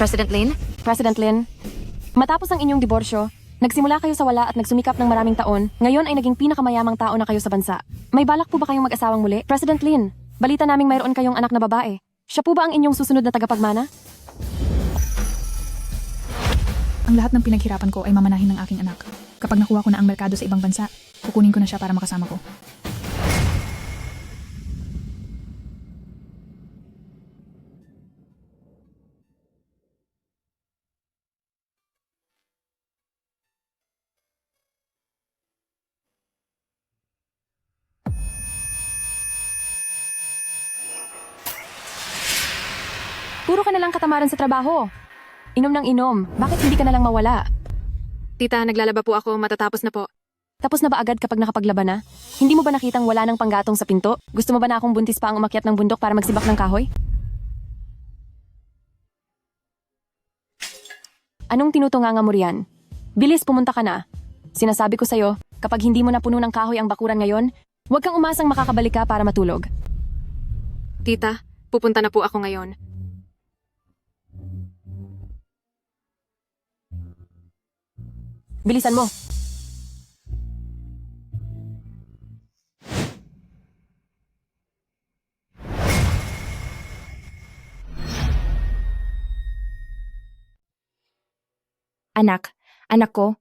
President Lin, matapos ang inyong diborsyo, nagsimula kayo sa wala at nagsumikap ng maraming taon, ngayon ay naging pinakamayamang tao na kayo sa bansa. May balak po ba kayong mag-asawang muli? President Lin, balita naming mayroon kayong anak na babae. Siya po ba ang inyong susunod na tagapagmana? Ang lahat ng pinaghirapan ko ay mamanahin ng aking anak. Kapag nakuha ko na ang merkado sa ibang bansa, kukunin ko na siya para makasama ko. Puro ka na lang katamaran sa trabaho. Inom ng inom, bakit hindi ka na lang mawala? Tita, naglalaba po ako, matatapos na po. Tapos na ba agad kapag nakapaglaba na? Hindi mo ba nakitang wala ng panggatong sa pinto? Gusto mo ba na akong buntis pa ang umakyat ng bundok para magsibak ng kahoy? Anong tinutunganga mo riyan? Bilis, pumunta ka na. Sinasabi ko sa'yo, kapag hindi mo na puno ng kahoy ang bakuran ngayon, huwag kang umasang makakabalik ka para matulog. Tita, pupunta na po ako ngayon. Bilisan mo. Anak ko.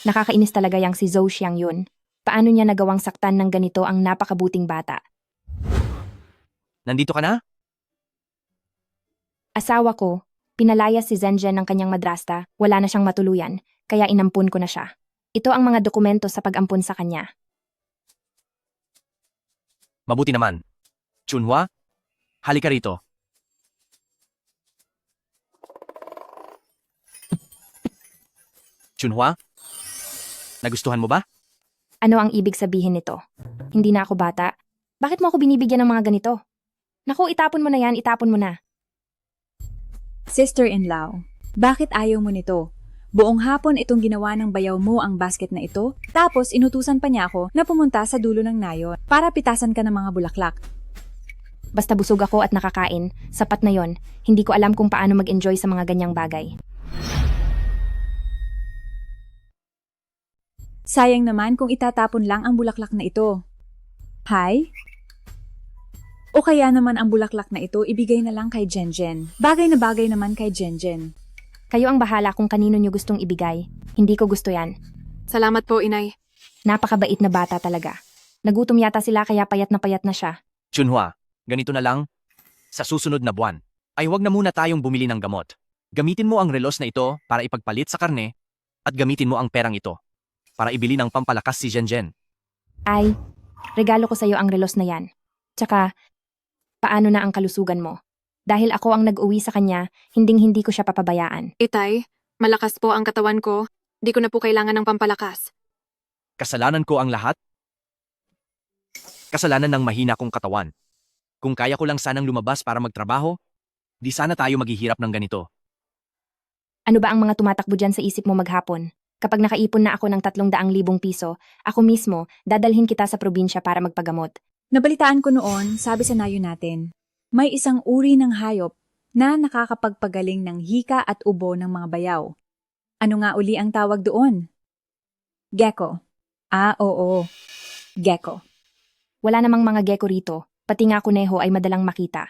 Nakakainis talaga yang si Zhou Xiang yun. Paano niya nagawang saktan ng ganito ang napakabuting bata? Nandito ka na? Asawa ko, pinalaya si Zhenjian ng kanyang madrasta, wala na siyang matuluyan, kaya inampun ko na siya. Ito ang mga dokumento sa pag-ampun sa kanya. Mabuti naman. Chunhua, halika rito. Chunhua, nagustuhan mo ba? Ano ang ibig sabihin nito? Hindi na ako bata. Bakit mo ako binibigyan ng mga ganito? Naku, itapon mo na yan, itapon mo na. Sister-in-law, bakit ayaw mo nito? Buong hapon itong ginawa ng bayaw mo ang basket na ito, tapos inutusan pa niya ako na pumunta sa dulo ng nayon para pitasan ka ng mga bulaklak. Basta busog ako at nakakain, sapat na yon. Hindi ko alam kung paano mag-enjoy sa mga ganyang bagay. Sayang naman kung itatapon lang ang bulaklak na ito. Hay? O kaya naman ang bulaklak na ito ibigay na lang kay Zhenjian. Bagay na bagay naman kay Zhenjian. Kayo ang bahala kung kanino nyo gustong ibigay. Hindi ko gusto yan. Salamat po, inay. Napakabait na bata talaga. Nagutom yata sila kaya payat na siya. Chunhua, ganito na lang. Sa susunod na buwan, ay huwag na muna tayong bumili ng gamot. Gamitin mo ang relos na ito para ipagpalit sa karne at gamitin mo ang perang ito para ibili ng pampalakas si Zhenjian. Ay, regalo ko sa'yo ang relos na yan. Tsaka, paano na ang kalusugan mo? Dahil ako ang nag-uwi sa kanya, hinding-hindi ko siya papabayaan. Itay, malakas po ang katawan ko. Di ko na po kailangan ng pampalakas. Kasalanan ko ang lahat? Kasalanan ng mahina kong katawan. Kung kaya ko lang sanang lumabas para magtrabaho, di sana tayo maghihirap ng ganito. Ano ba ang mga tumatakbo dyan sa isip mo maghapon? Kapag nakaipon na ako ng 300,000 piso, ako mismo, dadalhin kita sa probinsya para magpagamot. Nabalitaan ko noon, sabi sa nayo natin, may isang uri ng hayop na nakakapagpagaling ng hika at ubo ng mga bayaw. Ano nga uli ang tawag doon? Gecko. Ah, oo. Gecko. Wala namang mga gecko rito, pati nga kuneho ay madalang makita.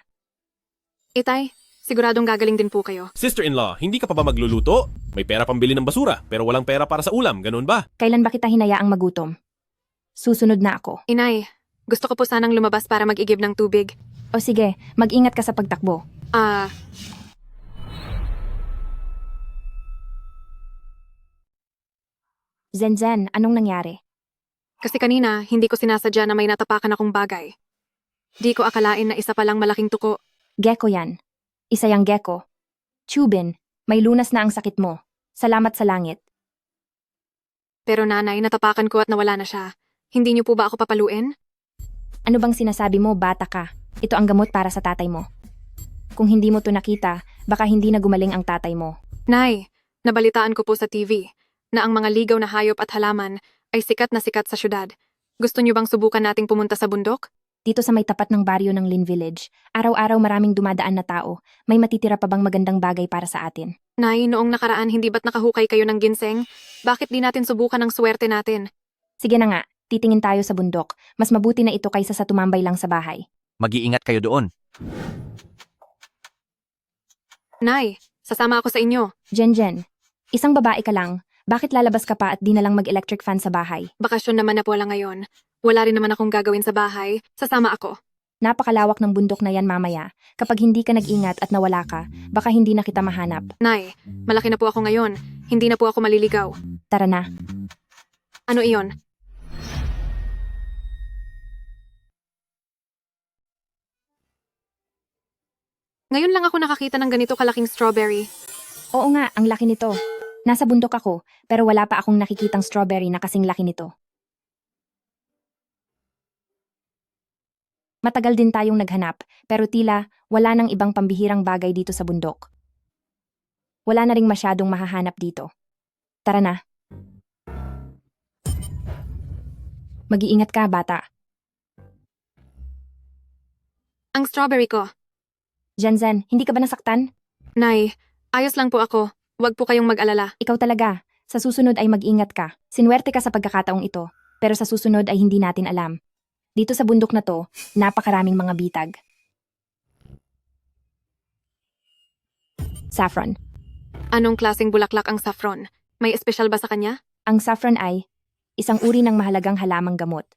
Itay, siguradong gagaling din po kayo. Sister-in-law, hindi ka pa ba magluluto? May pera pambili ng basura, pero walang pera para sa ulam, ganun ba? Kailan ba kita hinayaang magutom? Susunod na ako. Inay, gusto ko po sanang lumabas para mag-igib ng tubig. O sige, mag-ingat ka sa pagtakbo. Zhenjian, anong nangyari? Kasi kanina, hindi ko sinasadya na may natapakan akong bagay. Di ko akalain na isa palang malaking tuko. Gecko yan. Isa yang gecko. Chubin, may lunas na ang sakit mo. Salamat sa langit. Pero nanay, natapakan ko at nawala na siya. Hindi niyo po ba ako papaluin? Ano bang sinasabi mo, bata ka? Ito ang gamot para sa tatay mo. Kung hindi mo to nakita, baka hindi na gumaling ang tatay mo. Nay, nabalitaan ko po sa TV na ang mga ligaw na hayop at halaman ay sikat na sikat sa syudad. Gusto niyo bang subukan nating pumunta sa bundok? Dito sa may tapat ng baryo ng Lin Village, araw-araw maraming dumadaan na tao. May matitira pa bang magandang bagay para sa atin? Nay, noong nakaraan hindi ba't nakahukay kayo ng ginseng? Bakit di natin subukan ang swerte natin? Sige na nga, titingin tayo sa bundok. Mas mabuti na ito kaysa sa tumambay lang sa bahay. Mag-iingat kayo doon. Nay, sasama ako sa inyo. Jen, isang babae ka lang. Bakit lalabas ka pa at di na lang mag-electric fan sa bahay? Bakasyon naman na po lang ngayon. Wala rin naman akong gagawin sa bahay. Sasama ako. Napakalawak ng bundok na yan mamaya. Kapag hindi ka nag-ingat at nawala ka, baka hindi na kita mahanap. Nay, malaki na po ako ngayon. Hindi na po ako maliligaw. Tara na. Ano iyon? Ngayon lang ako nakakita ng ganito kalaking strawberry. Oo nga, ang laki nito. Nasa bundok ako, pero wala pa akong nakikitang strawberry na kasing laki nito. Matagal din tayong naghanap, pero tila wala nang ibang pambihirang bagay dito sa bundok. Wala na ring masyadong mahahanap dito. Tara na. Mag-iingat ka, bata. Ang strawberry ko. Jen, hindi ka ba nasaktan? Nay, ayos lang po ako. Huwag po kayong mag-alala. Ikaw talaga. Sa susunod ay mag-ingat ka. Sinwerte ka sa pagkakataong ito, pero sa susunod ay hindi natin alam. Dito sa bundok na to, napakaraming mga bitag. Saffron. Anong klaseng bulaklak ang saffron? May espesyal ba sa kanya? Ang saffron ay isang uri ng mahalagang halamang gamot.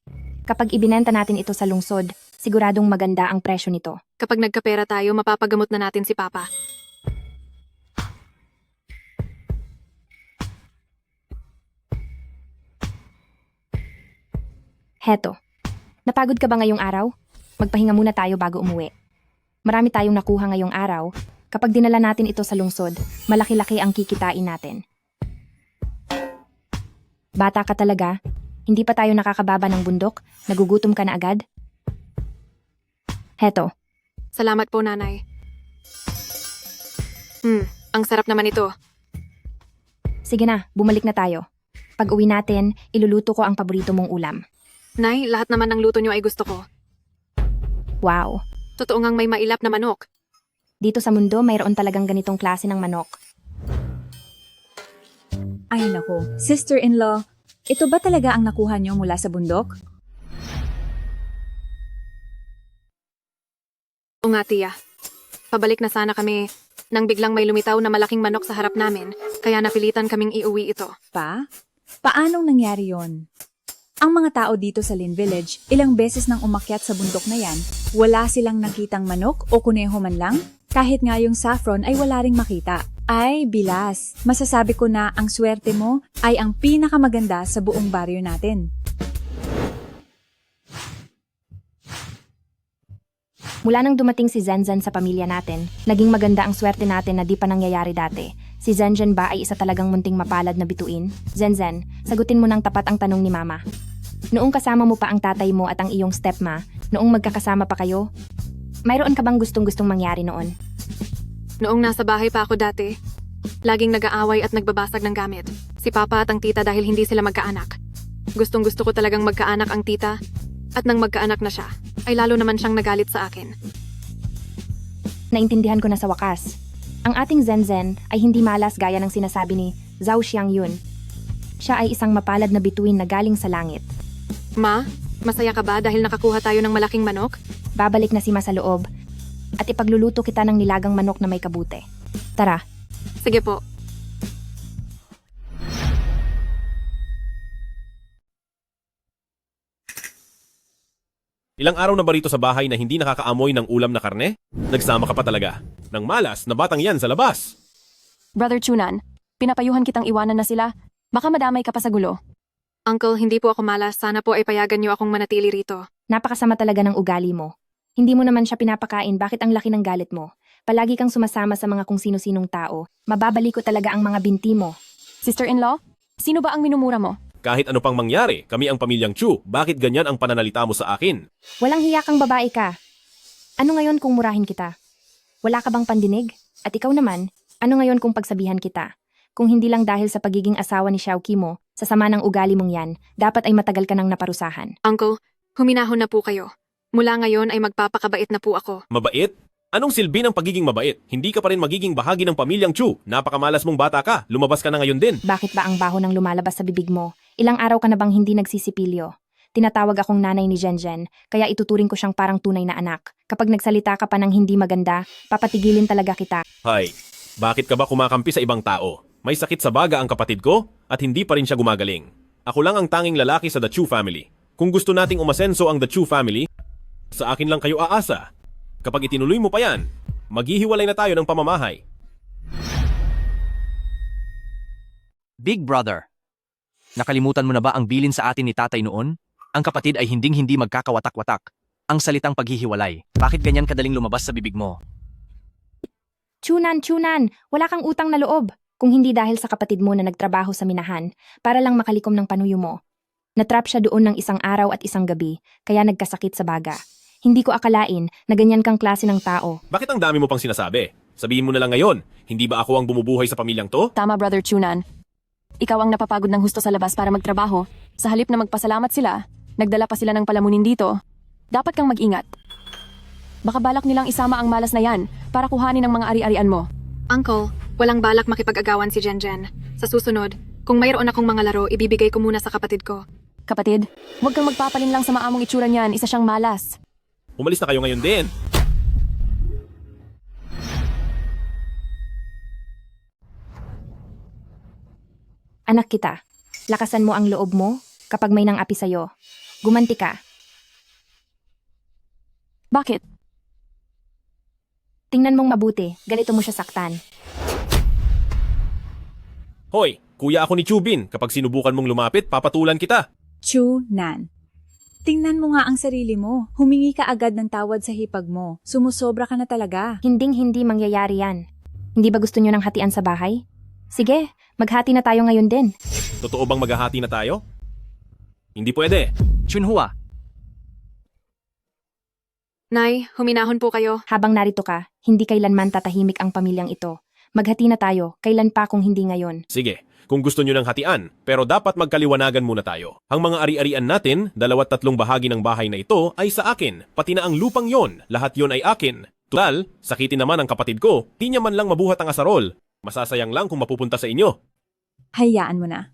Kapag ibinenta natin ito sa lungsod, siguradong maganda ang presyo nito. Kapag nagkapera tayo, mapapagamot na natin si Papa. Heto. Napagod ka ba ngayong araw? Magpahinga muna tayo bago umuwi. Marami tayong nakuha ngayong araw. Kapag dinala natin ito sa lungsod, malaki-laki ang kikitain natin. Bata ka talaga? Hindi pa tayo nakakababa ng bundok? Nagugutom ka na agad? Heto. Salamat po, Nanay. Ang sarap naman ito. Sige na, bumalik na tayo. Pag uwi natin, iluluto ko ang paborito mong ulam. Nay, lahat naman ng luto niyo ay gusto ko. Wow. Totoo ngang may mailap na manok. Dito sa mundo, mayroon talagang ganitong klase ng manok. Ay nako, sister-in-law, ito ba talaga ang nakuha niyo mula sa bundok? O nga, tiya. Pabalik na sana kami nang biglang may lumitaw na malaking manok sa harap namin, kaya napilitan kaming iuwi ito. Paanong nangyari yon? Ang mga tao dito sa Lin Village, ilang beses nang umakyat sa bundok na yan, wala silang nakitang manok o kuneho man lang, kahit nga yung saffron ay wala ring makita. Ay, bilas. Masasabi ko na ang swerte mo ay ang pinakamaganda sa buong baryo natin. Mula nang dumating si Zenzen sa pamilya natin, naging maganda ang swerte natin na di pa nangyayari dati. Si Zenzen ba ay isa talagang munting mapalad na bituin? Zenzen, sagutin mo ng tapat ang tanong ni Mama. Noong kasama mo pa ang tatay mo at ang iyong stepma, noong magkakasama pa kayo, mayroon ka bang gustong-gustong mangyari noon? Noong nasa bahay pa ako dati, laging nag-aaway at nagbabasag ng gamit. Si Papa at ang tita dahil hindi sila magkaanak. Gustong-gusto ko talagang magkaanak ang tita, at nang magkaanak na siya, ay lalo naman siyang nagalit sa akin. Naintindihan ko na sa wakas. Ang ating Zenzen ay hindi malas gaya ng sinasabi ni Zhao Xiangyun. Siya ay isang mapalad na bituin na galing sa langit. Ma, masaya ka ba dahil nakakuha tayo ng malaking manok? Babalik na si Ma sa loob at ipagluluto kita ng nilagang manok na may kabute. Tara. Sige po. Ilang araw na ba rito sa bahay na hindi nakakaamoy ng ulam na karne? Nagsama ka pa talaga. Nang malas na batang yan sa labas. Brother Chunan, pinapayuhan kitang iwanan na sila. Baka madamay ka pa sa gulo. Uncle, hindi po ako malas. Sana po ay payagan niyo akong manatili rito. Napakasama talaga ng ugali mo. Hindi mo naman siya pinapakain, bakit ang laki ng galit mo? Palagi kang sumasama sa mga kung sino-sinong tao. Mababali ko talaga ang mga binti mo. Sister-in-law, sino ba ang minumura mo? Kahit ano pang mangyari, kami ang pamilyang Chu. Bakit ganyan ang pananalita mo sa akin? Walang hiya kang babae ka. Ano ngayon kung murahin kita? Wala ka bang pandinig? At ikaw naman, ano ngayon kung pagsabihan kita? Kung hindi lang dahil sa pagiging asawa ni Xiaoqi mo, sa sama ng ugali mong yan, dapat ay matagal ka nang naparusahan. Uncle, huminahon na po kayo. Mula ngayon ay magpapakabait na po ako. Mabait? Anong silbi ng pagiging mabait? Hindi ka pa rin magiging bahagi ng pamilyang Chu. Napakamalas mong bata ka. Lumabas ka na ngayon din. Bakit ba ang baho ng lumalabas sa bibig mo? Ilang araw ka na bang hindi nagsisipilyo? Tinatawag akong nanay ni Jenjen, kaya ituturing ko siyang parang tunay na anak. Kapag nagsalita ka pa ng hindi maganda, papatigilin talaga kita. Hay, bakit ka ba kumakampi sa ibang tao? May sakit sa baga ang kapatid ko at hindi pa rin siya gumagaling. Ako lang ang tanging lalaki sa The Chu family. Kung gusto nating umasenso ang The Chu family, sa akin lang kayo aasa. Kapag itinuloy mo pa yan, maghihiwalay na tayo ng pamamahay. Big brother, nakalimutan mo na ba ang bilin sa atin ni tatay noon? Ang kapatid ay hinding-hindi magkakawatak-watak. Ang salitang paghihiwalay. Bakit ganyan kadaling lumabas sa bibig mo? Chunan, wala kang utang na loob. Kung hindi dahil sa kapatid mo na nagtrabaho sa minahan, para lang makalikom ng panuyo mo. Natrap siya doon ng isang araw at isang gabi, kaya nagkasakit sa baga. Hindi ko akalain na ganyan kang klase ng tao. Bakit ang dami mo pang sinasabi? Sabihin mo na lang ngayon, hindi ba ako ang bumubuhay sa pamilyang to? Tama, Brother Chunan. Ikaw ang napapagod ng husto sa labas para magtrabaho. Sa halip na magpasalamat sila, nagdala pa sila ng palamunin dito. Dapat kang mag-ingat. Baka balak nilang isama ang malas na yan para kuhanin ang mga ari-arian mo. Uncle, walang balak makipag-agawan si Jenjen. Sa susunod, kung mayroon akong mga laro, ibibigay ko muna sa kapatid ko. Kapatid, huwag kang magpapalim lang sa maamong itsura niyan, isa siyang malas. Umalis na kayo ngayon din. Anak kita, lakasan mo ang loob mo kapag may nang api sa'yo. Gumanti ka. Bakit? Tingnan mong mabuti, ganito mo siya saktan. Hoy, kuya ako ni Chubin. Kapag sinubukan mong lumapit, papatulan kita. Chunan. Tingnan mo nga ang sarili mo. Humingi ka agad ng tawad sa hipag mo. Sumusobra ka na talaga. Hinding-hindi mangyayari yan. Hindi ba gusto nyo ng hatian sa bahay? Sige, maghati na tayo ngayon din. Totoo bang maghahati na tayo? Hindi pwede. Chunhua, Nay, huminahon po kayo. Habang narito ka, hindi kailanman tatahimik ang pamilyang ito. Maghati na tayo, kailan pa kung hindi ngayon. Sige, kung gusto nyo ng hatian, pero dapat magkaliwanagan muna tayo. Ang mga ari-arian natin, 2-3 bahagi ng bahay na ito ay sa akin, pati na ang lupang yon, lahat yon ay akin. Tutal, sakitin naman ang kapatid ko, di niya man lang mabuhat ang asarol. Masasayang lang kung mapupunta sa inyo. Hayaan mo na.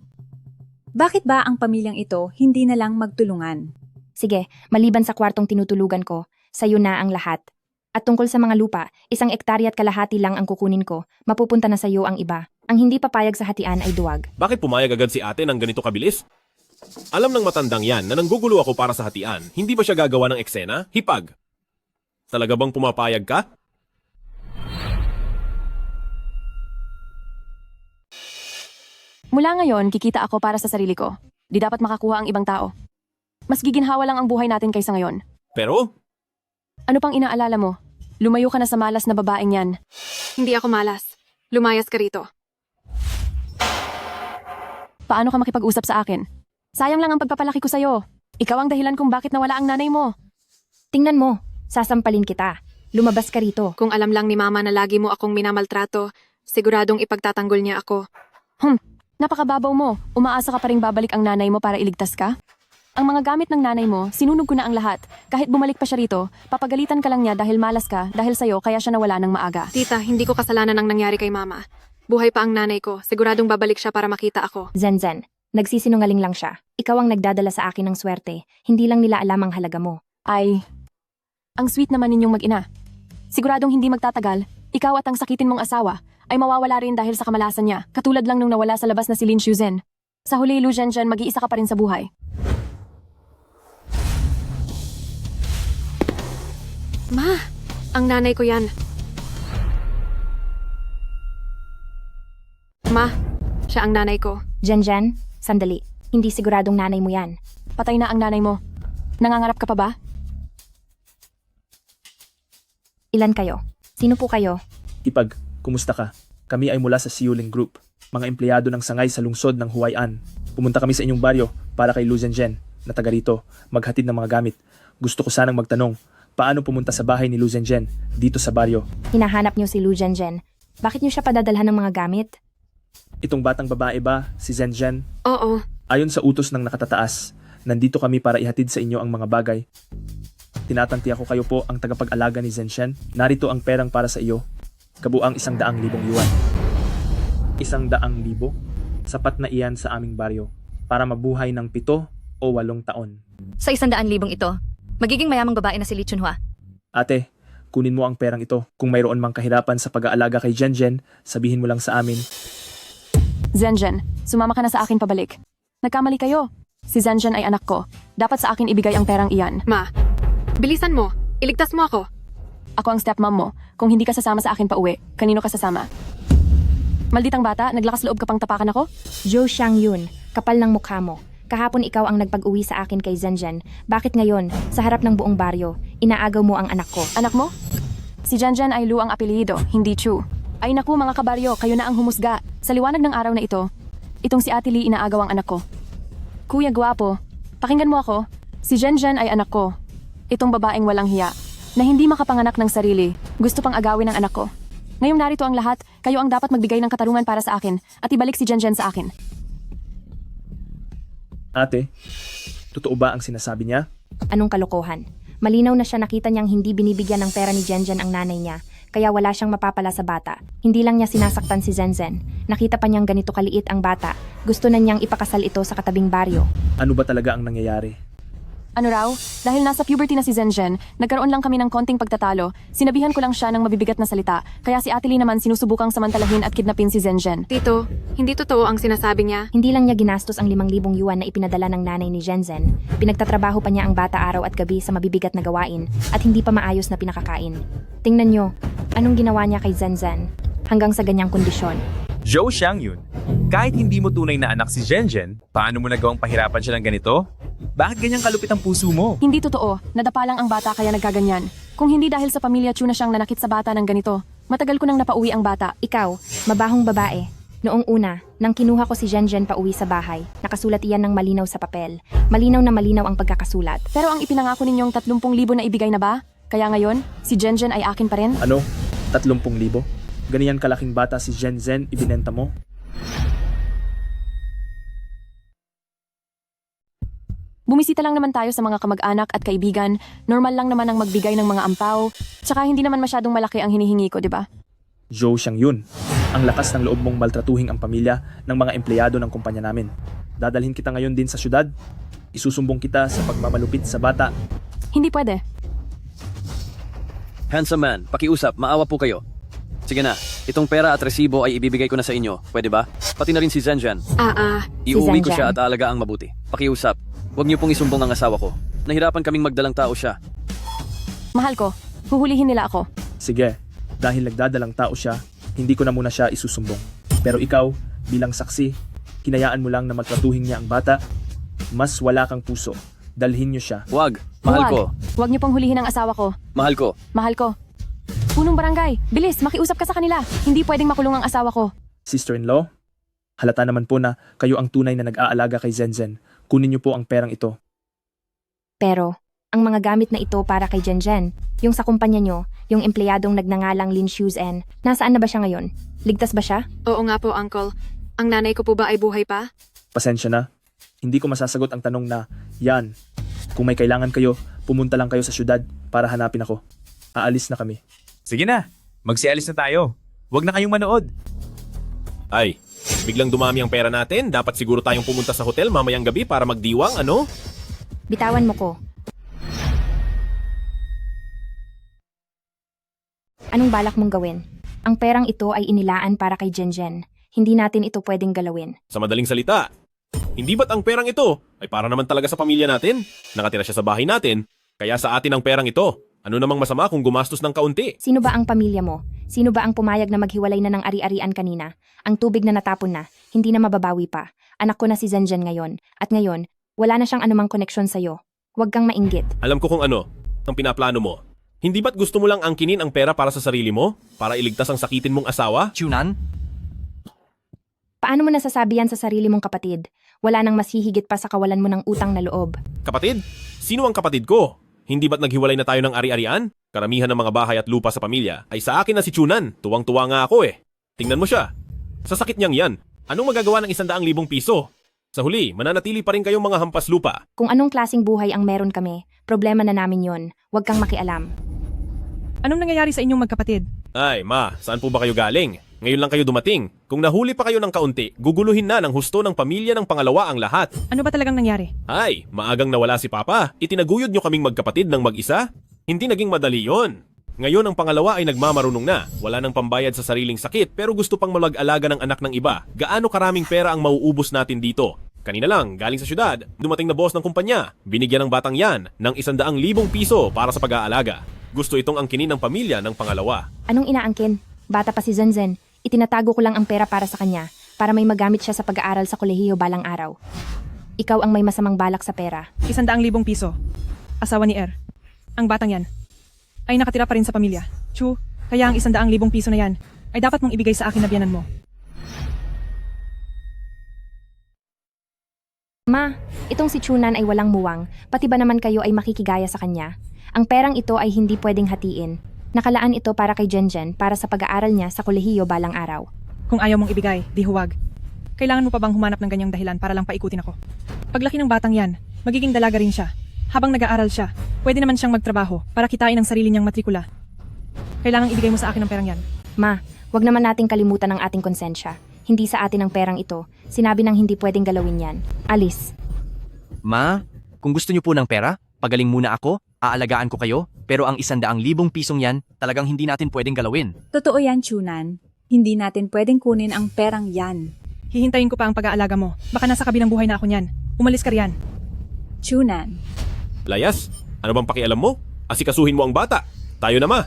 Bakit ba ang pamilyang ito hindi na lang magtulungan? Sige, maliban sa kwartong tinutulugan ko, sa'yo na ang lahat. At tungkol sa mga lupa, 1 ektarya at kalahati lang ang kukunin ko, mapupunta na sa'yo ang iba. Ang hindi papayag sa hatian ay duwag. Bakit pumayag agad si ate ng ganito kabilis? Alam ng matandang yan na nanggugulo ako para sa hatian. Hindi ba siya gagawa ng eksena? Hipag. Talaga bang pumapayag ka? Mula ngayon, kikita ako para sa sarili ko. Di dapat makakuha ang ibang tao. Mas giginhawa lang ang buhay natin kaysa ngayon. Pero, Ano pang inaalala mo? Lumayo ka na sa malas na babaeng yan. Hindi ako malas. Lumayas ka rito. Paano ka makipag-usap sa akin? Sayang lang ang pagpapalaki ko sa'yo. Ikaw ang dahilan kung bakit nawala ang nanay mo. Tingnan mo, sasampalin kita. Lumabas ka rito. Kung alam lang ni Mama na lagi mo akong minamaltrato, siguradong ipagtatanggol niya ako. Napakababaw mo. Umaasa ka pa ring babalik ang nanay mo para iligtas ka? Ang mga gamit ng nanay mo, sinunog ko na ang lahat. Kahit bumalik pa siya rito, papagalitan ka lang niya dahil malas ka, dahil sa'yo kaya siya nawala ng maaga. Tita, hindi ko kasalanan ang nangyari kay Mama. Buhay pa ang nanay ko. Siguradong babalik siya para makita ako. Zenzen, nagsisinungaling lang siya. Ikaw ang nagdadala sa akin ng swerte. Hindi lang nila alam ang halaga mo. Ay, ang sweet naman ninyong mag-ina. Siguradong hindi magtatagal, ikaw at ang sakitin mong asawa ay mawawala rin dahil sa kamalasan niya, katulad lang nung nawala sa labas na si Lin Shuzhen. Sa huli, Lu Zhenzhen, mag-iisa ka pa rin sa buhay. Ma, ang nanay ko yan. Ma, siya ang nanay ko. Jenjen, sandali. Hindi siguradong nanay mo yan. Patay na ang nanay mo. Nangangarap ka pa ba? Ilan kayo? Sino po kayo? Ipag, kumusta ka? Kami ay mula sa Siuling Group, mga empleyado ng sangay sa lungsod ng Huayan. Pumunta kami sa inyong baryo para kay Lu Zhenzhen, na taga rito, maghatid ng mga gamit. Gusto ko sanang magtanong, paano pumunta sa bahay ni Lu Zhenzhen dito sa baryo? Hinahanap niyo si Lu Zhenzhen. Bakit niyo siya padadalhan ng mga gamit? Itong batang babae ba, si Zhenzhen? Oo, Ayon sa utos ng nakatataas, nandito kami para ihatid sa inyo ang mga bagay. Tinatantiya ko kayo po ang tagapag-alaga ni Zenshen. Narito ang perang para sa iyo. Kabuang 100,000 yuan. 100,000? Sapat na iyan sa aming baryo para mabuhay ng 7 o 8 taon. Sa 100,000 ito, magiging mayamang babae na si Lee Chunhua. Ate, kunin mo ang perang ito. Kung mayroon mang kahirapan sa pag-aalaga kay Zhenzen, sabihin mo lang sa amin. Zhenzen, sumama ka na sa akin pabalik. Nagkamali kayo. Si Zhenzen ay anak ko. Dapat sa akin ibigay ang perang iyan. Ma, bilisan mo. Iligtas mo ako. Ako ang stepmom mo. Kung hindi ka sasama sa akin pa uwi, kanino ka sasama? Malditang bata, naglakas loob ka pang tapakan ako? Zhou Xiangyun, kapal ng mukha mo. Kahapon ikaw ang nagpag-uwi sa akin kay Zhenzen. Bakit ngayon, sa harap ng buong baryo, inaagaw mo ang anak ko? Anak mo? Si Zhenzen ay Lu ang apelyido, hindi Chu. Ay naku mga kabaryo, kayo na ang humusga. Sa liwanag ng araw na ito, itong si Ate Lee inaagaw ang anak ko. Kuya Guwapo, pakinggan mo ako. Si Zhenzen ay anak ko. Itong babaeng walang hiya, na hindi makapanganak ng sarili, gusto pang agawin ng anak ko. Ngayong narito ang lahat, kayo ang dapat magbigay ng katarungan para sa akin at ibalik si Zhenzen sa akin. Ate, totoo ba ang sinasabi niya? Anong kalokohan? Malinaw na siya nakita niyang hindi binibigyan ng pera ni Zhenzen ang nanay niya, kaya wala siyang mapapala sa bata. Hindi lang niya sinasaktan si Zhenzen. Nakita pa niyang ganito kaliit ang bata. Gusto na niyang ipakasal ito sa katabing baryo. Ano ba talaga ang nangyayari? Ano raw? Dahil nasa puberty na si Zhenzen, nagkaroon lang kami ng konting pagtatalo. Sinabihan ko lang siya ng mabibigat na salita, kaya si Ate Lee naman sinusubukang samantalahin at kidnapin si Zhenzen. Tito, hindi totoo ang sinasabi niya. Hindi lang niya ginastos ang 5,000 yuan na ipinadala ng nanay ni Zhenzen. Pinagtatrabaho pa niya ang bata araw at gabi sa mabibigat na gawain at hindi pa maayos na pinakakain. Tingnan niyo, anong ginawa niya kay Zhenzen hanggang sa ganyang kondisyon. Zhou Xiangyun, kahit hindi mo tunay na anak si Zhenzen, paano mo nagawang pahirapan siya ng ganito? Bakit ganyang kalupit ang puso mo? Hindi totoo, nadapa lang ang bata kaya nagkaganyan. Kung hindi dahil sa pamilya Chu na siyang nanakit sa bata ng ganito, matagal ko nang napauwi ang bata. Ikaw, mabahong babae. Noong una, nang kinuha ko si Zhenzen pa uwi sa bahay, nakasulat iyan ng malinaw sa papel. Malinaw na malinaw ang pagkakasulat. Pero ang ipinangako ninyong 30,000 na ibigay na ba? Kaya ngayon, si Zhenzen ay akin pa rin? Ano? 30,000? Ganyan kalaking bata si Zhenzen ibinenta mo? Bumisita lang naman tayo sa mga kamag-anak at kaibigan, normal lang naman ang magbigay ng mga ampaw, tsaka hindi naman masyadong malaki ang hinihingi ko, di ba? Zhou Xiangyun, ang lakas ng loob mong maltratuhin ang pamilya ng mga empleyado ng kumpanya namin. Dadalhin kita ngayon din sa syudad. Isusumbong kita sa pagmamalupit sa bata. Hindi pwede. Handsome man, pakiusap, maawa po kayo. Sige na, itong pera at resibo ay ibibigay ko na sa inyo, pwede ba? Pati na rin si Zhenzen. Iuwi ko Zhenzen. siya at aalagaan mabuti. Pakiusap, huwag niyo pong isumbong ang asawa ko. Nahirapan kaming magdalang tao siya. Mahal ko, huhulihin nila ako. Sige, dahil nagdadalang tao siya, hindi ko na muna siya isusumbong. Pero ikaw, bilang saksi, hinayaan mo lang na magtratuhin niya ang bata. Mas wala kang puso. Dalhin niyo siya. Wag, mahal ko, Huwag niyo pong hulihin ang asawa ko. mahal ko. Mahal ko. Punong barangay, bilis, makiusap ka sa kanila. Hindi pwedeng makulong ang asawa ko. Sister-in-law, halata naman po na kayo ang tunay na nag-aalaga kay Zhenzen. Kunin niyo po ang perang ito. Pero, ang mga gamit na ito para kay Zhenzen, yung sa kumpanya nyo, yung empleyadong nagnangalang Lin Shuzhen, nasaan na ba siya ngayon? Ligtas ba siya? Oo nga po, Uncle. Ang nanay ko po ba ay buhay pa? Pasensya na. Hindi ko masasagot ang tanong na, yan. Kung may kailangan kayo, pumunta lang kayo sa syudad para hanapin ako. Aalis na kami. Sige na, magsialis na tayo. Huwag na kayong manood. Ay, biglang dumami ang pera natin. Dapat siguro tayong pumunta sa hotel mamayang gabi para magdiwang, ano? Bitawan mo ko. Anong balak mong gawin? Ang perang ito ay inilaan para kay Zhenzen. Hindi natin ito pwedeng galawin. Sa madaling salita, hindi ba't ang perang ito ay para naman talaga sa pamilya natin? Nakatira siya sa bahay natin, kaya sa atin ang perang ito. Ano namang masama kung gumastos ng kaunti? Sino ba ang pamilya mo? Sino ba ang pumayag na maghiwalay na ng ari-arian kanina? Ang tubig na natapon na, hindi na mababawi pa. Anak ko na si Zhenzen ngayon. At ngayon, wala na siyang anumang koneksyon sa'yo. Huwag kang mainggit. Alam ko kung ano, ang pinaplano mo. Hindi ba't gusto mo lang angkinin ang pera para sa sarili mo? Para iligtas ang sakitin mong asawa? Chunan? Paano mo nasasabi yan sa sarili mong kapatid? Wala nang mas hihigit pa sa kawalan mo ng utang na loob. Kapatid? Sino ang kapatid ko? Hindi ba't naghiwalay na tayo ng ari-arian? Karamihan ng mga bahay at lupa sa pamilya ay sa akin na si Chunan. Tuwang-tuwa nga ako eh. Tingnan mo siya. Sa sakit niyang yan, anong magagawa ng 100,000 piso? Sa huli, mananatili pa rin kayong mga hampas lupa. Kung anong klasing buhay ang meron kami, problema na namin yon. Huwag kang makialam. Anong nangyayari sa inyong magkapatid? Ay, ma, saan po ba kayo galing? Ngayon lang kayo dumating. Kung nahuli pa kayo ng kaunti, guguluhin na ng husto ng pamilya ng pangalawa ang lahat. Ano ba talagang nangyari? Ay, maagang nawala si Papa. Itinaguyod nyo kaming magkapatid ng mag-isa? Hindi naging madali yon. Ngayon ang pangalawa ay nagmamarunong na. Wala nang pambayad sa sariling sakit pero gusto pang malag-alaga ng anak ng iba. Gaano karaming pera ang mauubos natin dito? Kanina lang, galing sa syudad, dumating na boss ng kumpanya. Binigyan ng batang yan ng 100,000 piso para sa pag-aalaga. Gusto itong angkinin ng pamilya ng pangalawa. Anong inaangkin? Bata pa si Zenzen. Itinatago ko lang ang pera para sa kanya, para may magamit siya sa pag-aaral sa kolehiyo balang araw. Ikaw ang may masamang balak sa pera. 100,000 piso. Asawa ni Er. Ang batang yan ay nakatira pa rin sa pamilya. Chu, kaya ang 100,000 piso na yan ay dapat mong ibigay sa akin na biyanan mo. Ma, itong si Chunan ay walang muwang, pati ba naman kayo ay makikigaya sa kanya? Ang perang ito ay hindi pwedeng hatiin. Nakalaan ito para kay Jenjen para sa pag-aaral niya sa kolehiyo balang araw. Kung ayaw mong ibigay, di huwag. Kailangan mo pa bang humanap ng ganyang dahilan para lang paikutin ako? Paglaki ng batang yan, magiging dalaga rin siya. Habang nag-aaral siya, pwede naman siyang magtrabaho para kitain ang sarili niyang matrikula. Kailangang ibigay mo sa akin ang perang yan. Ma, wag naman nating kalimutan ang ating konsensya. Hindi sa atin ang perang ito. Sinabi nang hindi pwedeng galawin yan. Alis. Ma, kung gusto niyo po ng pera, pagaling muna ako, aalagaan ko kayo, pero ang 100,000 pisong yan, talagang hindi natin pwedeng galawin. Totoo yan, Chunan. Hindi natin pwedeng kunin ang perang yan. Hihintayin ko pa ang pag-aalaga mo. Baka nasa kabilang buhay na ako niyan. Umalis ka riyan. Chunan. Layas, ano bang pakialam mo? Asikasuhin mo ang bata. Tayo na, ma.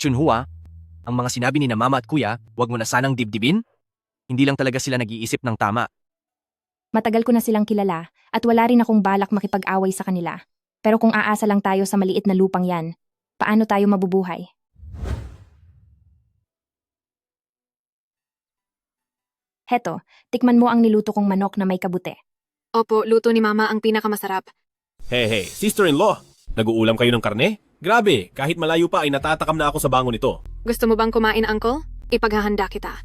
Chunhua, ang mga sinabi ni na mama at kuya, wag mo na sanang dibdibin? Hindi lang talaga sila nag-iisip ng tama. Matagal ko na silang kilala at wala rin akong balak makipag-away sa kanila. Pero kung aasa lang tayo sa maliit na lupang yan, paano tayo mabubuhay? Heto, tikman mo ang niluto kong manok na may kabute. Opo, luto ni Mama ang pinakamasarap. Hey, sister-in-law. Nag-uulam kayo ng karne? Grabe, kahit malayo pa ay natatakam na ako sa bangon nito. Gusto mo bang kumain, Uncle? Ipaghahanda kita.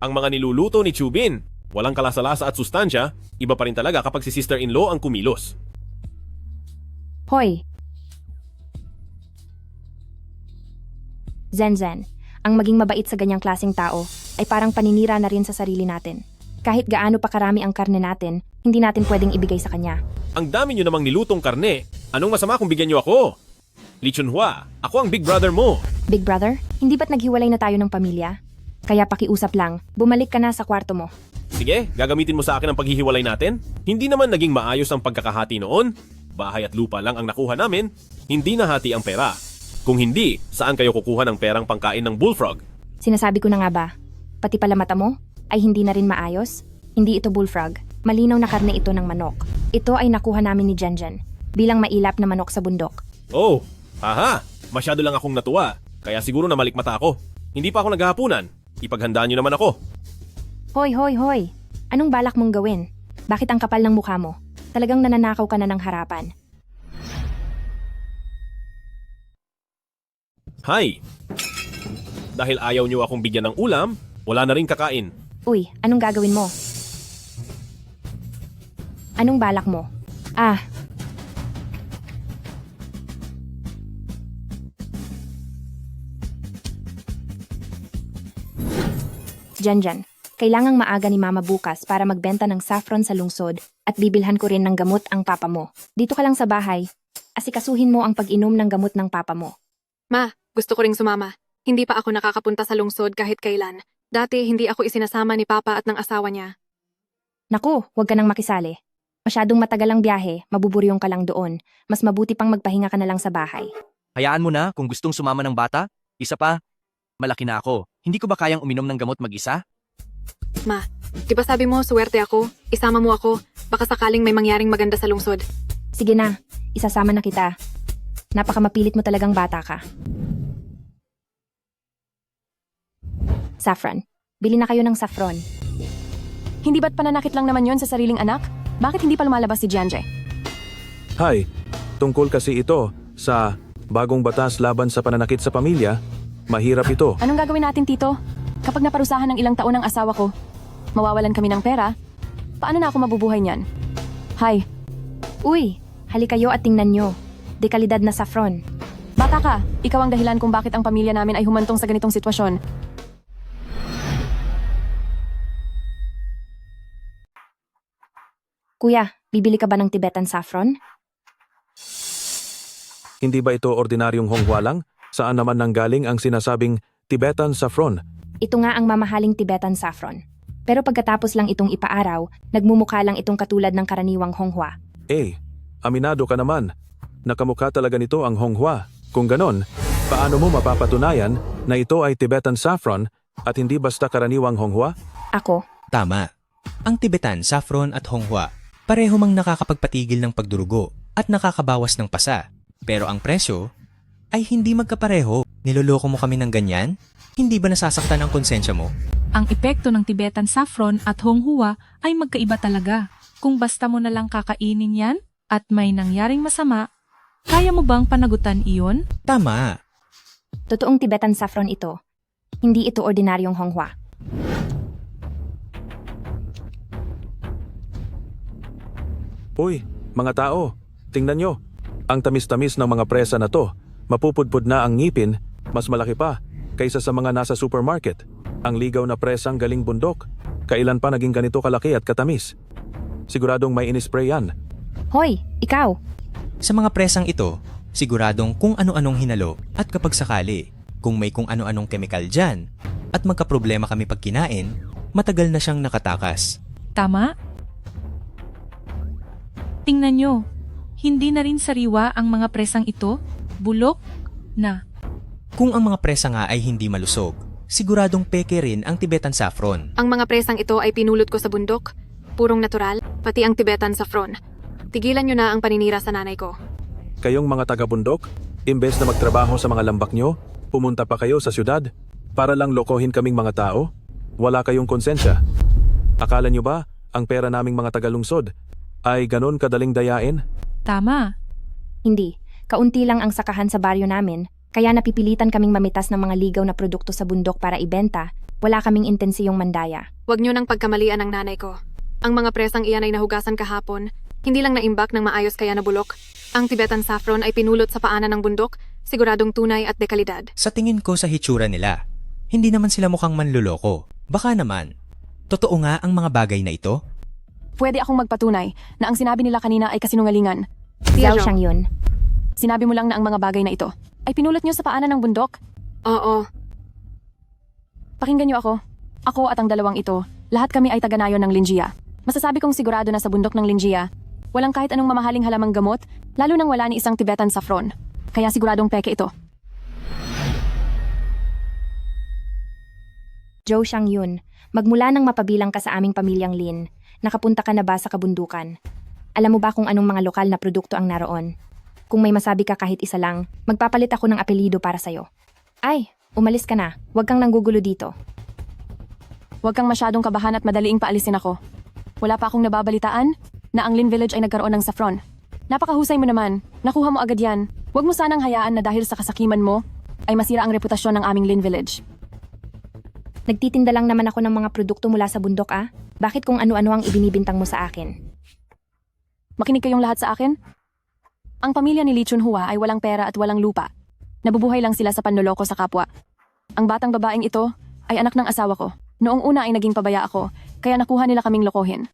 Ang mga niluluto ni Chubin, walang kalasalasa at sustansya, iba pa rin talaga kapag si sister-in-law ang kumilos. Hoy! Zenzen, ang maging mabait sa ganyang klaseng tao ay parang paninira na rin sa sarili natin. Kahit gaano pa karami ang karne natin, hindi natin pwedeng ibigay sa kanya. Ang dami nyo namang nilutong karne. Anong masama kung bigyan nyo ako? Li Chunhua, ako ang big brother mo. Big brother, hindi ba't naghiwalay na tayo ng pamilya? Kaya pakiusap lang, bumalik ka na sa kwarto mo. Sige, gagamitin mo sa akin ang paghihiwalay natin? Hindi naman naging maayos ang pagkakahati noon. Bahay at lupa lang ang nakuha namin, hindi nahati ang pera. Kung hindi, saan kayo kukuha ng perang pangkain ng bullfrog? Sinasabi ko na nga ba, pati pala mata mo ay hindi na rin maayos? Hindi ito bullfrog, malinaw na karne ito ng manok. Ito ay nakuha namin ni Jenjen, bilang mailap na manok sa bundok. Oh, haha, masyado lang akong natuwa, kaya siguro na malikmata ako. Hindi pa ako naghahapunan, ipaghandaan nyo naman ako. Hoy, hoy, hoy, anong balak mong gawin? Bakit ang kapal ng mukha mo? Talagang nananakaw ka na ng harapan. Hi! Dahil ayaw nyo akong bigyan ng ulam, wala na rin kakain. Uy, anong gagawin mo? Anong balak mo? Janjan, kailangang maaga ni Mama bukas para magbenta ng saffron sa lungsod at bibilhan ko rin ng gamot ang papa mo. Dito ka lang sa bahay. Asikasuhin mo ang pag-inom ng gamot ng papa mo. Ma, gusto ko ring sumama. Hindi pa ako nakakapunta sa lungsod kahit kailan. Dati hindi ako isinasama ni Papa at ng asawa niya. Naku, huwag ka nang makisali. Masyadong matagal ang biyahe, mabuburyong ka lang doon. Mas mabuti pang magpahinga ka na lang sa bahay. Hayaan mo na kung gustong sumama ng bata. Isa pa, malaki na ako. Hindi ko ba kayang uminom ng gamot mag-isa? Ma, di ba sabi mo suwerte ako? Isama mo ako. Baka sakaling may mangyaring maganda sa lungsod. Sige na, isasama na kita. Napakamapilit mo talagang bata ka. Saffron. Bili na kayo ng saffron. Hindi ba't pananakit lang naman yon sa sariling anak? Bakit hindi pa lumalabas si Janje? Hi, tungkol kasi ito sa bagong batas laban sa pananakit sa pamilya, mahirap ito. Anong gagawin natin, Tito? Kapag naparusahan ng ilang taon ang asawa ko, mawawalan kami ng pera, paano na ako mabubuhay niyan? Hay, Uy, hali kayo at tingnan nyo. Dekalidad na saffron. bata ka, ikaw ang dahilan kung bakit ang pamilya namin ay humantong sa ganitong sitwasyon. Kuya, bibili ka ba ng Tibetan saffron? Hindi ba ito ordinaryong honghwa lang? Saan naman nanggaling ang sinasabing Tibetan saffron? Ito nga ang mamahaling Tibetan saffron. Pero pagkatapos lang itong ipaaraw, nagmumukha lang itong katulad ng karaniwang honghwa. Aminado ka naman. Nakamukha talaga nito ang honghwa. Kung ganon, paano mo mapapatunayan na ito ay Tibetan saffron at hindi basta karaniwang honghwa? Ako, Tama. Ang Tibetan, saffron at honghwa, pareho mang nakakapagpatigil ng pagdurugo at nakakabawas ng pasa. Pero ang presyo ay hindi magkapareho. Niloloko mo kami ng ganyan? Hindi ba nasasaktan ang konsensya mo? Ang epekto ng Tibetan saffron at honghua ay magkaiba talaga. Kung basta mo na lang kakainin yan at may nangyaring masama, kaya mo bang panagutan iyon? Tama. totoong Tibetan saffron ito. Hindi ito ordinaryong honghwa. Uy, mga tao, tingnan nyo. Ang tamis-tamis ng mga presa na to, mapupudpud na ang ngipin, mas malaki pa, kaysa sa mga nasa supermarket. Ang ligaw na presang galing bundok, kailan pa naging ganito kalaki at katamis? Siguradong may inispray yan. Hoy, ikaw! Sa mga presang ito, siguradong kung ano-anong hinalo at kapag sakali, kung may kung ano-anong kemikal dyan, at magkaproblema kami pag kinain, matagal na siyang nakatakas. Tama? Tingnan nyo, hindi na rin sariwa ang mga presang ito, bulok na. Kung ang mga presa nga ay hindi malusog, siguradong peke rin ang Tibetan saffron. Ang mga presang ito ay pinulot ko sa bundok, purong natural, pati ang Tibetan saffron. Tigilan nyo na ang paninira sa nanay ko. Kayong mga taga-bundok, imbes na magtrabaho sa mga lambak nyo, pumunta pa kayo sa syudad para lang lokohin kaming mga tao? Wala kayong konsensya. Akala nyo ba ang pera naming mga taga-lungsod ay ganon kadaling dayain? Tama. Hindi. Kaunti lang ang sakahan sa baryo namin, kaya napipilitan kaming mamitas ng mga ligaw na produkto sa bundok para ibenta. Wala kaming intensiyong mandaya. Huwag nyo nang pagkamalian ang nanay ko. Ang mga presang iyan ay nahugasan kahapon, hindi lang naimbak ng maayos kaya nabulok. Ang Tibetan saffron ay pinulot sa paanan ng bundok, siguradong tunay at dekalidad. Sa tingin ko sa hitsura nila, hindi naman sila mukhang manluloko. Baka naman, totoo nga ang mga bagay na ito? Pwede akong magpatunay na ang sinabi nila kanina ay kasinungalingan. Xiao siyang yun. Sinabi mo lang na ang mga bagay na ito ay pinulot nyo sa paanan ng bundok? Oo. Pakinggan nyo ako. Ako at ang dalawang ito, lahat kami ay taga-nayon ng Lingia. Masasabi kong sigurado na sa bundok ng Lingia, walang kahit anong mamahaling halamang gamot, lalo nang wala ni isang Tibetan saffron. Kaya siguradong peke ito. Zhou Xiangyun, magmula nang mapabilang ka sa aming pamilyang Lin, nakapunta ka na ba sa kabundukan? Alam mo ba kung anong mga lokal na produkto ang naroon? Kung may masabi ka kahit isa lang, magpapalit ako ng apelido para sa'yo. Ay, umalis ka na. Huwag kang nanggugulo dito. Huwag kang masyadong kabahan at madaliing paalisin ako. Wala pa akong nababalitaan na ang Lin Village ay nagkaroon ng saffron. Napakahusay mo naman. Nakuha mo agad yan. Huwag mo sanang hayaan na dahil sa kasakiman mo, ay masira ang reputasyon ng aming Lin Village. Nagtitinda lang naman ako ng mga produkto mula sa bundok ah. Bakit kung ano-ano ang ibinibintang mo sa akin? Makinig kayong lahat sa akin. Ang pamilya ni Lee Chunhua ay walang pera at walang lupa. Nabubuhay lang sila sa panloloko sa kapwa. Ang batang babaeng ito ay anak ng asawa ko. Noong una ay naging pabaya ako, kaya nakuha nila kaming lokohin.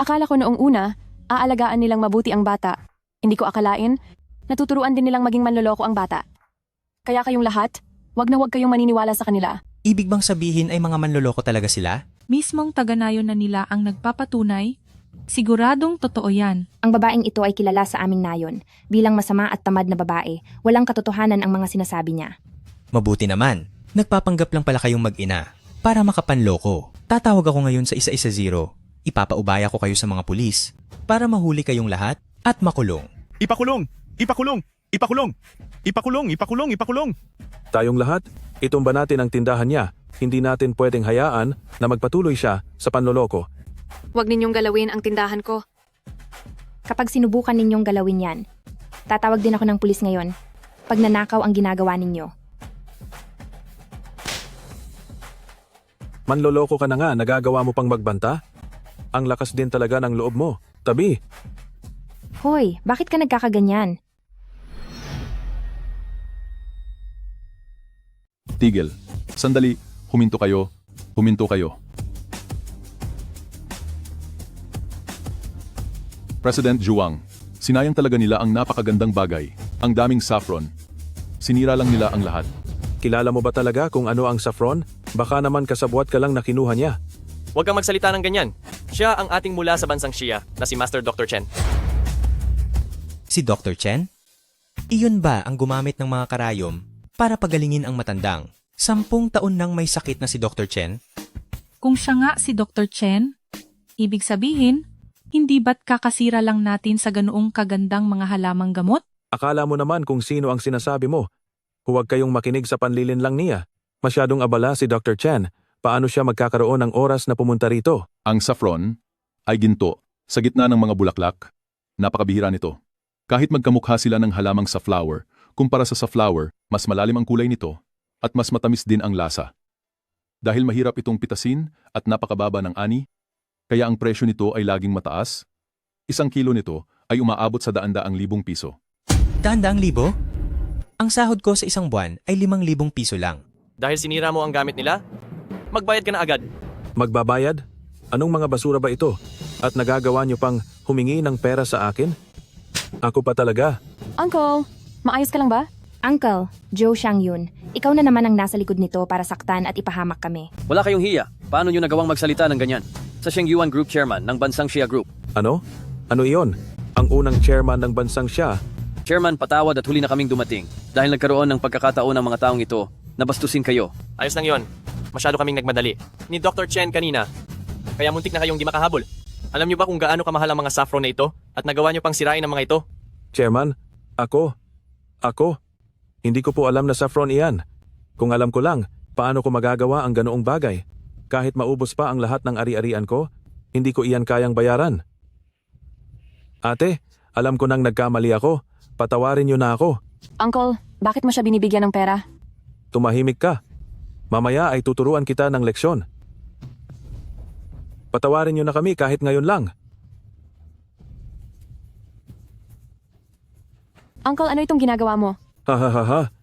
Akala ko noong una, aalagaan nilang mabuti ang bata. Hindi ko akalain, natuturuan din nilang maging manloloko ang bata. Kaya kayong lahat, wag na wag kayong maniniwala sa kanila. Ibig bang sabihin ay mga manloloko talaga sila? Mismong taga-nayon na nila ang nagpapatunay? Siguradong totoo yan. Ang babaeng ito ay kilala sa aming nayon. Bilang masama at tamad na babae, walang katotohanan ang mga sinasabi niya. Mabuti naman. Nagpapanggap lang pala kayong mag-ina para makapanloko. Tatawag ako ngayon sa 110. Ipapaubaya ko kayo sa mga pulis para mahuli kayong lahat at makulong. Ipakulong! Ipakulong! Ipakulong! Ipakulong! Ipakulong! Ipakulong! Tayong lahat, itumba natin ang tindahan niya. Hindi natin pwedeng hayaan na magpatuloy siya sa panloloko. Huwag ninyong galawin ang tindahan ko. Kapag sinubukan ninyong galawin yan, Tatawag din ako ng pulis ngayon. Pag nanakaw ang ginagawa ninyo. Manloloko ka na nga, nagagawa mo pang magbanta? Ang lakas din talaga ng loob mo. Tabi, Hoy, bakit ka nagkakaganyan? Tigil. Sandali. Huminto kayo. Huminto kayo. President Juwang, sinayang talaga nila ang napakagandang bagay. Ang daming saffron. Sinira lang nila ang lahat. kilala mo ba talaga kung ano ang saffron? Baka naman kasabwat ka lang na kinuha niya. Huwag kang magsalita ng ganyan. Siya ang ating mula sa bansang Shia na si Master Dr. Chen. Si Dr. Chen? Iyon ba ang gumamit ng mga karayom para pagalingin ang matandang 10 taon nang may sakit na si Dr. Chen? Kung siya nga si Dr. Chen, ibig sabihin, hindi ba't kakasira lang natin sa ganoong kagandang mga halamang gamot? Akala mo naman kung sino ang sinasabi mo. Huwag kayong makinig sa panlilin lang niya. Masyadong abala si Dr. Chen. Paano siya magkakaroon ng oras na pumunta rito? Ang saffron ay ginto sa gitna ng mga bulaklak. Napakabihira nito. Kahit magkamukha sila ng halamang safflower, kumpara sa safflower, mas malalim ang kulay nito at mas matamis din ang lasa. Dahil mahirap itong pitasin at napakababa ng ani, kaya ang presyo nito ay laging mataas. 1 kilo nito ay umaabot sa daan-daang libong piso. Daan-daang libo? Ang sahod ko sa isang buwan ay 5,000 piso lang. Dahil sinira mo ang gamit nila, magbayad ka na agad. Magbabayad? Anong mga basura ba ito? At nagagawa niyo pang humingi ng pera sa akin? Ako pa talaga. Uncle, maayos ka lang ba? Uncle, Joe Xiangyun, ikaw na naman ang nasa likod nito para saktan at ipahamak kami. Wala kayong hiya. Paano nyo nagawang magsalita ng ganyan? Sa Shengyuan Group Chairman ng Bansang Shia Group. Ano? Ano iyon? Ang unang chairman ng bansang siya. Chairman, patawad at huli na kaming dumating. Dahil nagkaroon ng pagkakataon ng mga taong ito na bastusin kayo. Ayos lang yon. Masyado kaming nagmadali. Ni Dr. Chen kanina. Kaya muntik na kayong di makahabol. Alam niyo ba kung gaano kamahal ang mga saffron na ito at nagawa niyo pang sirain ang mga ito? Chairman, ako. Hindi ko po alam na saffron iyan. Kung alam ko lang, paano ko magagawa ang ganoong bagay? Kahit maubos pa ang lahat ng ari-arian ko, hindi ko iyan kayang bayaran. Ate, alam ko nang nagkamali ako. Patawarin niyo na ako. Uncle, bakit mo siya binibigyan ng pera? Tumahimik ka. Mamaya ay tuturuan kita ng leksyon. Patawarin niyo na kami kahit ngayon lang. Uncle, ano itong ginagawa mo? Ha.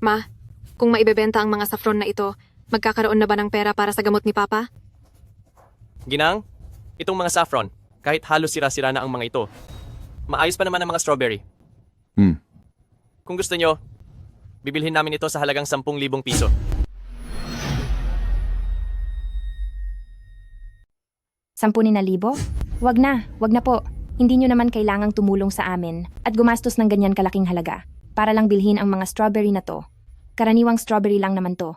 Ma, kung maibebenta ang mga saffron na ito, magkakaroon na ba ng pera para sa gamot ni Papa? Ginang, itong mga saffron, kahit halos sira-sira na ang mga ito, maayos pa naman ang mga strawberry. Kung gusto nyo, bibilhin namin ito sa halagang 10,000 piso. Sampunin na libo? Wag na po. Hindi nyo naman kailangang tumulong sa amin at gumastos ng ganyan kalaking halaga para lang bilhin ang mga strawberry na to. Karaniwang strawberry lang naman to.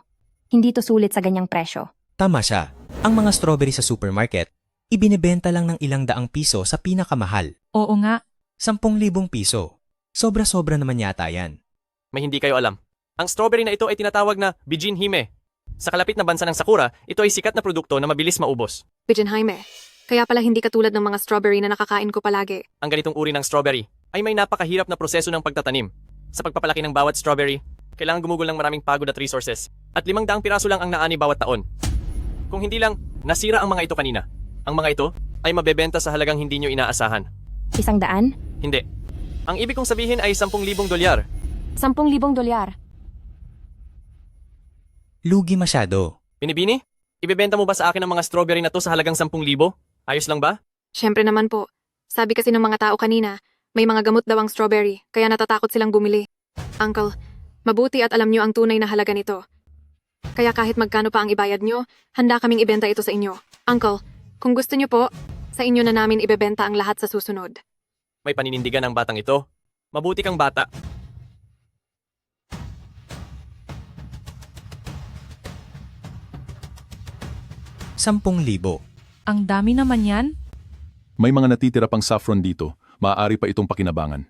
Hindi to sulit sa ganyang presyo. Tama siya. Ang mga strawberry sa supermarket, ibinebenta lang ng ilang daang piso sa pinakamahal. Oo nga. 10,000 piso. Sobra-sobra naman yata yan. May hindi kayo alam. Ang strawberry na ito ay tinatawag na Bijin Hime. Sa kalapit na bansa ng Sakura, ito ay sikat na produkto na mabilis maubos. Bijin Jaime. Kaya pala hindi katulad ng mga strawberry na nakakain ko palagi. Ang ganitong uri ng strawberry ay may napakahirap na proseso ng pagtatanim. Sa pagpapalaki ng bawat strawberry, kailangan gumugol ng maraming pagod at resources. At 500 piraso lang ang naani bawat taon. Kung hindi lang, nasira ang mga ito kanina. Ang mga ito ay mabebenta sa halagang hindi nyo inaasahan. 100? Hindi. Ang ibig kong sabihin ay 10,000 dolyar. 10,000 dolyar. Lugi masyado. Binibini? Ibebenta mo ba sa akin ang mga strawberry na to sa halagang 10,000? Ayos lang ba? Siyempre naman po. Sabi kasi ng mga tao kanina, may mga gamot daw ang strawberry, kaya natatakot silang bumili. Uncle, mabuti at alam nyo ang tunay na halaga nito. Kaya kahit magkano pa ang ibayad nyo, handa kaming ibenta ito sa inyo. Uncle, kung gusto nyo po, sa inyo na namin ibebenta ang lahat sa susunod. May paninindigan ang batang ito. Mabuti kang bata. ₱10,000. Ang dami naman yan. May mga natitira pang saffron dito. Maaari pa itong pakinabangan.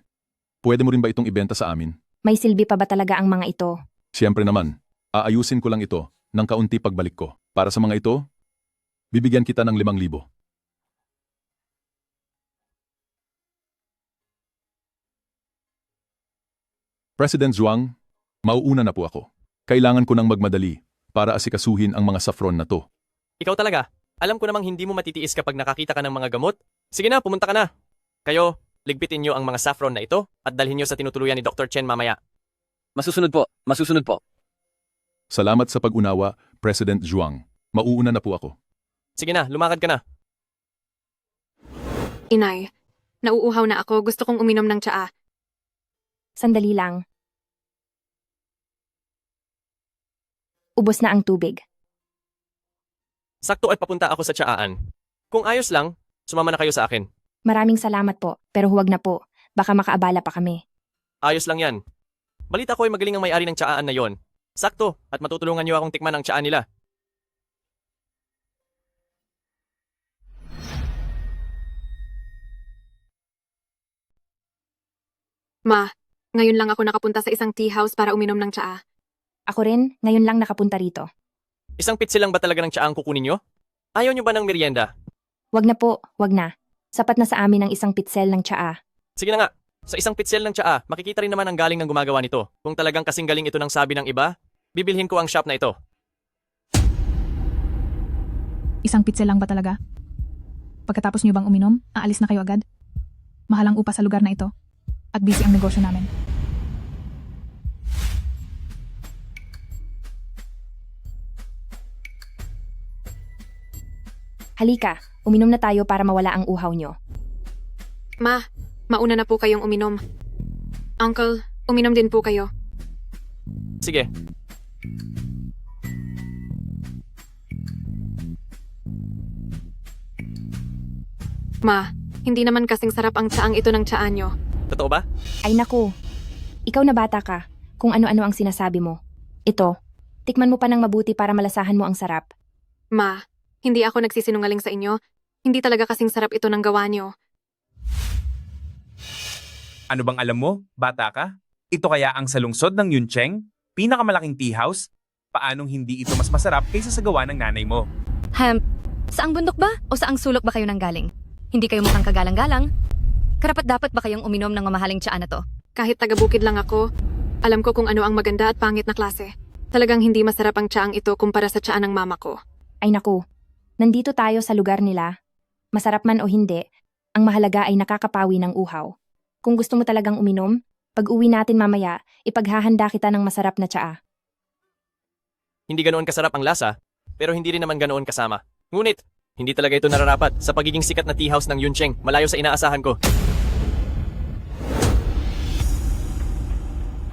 Pwede mo rin ba itong ibenta sa amin? May silbi pa ba talaga ang mga ito? Siyempre naman. Aayusin ko lang ito ng kaunti pagbalik ko. Para sa mga ito, bibigyan kita ng 5,000. President Zhuang, mauuna na po ako. Kailangan ko nang magmadali para asikasuhin ang mga saffron na to. Ikaw talaga. Alam ko namang hindi mo matitiis kapag nakakita ka ng mga gamot. Sige na, pumunta ka na. Kayo, ligpitin niyo ang mga saffron na ito at dalhin niyo sa tinutuluyan ni Dr. Chen mamaya. Masusunod po, masusunod po. Salamat sa pag-unawa, President Zhuang. Mauuna na po ako. Sige na, lumakad ka na. Inay, nauuhaw na ako. Gusto kong uminom ng tsaa. Sandali lang. Ubos na ang tubig. Sakto at papunta ako sa tsaan. Kung ayos lang, sumama na kayo sa akin. Maraming salamat po, pero huwag na po. Baka makaabala pa kami. Ayos lang yan. Balita ko ay magaling ang may-ari ng tsaan na yon. Sakto, at matutulungan niyo akong tikman ang tsaan nila. Ma, ngayon lang ako nakapunta sa isang tea house para uminom ng tsaa. Ako rin, ngayon lang nakapunta rito. Isang pitsil lang ba talaga ng tsaang kukunin niyo? Ayaw niyo ba ng merienda? Wag na po, wag na. Sapat na sa amin ang isang pitsel ng tsaa. Sige na nga, sa isang pitsil ng tsaa, makikita rin naman ang galing ng gumagawa nito. Kung talagang kasing galing ito ng sabi ng iba, bibilhin ko ang shop na ito. Isang pitsel lang ba talaga? Pagkatapos niyo bang uminom, aalis na kayo agad? Mahal ang upa sa lugar na ito. At busy ang negosyo namin. Halika, uminom na tayo para mawala ang uhaw nyo. Ma, mauna na po kayong uminom. Uncle, uminom din po kayo. Sige. Ma, hindi naman kasing sarap ang tsaang ito ng tsaan nyo. Totoo ba? Ay naku, ikaw na bata ka, kung ano-ano ang sinasabi mo. Ito, tikman mo pa ng mabuti para malasahan mo ang sarap. Ma, hindi ako nagsisinungaling sa inyo. Hindi talaga kasing sarap ito ng gawa nyo. Ano bang alam mo, bata ka? Ito kaya ang salungsod ng Yuncheng? Pinakamalaking tea house? Paanong hindi ito mas masarap kaysa sa gawa ng nanay mo? Saang bundok ba o saang sulok ba kayo nanggaling? Hindi kayo mukhang kagalang-galang? Karapat-dapat ba kayong uminom ng mamahaling tsaa na to? Kahit taga-bukid lang ako, alam ko kung ano ang maganda at pangit na klase. Talagang hindi masarap ang tsaang ito kumpara sa tsaa ng mama ko. Ay naku, nandito tayo sa lugar nila. Masarap man o hindi, ang mahalaga ay nakakapawi ng uhaw. Kung gusto mo talagang uminom, pag uwi natin mamaya, ipaghahanda kita ng masarap na tsaa. Hindi ganoon kasarap ang lasa, pero hindi rin naman ganoon kasama. Ngunit, hindi talaga ito nararapat sa pagiging sikat na tea house ng Yuncheng, malayo sa inaasahan ko.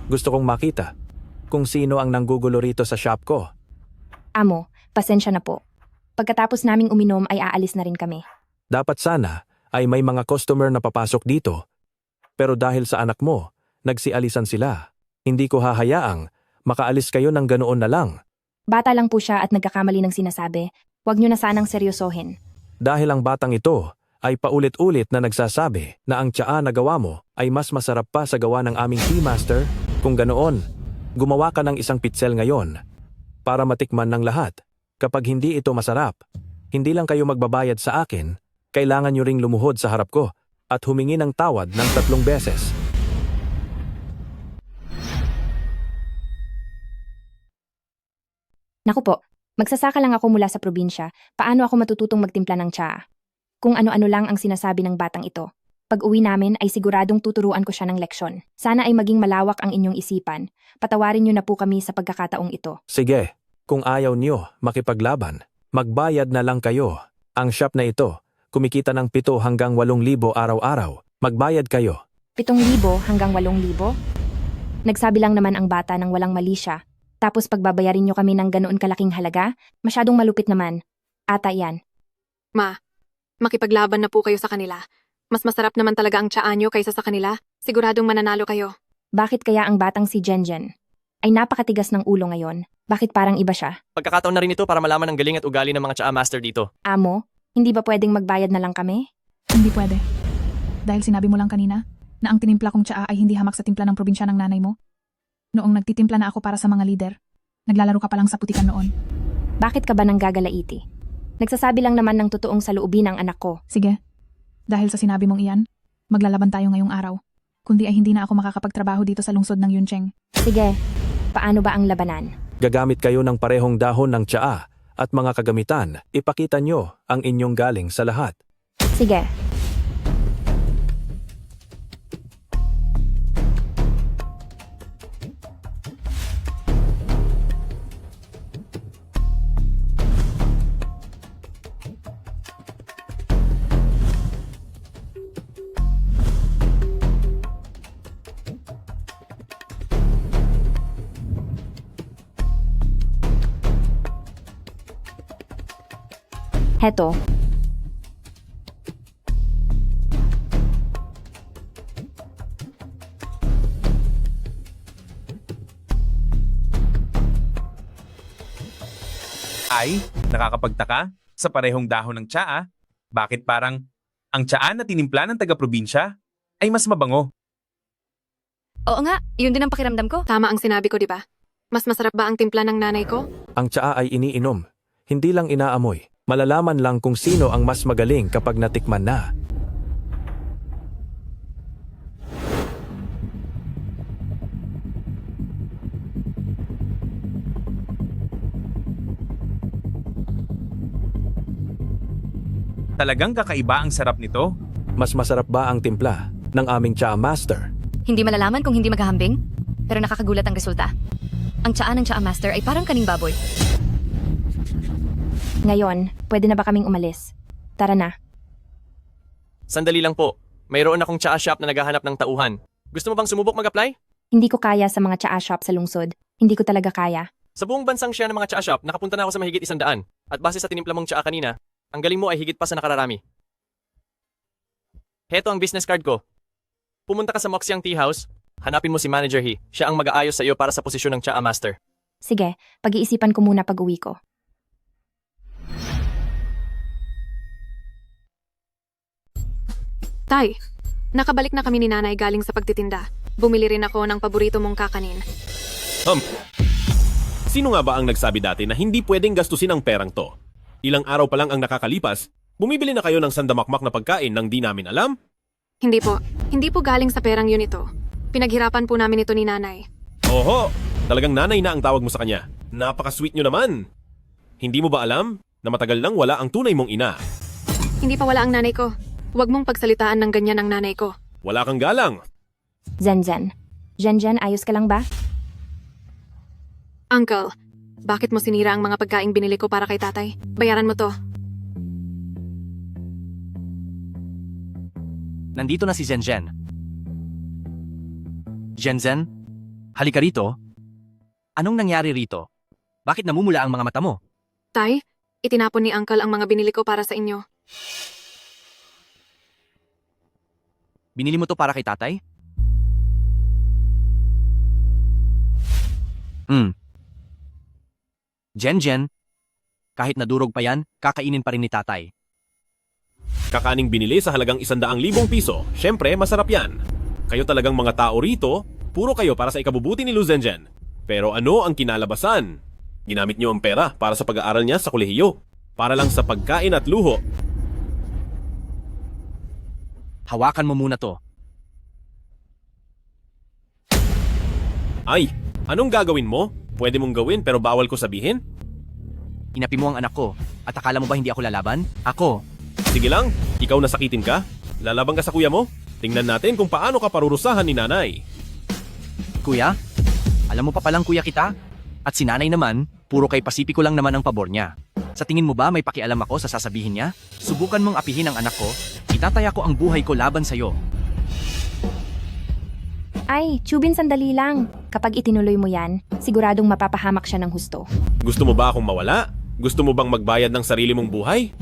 Gusto kong makita kung sino ang nanggugulo rito sa shop ko. Amo, pasensya na po. Pagkatapos naming uminom ay aalis na rin kami. Dapat sana ay may mga customer na papasok dito. Pero dahil sa anak mo, nagsialisan sila. Hindi ko hahayaang makaalis kayo ng ganoon na lang. Bata lang po siya at nagkakamali ng sinasabi. Huwag niyo na sanang seryosohin. Dahil ang batang ito ay paulit-ulit na nagsasabi na ang tsaa na gawa mo ay mas masarap pa sa gawa ng aming tea master. Kung ganoon, gumawa ka ng isang pitsel ngayon para matikman ng lahat. Kapag hindi ito masarap, hindi lang kayo magbabayad sa akin, kailangan nyo ring lumuhod sa harap ko at humingi ng tawad ng 3 beses. Naku po, magsasaka lang ako mula sa probinsya. Paano ako matututong magtimpla ng tsaa? Kung ano-ano lang ang sinasabi ng batang ito. Pag uwi namin ay siguradong tuturuan ko siya ng leksyon. Sana ay maging malawak ang inyong isipan. Patawarin niyo na po kami sa pagkakataong ito. Sige, kung ayaw niyo makipaglaban, magbayad na lang kayo. Ang shop na ito, kumikita ng 7 hanggang 8,000 araw-araw. Magbayad kayo. 7,000 hanggang 8,000? Nagsabi lang naman ang bata ng walang mali siya. Tapos pagbabayarin niyo kami ng ganoon kalaking halaga? Masyadong malupit naman. Ata yan. Ma, makipaglaban na po kayo sa kanila. Mas masarap naman talaga ang tsaa nyo kaysa sa kanila. Siguradong mananalo kayo. Bakit kaya ang batang si Jenjen ay napakatigas ng ulo ngayon? Bakit parang iba siya? Pagkakataon na rin ito para malaman ang galing at ugali ng mga tsaa master dito. Amo, hindi ba pwedeng magbayad na lang kami? Hindi pwede. Dahil sinabi mo lang kanina na ang tinimpla kong tsaa ay hindi hamak sa timpla ng probinsya ng nanay mo. Noong nagtitimpla na ako para sa mga lider, naglalaro ka pa lang sa putikan noon. Bakit ka ba nang gagalaiti? Nagsasabi lang naman ng totoong saloobin ang anak ko. Sige. Dahil sa sinabi mong iyan, maglalaban tayo ngayong araw. kundi ay hindi na ako makakapagtrabaho dito sa lungsod ng Yuncheng. Sige, paano ba ang labanan? Gagamit kayo ng parehong dahon ng tsaa at mga kagamitan. Ipakita nyo ang inyong galing sa lahat. Sige. Heto. Ay, nakakapagtaka? Sa parehong dahon ng tsaa, bakit parang ang tsaa na tinimpla ng taga-probinsya ay mas mabango? Oo nga, yun din ang pakiramdam ko. Tama ang sinabi ko, di ba? Mas masarap ba ang timpla ng nanay ko? Ang tsaa ay iniinom, hindi lang inaamoy. Malalaman lang kung sino ang mas magaling kapag natikman na. Talagang kakaiba ang sarap nito? Mas masarap ba ang timpla ng aming tsaa master? Hindi malalaman kung hindi maghahambing, pero nakakagulat ang resulta. Ang tsaa ng tsaa master ay parang kaning baboy. Ngayon, pwede na ba kaming umalis? Tara na. Sandali lang po. Mayroon akong tsaa shop na naghahanap ng tauhan. Gusto mo bang sumubok mag-apply? Hindi ko kaya sa mga tsaa shop sa lungsod. Hindi ko talaga kaya. Sa buong bansang siya ng mga tsaa shop, nakapunta na ako sa mahigit 100. At base sa tinimpla mong tsaa kanina, ang galing mo ay higit pa sa nakararami. Heto ang business card ko. Pumunta ka sa Moxiang Tea House, hanapin mo si Manager He. Siya ang mag-aayos sa iyo para sa posisyon ng tsaa master. Sige, pag-iisipan ko muna pag-uwi ko. Tay, nakabalik na kami ni nanay galing sa pagtitinda. Bumili rin ako ng paborito mong kakanin. Sino nga ba ang nagsabi dati na hindi pwedeng gastusin ang perang to? Ilang araw pa lang ang nakakalipas, bumibili na kayo ng sandamakmak na pagkain nang di namin alam? Hindi po. Hindi po galing sa perang yun ito. Pinaghirapan po namin ito ni nanay. Oho, talagang nanay na ang tawag mo sa kanya. Napaka-sweet nyo naman. Hindi mo ba alam na matagal nang wala ang tunay mong ina? Hindi pa wala ang nanay ko. Huwag mong pagsalitaan ng ganyan ang nanay ko. Wala kang galang. Zenzen. Zenzen, ayos ka lang ba? Uncle, bakit mo sinira ang mga pagkaing binili ko para kay tatay? Bayaran mo to. Nandito na si Zenzen. Zenzen, halika rito. Anong nangyari rito? Bakit namumula ang mga mata mo? Tay, itinapon ni Uncle ang mga binili ko para sa inyo. Binili mo to para kay tatay? Jen, kahit nadurog pa yan, kakainin pa rin ni tatay. Kakaning binili sa halagang 100,000 piso. Syempre, masarap yan. Kayo talagang mga tao rito, puro kayo para sa ikabubuti ni Lu Zenzen. Pero ano ang kinalabasan? Ginamit niyo ang pera para sa pag-aaral niya sa kolehiyo. Para lang sa pagkain at luho. Hawakan mo muna to. Ay, anong gagawin mo? Pwede mong gawin pero bawal ko sabihin? Inapi mo ang anak ko, at akala mo ba hindi ako lalaban? Ako. Sige lang, ikaw nasakitin ka? Lalaban ka sa kuya mo? Tingnan natin kung paano ka parurusahan ni nanay. Kuya? Alam mo pa palang kuya kita? At si nanay naman, puro kay Pasipiko lang naman ang pabor niya. Sa tingin mo ba may pakialam ako sa sasabihin niya? Subukan mong apihin ang anak ko, itataya ko ang buhay ko laban sa'yo. Ay, Chubin, sandali lang. Kapag itinuloy mo yan, siguradong mapapahamak siya ng husto. Gusto mo ba akong mawala? Gusto mo bang magbayad ng sarili mong buhay?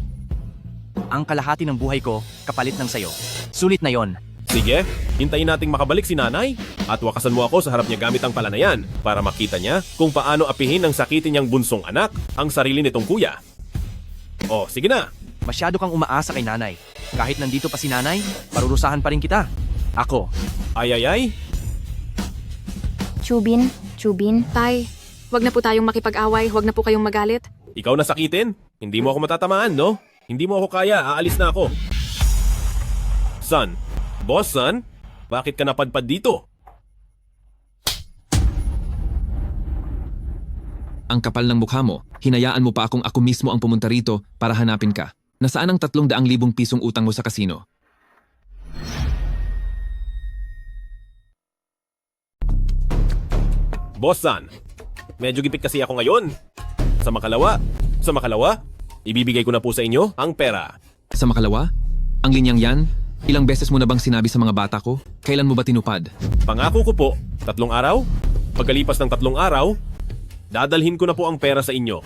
Ang kalahati ng buhay ko, kapalit ng sayo. Sulit na yon. Sige, hintayin nating makabalik si nanay at wakasan mo ako sa harap niya gamit ang palanayan para makita niya kung paano apihin ng sakitin niyang bunsong anak ang sarili nitong kuya. Oh, sige na. Masyado kang umaasa kay nanay. Kahit nandito pa si nanay, parurusahan pa rin kita. Ako. Ay. Chubin. Tay, wag na po tayong makipag-away, wag na po kayong magalit. Ikaw nasakitin? Hindi mo ako matatamaan, no? Hindi mo ako kaya, aalis na ako. Son, boss son, Bakit ka napadpad dito? Ang kapal ng mukha mo, hinayaan mo pa akong ako mismo ang pumunta rito para hanapin ka. Nasaan ang 300,000 pisong utang mo sa kasino? Boss San, medyo gipit kasi ako ngayon. Sa makalawa, ibibigay ko na po sa inyo ang pera. Sa makalawa? Ang linyang yan? Ilang beses mo na bang sinabi sa mga bata ko? Kailan mo ba tinupad? Pangako ko po, 3 araw. Pagkalipas ng 3 araw, dadalhin ko na po ang pera sa inyo.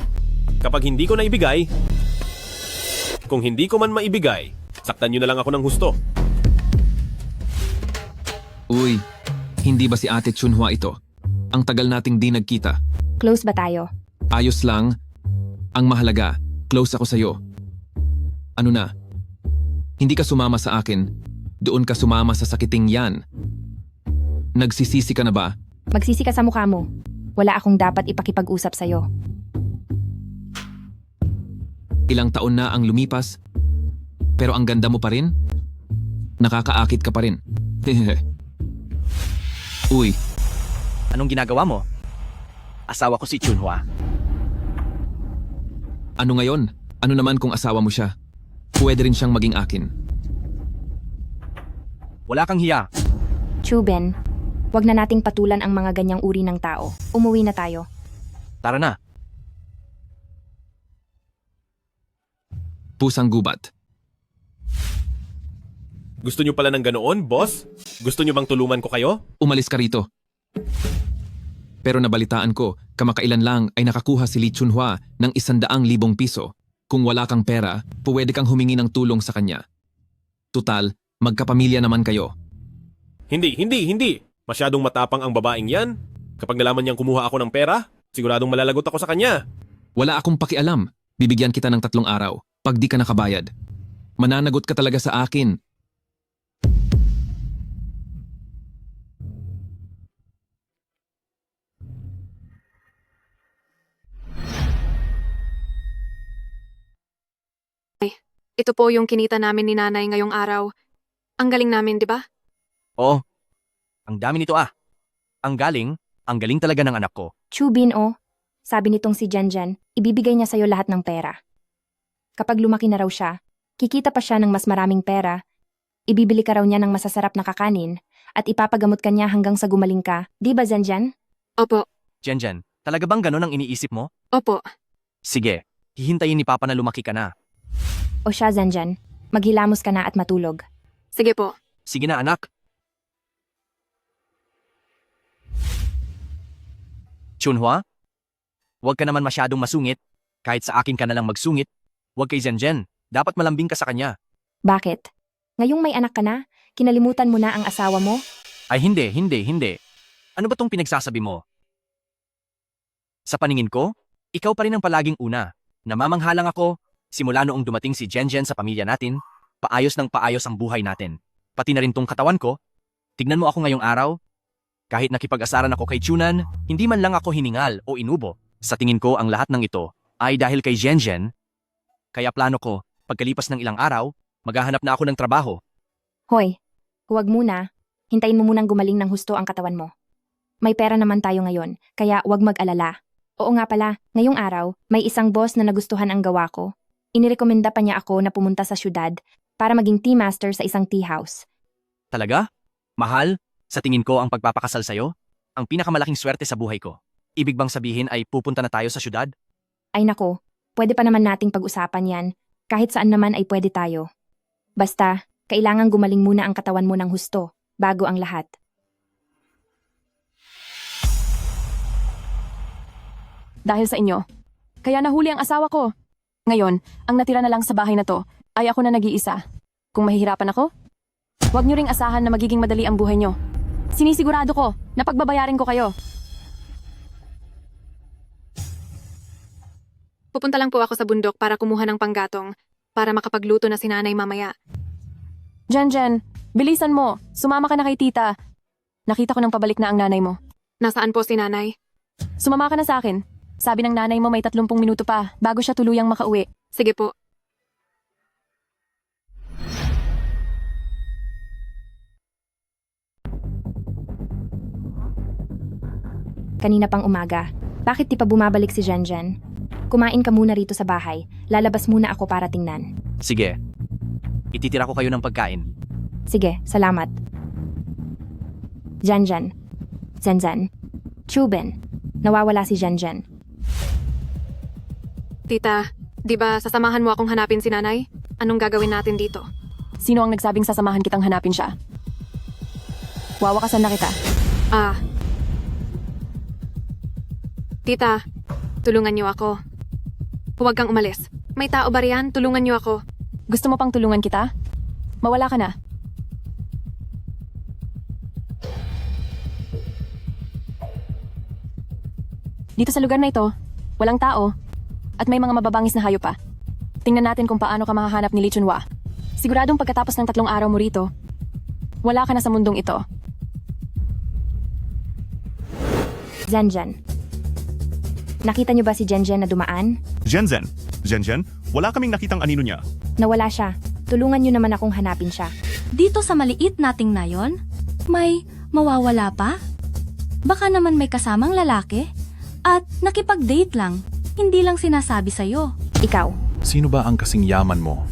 Kapag hindi ko na ibigay, kung hindi ko man maibigay, saktan nyo na lang ako ng husto. Uy, hindi ba si Ate Chunhua ito? Ang tagal nating di nagkita. Close ba tayo? Ayos lang. Ang mahalaga, close ako sa'yo. Ano na? Hindi ka sumama sa akin. Doon ka sumama sa sakiting yan. Nagsisisi ka na ba? Magsisi ka sa mukha mo. Wala akong dapat ipakipag-usap sa'yo. Ilang taon na ang lumipas, pero ang ganda mo pa rin? Nakakaakit ka pa rin. Uy, Anong ginagawa mo? Asawa ko si Chunhua. ano ngayon? Ano naman kung asawa mo siya? Pwede rin siyang maging akin. Wala kang hiya. Chuben, wag na nating patulan ang mga ganyang uri ng tao. Umuwi na tayo. Tara na. Pusang gubat. Gusto nyo pala ng ganoon, boss? Gusto nyo bang tulungan ko kayo? Umalis ka rito. Pero nabalitaan ko, kamakailan lang ay nakakuha si Lee Chunhua ng 100,000 piso. Kung wala kang pera, pwede kang humingi ng tulong sa kanya. Tutal, magkapamilya naman kayo. Hindi. Masyadong matapang ang babaeng yan. Kapag nalaman niyang kumuha ako ng pera, siguradong malalagot ako sa kanya. Wala akong pakialam. Bibigyan kita ng 3 araw pag di ka nakabayad. Mananagot ka talaga sa akin. Ito po yung kinita namin ni nanay ngayong araw. Ang galing namin, di ba? Oo. Ang dami nito ah. Ang galing talaga ng anak ko. Chubin sabi nitong si Jenjen, ibibigay niya sa'yo lahat ng pera. Kapag lumaki na raw siya, kikita pa siya ng mas maraming pera, ibibili ka raw niya ng masasarap na kakanin, at ipapagamot ka niya hanggang sa gumaling ka. Di ba, Jenjen? Opo. Jenjen, talaga bang ganun ang iniisip mo? Opo. Sige, hihintayin ni Papa na lumaki ka na. O siya, Jenjen, maghilamos ka na at matulog. Sige po. Sige na anak. Chunhua, huwag ka naman masyadong masungit. Kahit sa akin ka na lang magsungit. Huwag kay Jenjen. Dapat malambing ka sa kanya. Bakit? Ngayong may anak ka na, kinalimutan mo na ang asawa mo? Ay hindi. Ano ba tong pinagsasabi mo? Sa paningin ko, ikaw pa rin ang palaging una. Namamanghalang ako, simula noong dumating si Jenjen sa pamilya natin, paayos ng paayos ang buhay natin. Pati na rin tong katawan ko. Tignan mo ako ngayong araw. Kahit nakipag-asaran ako kay Chunan, hindi man lang ako hiningal o inubo. Sa tingin ko ang lahat ng ito ay dahil kay Jenjen. Kaya plano ko, pagkalipas ng ilang araw, maghahanap na ako ng trabaho. Hoy, huwag muna. Hintayin mo munang gumaling ng husto ang katawan mo. May pera naman tayo ngayon, kaya huwag mag-alala. Oo nga pala, ngayong araw, may isang boss na nagustuhan ang gawa ko. Inirekomenda pa niya ako na pumunta sa syudad para maging tea master sa isang tea house. Talaga? Mahal? Sa tingin ko ang pagpapakasal sa'yo, ang pinakamalaking swerte sa buhay ko. Ibig bang sabihin ay pupunta na tayo sa syudad? Ay nako, pwede pa naman nating pag-usapan yan. Kahit saan naman ay pwede tayo. Basta, kailangan gumaling muna ang katawan mo ng husto, bago ang lahat. Dahil sa inyo. Kaya nahuli ang asawa ko. Ngayon, ang natira na lang sa bahay na to ay ako na nag-iisa. Kung mahihirapan ako, huwag niyo ring asahan na magiging madali ang buhay niyo. Sinisigurado ko na pagbabayarin ko kayo. Pupunta lang po ako sa bundok para kumuha ng panggatong para makapagluto na si nanay mamaya. Jenjen, bilisan mo. Sumama ka na kay tita. Nakita ko nang pabalik na ang nanay mo. Nasaan po si nanay? Sumama ka na sa akin. Sabi ng nanay mo may 30 minuto pa bago siya tuluyang makauwi. Sige po. Kanina pang umaga. Bakit di pa bumabalik si Jenjen? Kumain ka muna rito sa bahay. Lalabas muna ako para tingnan. Sige. Ititira ko kayo ng pagkain. Sige, salamat. Jenjen. Zenzen. Chubin. Nawawala si Jenjen. Tita, di ba sasamahan mo akong hanapin si nanay? Anong gagawin natin dito? Sino ang nagsabing sasamahan kitang hanapin siya? Wawakasan na kita. Tita, tulungan niyo ako. Huwag kang umalis. May tao ba riyan? Tulungan niyo ako. Gusto mo pang tulungan kita? Mawala ka na. Dito sa lugar na ito, walang tao at may mga mababangis na hayop pa. Tingnan natin kung paano ka mahahanap ni Lee Chunhua. Siguradong pagkatapos ng 3 araw mo rito, wala ka na sa mundong ito. Zenjen. Nakita niyo ba si Jenjen na dumaan? Jenjen, wala kaming nakitang anino niya. Nawala siya. Tulungan niyo naman akong hanapin siya. Dito sa maliit nating nayon, may mawawala pa? Baka naman may kasamang lalaki? At nakipag-date lang, hindi lang sinasabi sa'yo. Ikaw. Sino ba ang kasing yaman mo?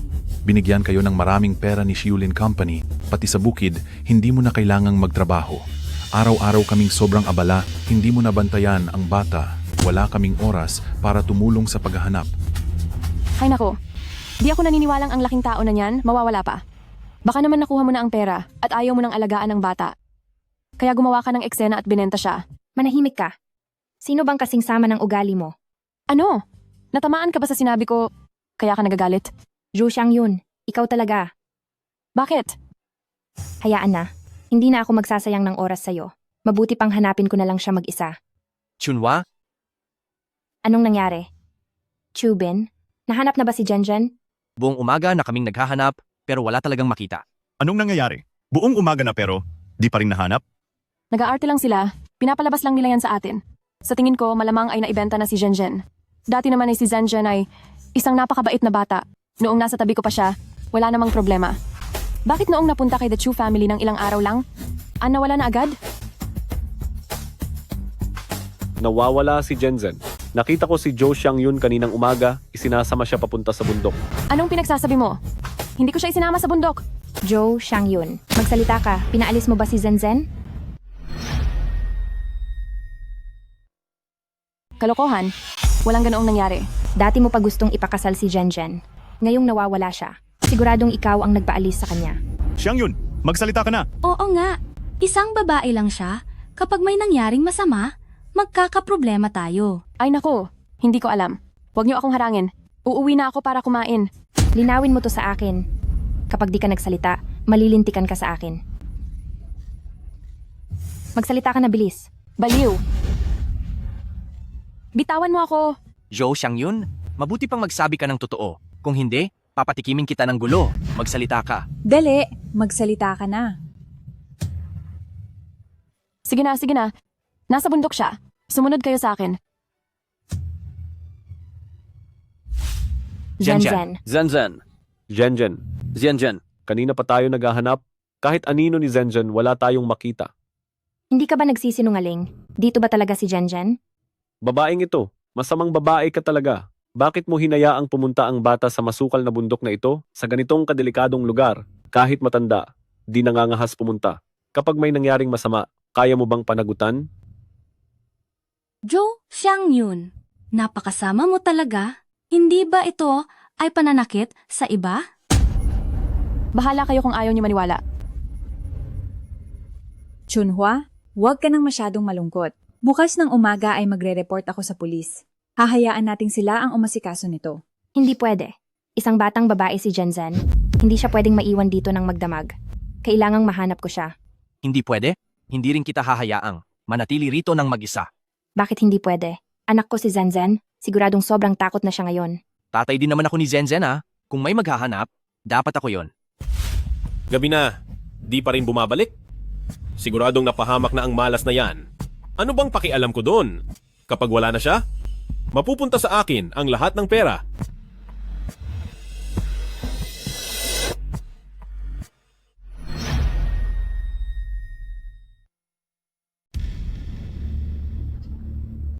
Binigyan kayo ng maraming pera ni Shiulin Company, pati sa bukid, hindi mo na kailangang magtrabaho. Araw-araw kaming sobrang abala, hindi mo nabantayan ang bata. Wala kaming oras para tumulong sa paghahanap. Ay nako, di ako naniniwalang ang laking tao na niyan, mawawala pa. Baka naman nakuha mo na ang pera at ayaw mo nang alagaan ng bata. Kaya gumawa ka ng eksena at binenta siya. Manahimik ka. Sino bang kasing sama ng ugali mo? Ano? Natamaan ka ba sa sinabi ko, kaya ka nagagalit? Zhu Xiangyun, ikaw talaga. Bakit? Hayaan na. Hindi na ako magsasayang ng oras sa'yo. Mabuti pang hanapin ko na lang siya mag-isa. Chunhua? Anong nangyari? Chubin, nahanap na ba si Jenjen? Buong umaga na kaming naghahanap pero wala talagang makita. Anong nangyayari? Buong umaga na pero, di pa rin nahanap? Nag-aarte lang sila, pinapalabas lang nila yan sa atin. Sa tingin ko, malamang ay naibenta na si Jenjen. Dati naman ay si Zenjen ay isang napakabait na bata. Noong nasa tabi ko pa siya, wala namang problema. Bakit noong napunta kay The Chu family ng ilang araw lang, nawala na agad? Nawawala si Jenzen. Nakita ko si Zhou Xiangyun kaninang umaga, isinasama siya papunta sa bundok. Anong pinagsasabi mo? Hindi ko siya isinama sa bundok. Zhou Xiangyun, magsalita ka. Pinaalis mo ba si Zenzen? Kalokohan. Walang ganoong nangyari. Dati mo pa gustong ipakasal si Jenjen. Ngayong nawawala siya. Siguradong ikaw ang nagpaalis sa kanya. Xiangyun, magsalita ka na. Oo nga, isang babae lang siya. Kapag may nangyaring masama, magkakaproblema tayo. Ay nako, hindi ko alam. Huwag niyo akong harangin. Uuwi na ako para kumain. Linawin mo to sa akin. Kapag di ka nagsalita, malilintikan ka sa akin. Magsalita ka na bilis. Baliw. Bitawan mo ako. Zhou Xiangyun, mabuti pang magsabi ka ng totoo. Kung hindi, papatikimin kita ng gulo. Magsalita ka. Dali, magsalita ka na. Sige na, sige na. Nasa bundok siya. Sumunod kayo sa akin. Zenzen. Jenjen, Kanina pa tayo naghahanap. Kahit anino ni Zenzen, wala tayong makita. Hindi ka ba nagsisinungaling? Dito ba talaga si Jenjen? Babaeng ito, masamang babae ka talaga. Bakit mo hinayaang pumunta ang bata sa masukal na bundok na ito sa ganitong kadelikadong lugar? Kahit matanda, di nangangahas pumunta. Kapag may nangyaring masama, kaya mo bang panagutan? Zhou Xiangyun, napakasama mo talaga. Hindi ba ito ay pananakit sa iba? Bahala kayo kung ayaw niyo maniwala. Chunhua, huwag ka nang masyadong malungkot. Bukas ng umaga ay magre-report ako sa pulis. Hahayaan nating sila ang umasikaso nito. Hindi pwede. Isang batang babae si Jenzen. Hindi siya pwedeng maiwan dito ng magdamag. Kailangang mahanap ko siya. Hindi pwede? Hindi rin kita hahayaang manatili rito ng mag-isa. Bakit hindi pwede? Anak ko si Zenzen. Siguradong sobrang takot na siya ngayon. Tatay din naman ako ni Zenzen ha. Kung may maghahanap, dapat ako yon. Gabi na, di pa rin bumabalik? Siguradong napahamak na ang malas na yan. Ano bang pakialam ko doon? Kapag wala na siya, mapupunta sa akin ang lahat ng pera.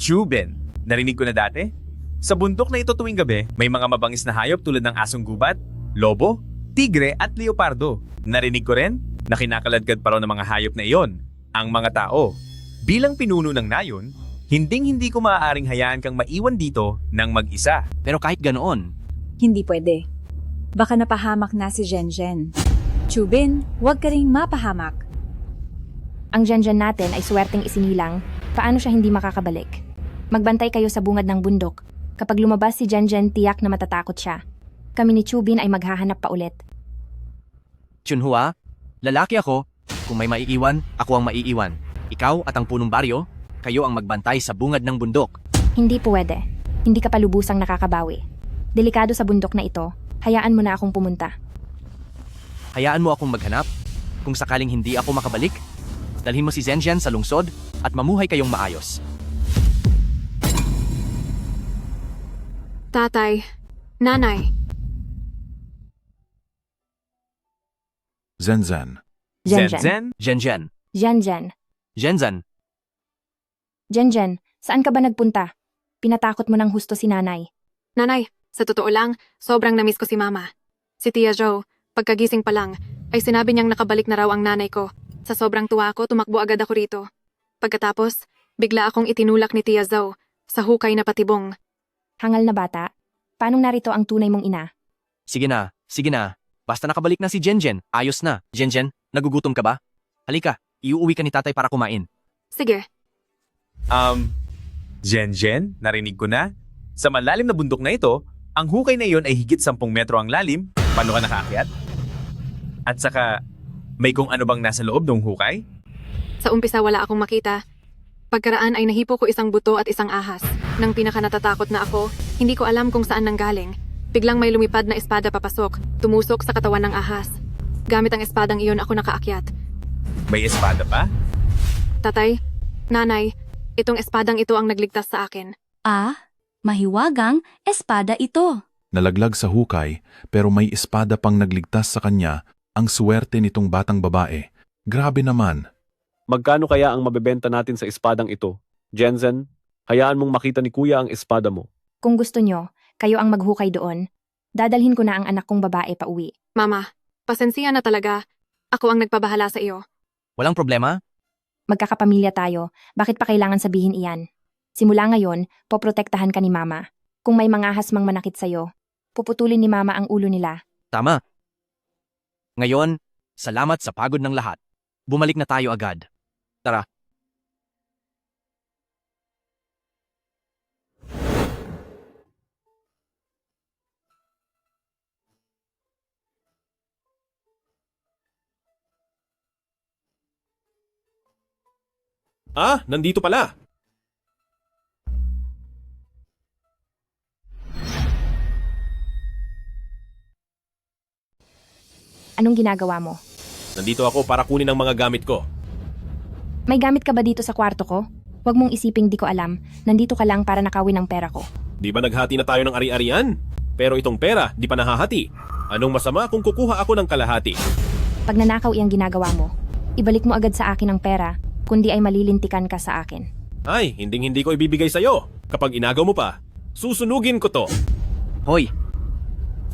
Chubin, narinig ko na dati? Sa bundok na ito tuwing gabi, may mga mabangis na hayop tulad ng asong gubat, lobo, tigre at leopardo. Narinig ko rin na kinakaladkad pa raw ng mga hayop na iyon, ang mga tao. Bilang pinuno ng nayon, hinding-hindi ko maaaring hayaan kang maiwan dito ng mag-isa. Pero kahit ganoon, Hindi pwede. Baka napahamak na si Zhenzhen. Chubin, huwag ka ring mapahamak. Ang Zhenzhen natin ay swerteng isinilang, paano siya hindi makakabalik? Magbantay kayo sa bungad ng bundok. Kapag lumabas si Zhenzhen, tiyak na matatakot siya. Kami ni Chubin ay maghahanap pa ulit. Chunhua, lalaki ako. Kung may maiiwan, ako ang maiiwan. Ikaw at ang punong baryo, kayo ang magbantay sa bungad ng bundok. Hindi pwede. Hindi ka palubusang nakakabawi. Delikado sa bundok na ito, hayaan mo na akong pumunta. Hayaan mo akong maghanap. Kung sakaling hindi ako makabalik, dalhin mo si Zhenjian sa lungsod at mamuhay kayong maayos. Tatay, nanay, Zenzan. Zhenzhen. Zhenjian. Zhenzhen. Zhenzan. Zhenzhen, saan ka ba nagpunta? Pinatakot mo ng husto si nanay. nanay, sa totoo lang, sobrang namiss ko si mama. Si Tia Jo, pagkagising pa lang, ay sinabi niyang nakabalik na raw ang nanay ko. Sa sobrang tuwa ko, tumakbo agad ako rito. Pagkatapos, bigla akong itinulak ni Tia Zhou sa hukay na patibong. Hangal na bata, paanong narito ang tunay mong ina? Sige na, sige na. Basta nakabalik na si Zhenjian, ayos na. Zhenjian, nagugutom ka ba? Halika, iuuwi ka ni tatay para kumain. Sige. Zhenjian, narinig ko na. Sa malalim na bundok na ito, ang hukay na iyon ay higit 10 metro ang lalim. Paano ka nakaakyat? At saka, may kung ano bang nasa loob ng hukay? Sa umpisa wala akong makita. Pagkaraan ay nahipo ko isang buto at isang ahas. Nang pinaka natatakot na ako, hindi ko alam kung saan nanggaling. Biglang may lumipad na espada papasok, tumusok sa katawan ng ahas. Gamit ang espadang iyon ako nakaakyat. May espada pa? Tatay, nanay, itong espadang ito ang nagligtas sa akin. Ah, mahiwagang espada ito. Nalaglag sa hukay pero may espada pang nagligtas sa kanya. Ang swerte nitong batang babae. Grabe naman. Magkano kaya ang mabebenta natin sa espadang ito? Zhenzhen, hayaan mong makita ni kuya ang espada mo. Kung gusto nyo, kayo ang maghukay doon. Dadalhin ko na ang anak kong babae pa uwi. Mama, pasensya na talaga. Ako ang nagpabahala sa iyo. Walang problema? Magkakapamilya tayo, bakit pa kailangan sabihin iyan? Simula ngayon, poprotektahan ka ni mama. Kung may mga hasmang manakit sa'yo, puputulin ni mama ang ulo nila. Tama. Ngayon, salamat sa pagod ng lahat. Bumalik na tayo agad. Tara. Ah, nandito pala. Anong ginagawa mo? Nandito ako para kunin ang mga gamit ko. May gamit ka ba dito sa kwarto ko? Huwag mong isiping di ko alam. Nandito ka lang para nakawin ang pera ko. Di ba naghati na tayo ng ari-arian? Pero itong pera, di pa nahahati. Anong masama kung kukuha ako ng kalahati? Pag nanakaw iyang ginagawa mo, ibalik mo agad sa akin ang pera, kundi ay malilintikan ka sa akin. Ay, hinding-hindi ko ibibigay sa'yo. Kapag inagaw mo pa, susunugin ko to. Hoy!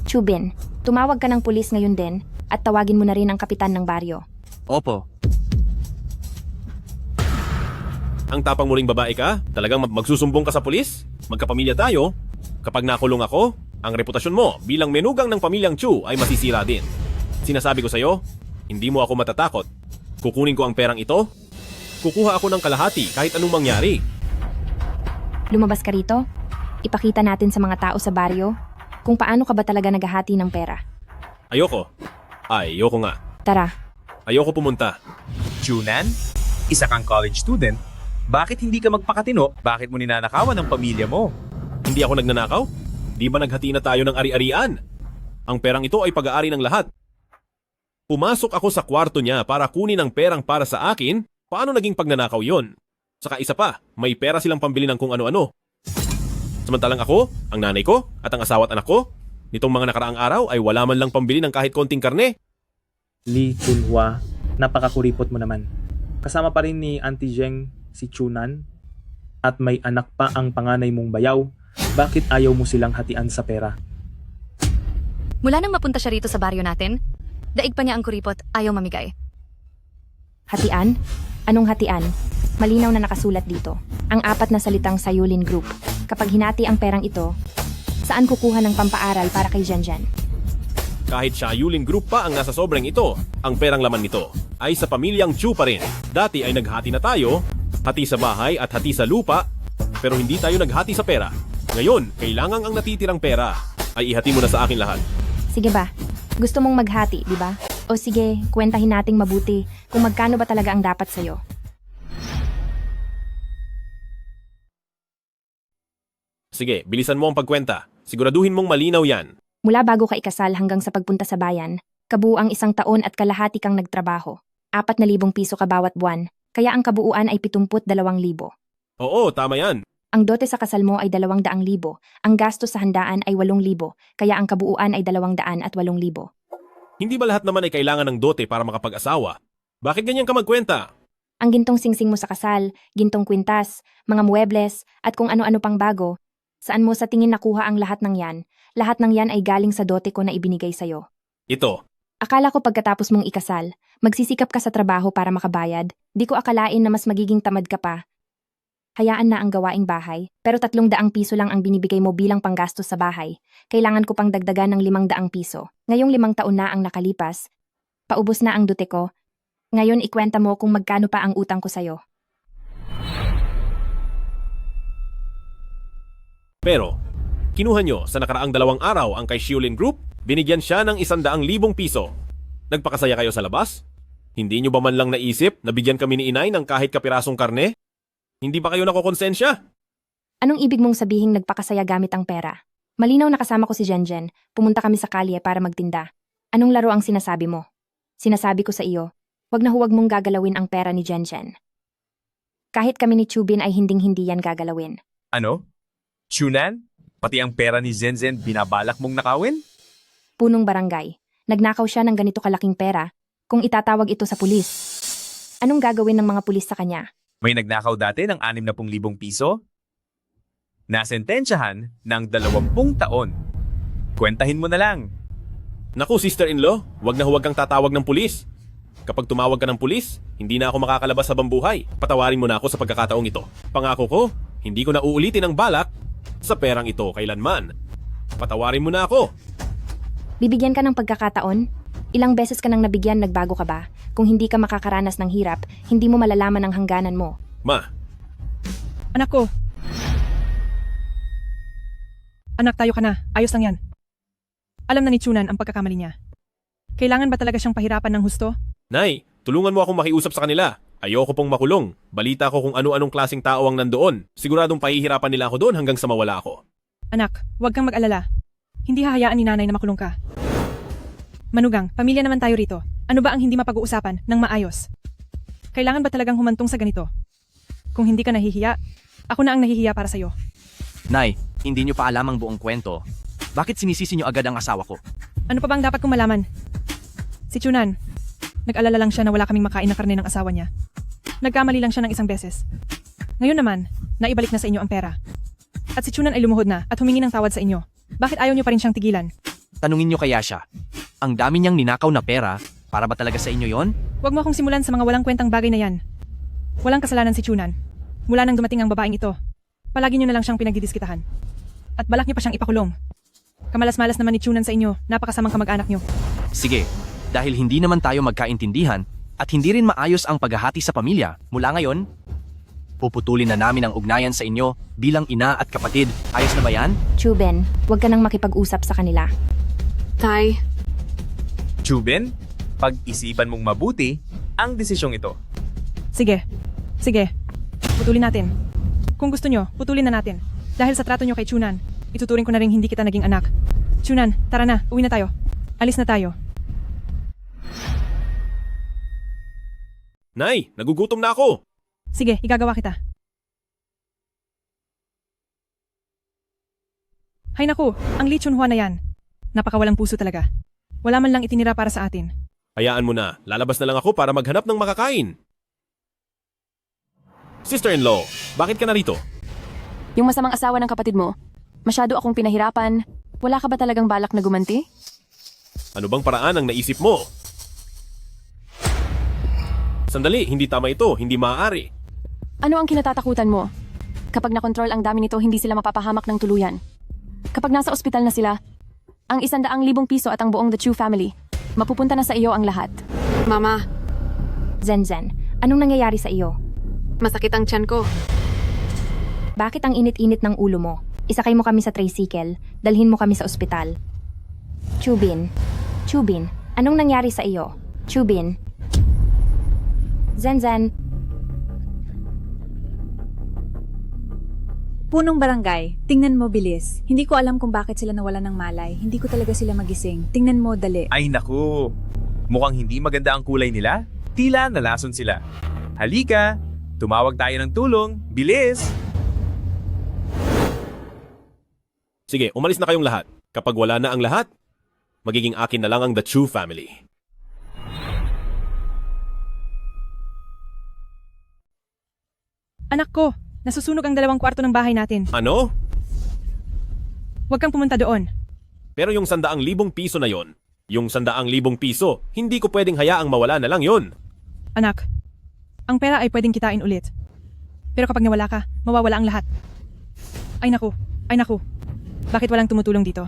Chubin, tumawag ka ng pulis ngayon din at tawagin mo na rin ang kapitan ng baryo. Opo. Ang tapang mo ring babae ka? Talagang magsusumbong ka sa pulis? Magkapamilya tayo? Kapag nakulong ako, ang reputasyon mo bilang menugang ng pamilyang Chu ay masisira din. Sinasabi ko sa'yo, hindi mo ako matatakot. Kukunin ko ang perang ito. Kukuha ako ng kalahati kahit anong mangyari. Lumabas ka rito? Ipakita natin sa mga tao sa baryo kung paano ka ba talaga naghahati ng pera. Ayoko. Ayoko nga. Tara. Ayoko pumunta. Chunan, isa kang college student. Bakit hindi ka magpakatino? Bakit mo ninanakawan ang pamilya mo? Hindi ako nagnanakaw? Di ba naghati na tayo ng ari-arian? Ang perang ito ay pag-aari ng lahat. Pumasok ako sa kwarto niya para kunin ang perang para sa akin. Paano naging pagnanakaw yon? Saka isa pa, may pera silang pambili ng kung ano-ano. Samantalang ako, ang nanay ko, at ang asawa at anak ko, nitong mga nakaraang araw ay wala man lang pambili ng kahit konting karne. Li Chunhua, napakakuripot mo naman. Kasama pa rin ni Auntie Zheng si Chunan. at may anak pa ang panganay mong bayaw, bakit ayaw mo silang hatian sa pera? Mula nang mapunta siya rito sa baryo natin, daig pa niya ang kuripot, ayaw mamigay. Hatian? Anong hatian? Malinaw na nakasulat dito. Ang 4 na salitang Sayulin Group. Kapag hinati ang perang ito, saan kukuha ng pampaaral para kay Zhenzen? Kahit Sayulin Group pa ang nasa sobrang ito, ang perang laman nito ay sa pamilyang Chu pa rin. Dati ay naghati na tayo, hati sa bahay at hati sa lupa, pero hindi tayo naghati sa pera. Ngayon, kailangan ang natitirang pera ay ihati mo na sa akin lahat. Sige ba? Gusto mong maghati, di ba? O sige, kwentahin nating mabuti kung magkano ba talaga ang dapat sa'yo. Sige, bilisan mo ang pagkwenta. Siguraduhin mong malinaw yan. Mula bago ka ikasal hanggang sa pagpunta sa bayan, kabuuang 1 taon at kalahati kang nagtrabaho. 4,000 piso ka bawat buwan, kaya ang kabuuan ay 72,000. Oo, tama yan. Ang dote sa kasal mo ay 200,000, ang gastos sa handaan ay 8,000, kaya ang kabuuan ay 208,000. Hindi ba lahat naman ay kailangan ng dote para makapag-asawa? Bakit ganyan ka magkwenta? Ang gintong singsing mo sa kasal, gintong kwintas, mga muebles, at kung ano-ano pang bago, saan mo sa tingin nakuha ang lahat ng yan? Lahat ng yan ay galing sa dote ko na ibinigay sa'yo. Ito. Akala ko pagkatapos mong ikasal, magsisikap ka sa trabaho para makabayad, di ko akalain na mas magiging tamad ka pa. Hayaan na ang gawaing bahay, pero 300 piso lang ang binibigay mo bilang panggastos sa bahay. Kailangan ko pang dagdagan ng 500 piso. Ngayong 5 taon na ang nakalipas. Paubos na ang dote ko. Ngayon ikwenta mo kung magkano pa ang utang ko sa'yo. Pero, kinuha nyo sa nakaraang 2 araw ang kay Sayulin Group, binigyan siya ng 100,000 piso. Nagpakasaya kayo sa labas? Hindi nyo ba man lang naisip na bigyan kami ni inay ng kahit kapirasong karne? Hindi ba kayo nakokonsensya? Anong ibig mong sabihing nagpakasaya gamit ang pera? Malinaw na kasama ko si Zhenzen, pumunta kami sa kalye para magtinda. Anong laro ang sinasabi mo? Sinasabi ko sa iyo, huwag mong gagalawin ang pera ni Zhenzen. Kahit kami ni Chubin ay hinding-hindi yan gagalawin. Ano? Chunan? Pati ang pera ni Zhenzen binabalak mong nakawin? Punong barangay. Nagnakaw siya ng ganito kalaking pera kung itatawag ito sa pulis. Anong gagawin ng mga pulis sa kanya? May nagnakaw dati ng 60,000 piso? Nasentensyahan ng 20 taon. Kwentahin mo na lang. Naku, sister-in-law, huwag kang tatawag ng pulis. Kapag tumawag ka ng pulis, hindi na ako makakalabas sa buhay. Patawarin mo na ako sa pagkakataong ito. Pangako ko, hindi ko na uulitin ang balak sa perang ito kailanman. Patawarin mo na ako. Bibigyan ka ng pagkakataon? Ilang beses ka nang nabigyan, nagbago ka ba? Kung hindi ka makakaranas ng hirap, hindi mo malalaman ang hangganan mo. Ma. Anak ko. Anak, tayo ka na. Ayos lang yan. Alam na ni Chunan ang pagkakamali niya. Kailangan ba talaga siyang pahirapan ng husto? Nay, tulungan mo akong makiusap sa kanila. Ayoko pong makulong. Balita ko kung ano-anong klaseng tao ang nandoon. Siguradong pahihirapan nila ako doon hanggang sa mawala ako. Anak, huwag kang mag-alala. Hindi hahayaan ni nanay na makulong ka. Manugang, pamilya naman tayo rito. Ano ba ang hindi mapag-uusapan ng maayos? Kailangan ba talagang humantong sa ganito? Kung hindi ka nahihiya, ako na ang nahihiya para sa'yo. Nay, hindi nyo pa alam ang buong kwento. Bakit sinisisi nyo agad ang asawa ko? Ano pa bang dapat kong malaman? Si Chunan, nag-alala lang siya na wala kaming makain na karne ng asawa niya. Nagkamali lang siya ng 1 beses. Ngayon naman, naibalik na sa inyo ang pera. At si Chunan ay lumuhod na at humingi ng tawad sa inyo. Bakit ayaw niyo pa rin siyang tigilan? Tanungin nyo kaya siya. Ang dami niyang ninakaw na pera, para ba talaga sa inyo yon? Huwag mo akong simulan sa mga walang kwentang bagay na yan. Walang kasalanan si Chunan. Mula nang dumating ang babaeng ito, palagi niyo na lang siyang pinagdidiskitahan. At balak niyo pa siyang ipakulong. Kamalas-malas naman ni Chunan sa inyo, napakasamang kamag-anak niyo. Sige, dahil hindi naman tayo magkaintindihan at hindi rin maayos ang paghahati sa pamilya, mula ngayon, puputulin na namin ang ugnayan sa inyo bilang ina at kapatid. Ayos na ba yan? Chuben, huwag ka nang makipag-usap sa kanila. Tay, Chubin, pag-isipan mong mabuti ang desisyong ito. Sige. Putulin natin. Kung gusto nyo, putulin na natin. Dahil sa trato nyo kay Chunan, ituturing ko na rin hindi kita naging anak. Chunan, tara na, uwi na tayo. Alis na tayo. Nay, nagugutom na ako. Sige, igagawa kita. Hay naku, ang Li Chunhua na yan. Napakawalang puso talaga. Wala man lang itinira para sa atin. Hayaan mo na, lalabas na lang ako para maghanap ng makakain. Sister-in-law, bakit ka narito? Yung masamang asawa ng kapatid mo, masyado akong pinahirapan. Wala ka ba talagang balak na gumanti? Ano bang paraan ang naisip mo? Sandali, hindi tama ito, hindi maaari. Ano ang kinatatakutan mo? Kapag nakontrol ang dami nito, hindi sila mapapahamak ng tuluyan. Kapag nasa ospital na sila, ang 100,000 piso at ang buong The Chu family, mapupunta na sa iyo ang lahat. Mama, Zenzen, anong nangyayari sa iyo? masakit ang tiyan ko. Bakit ang init-init ng ulo mo? Isakay mo kami sa tricycle, dalhin mo kami sa ospital. Chubin, anong nangyari sa iyo? Chubin. Zenzen, Punong barangay, tingnan mo bilis. Hindi ko alam kung bakit sila nawalan ng malay. Hindi ko talaga sila magising. Tingnan mo, dali. Ay naku, mukhang hindi maganda ang kulay nila. Tila nalason sila. Halika, tumawag tayo ng tulong. Bilis! Sige, umalis na kayong lahat. Kapag wala na ang lahat, magiging akin na lang ang The Chu family. Anak ko, nasusunog ang 2 kwarto ng bahay natin. Ano? Huwag kang pumunta doon. Pero yung 100,000 piso na yon, yung 100,000 piso, hindi ko pwedeng hayaang mawala na lang yon. Anak, ang pera ay pwedeng kitain ulit. Pero kapag nawala ka, mawawala ang lahat. Ay naku. Bakit walang tumutulong dito?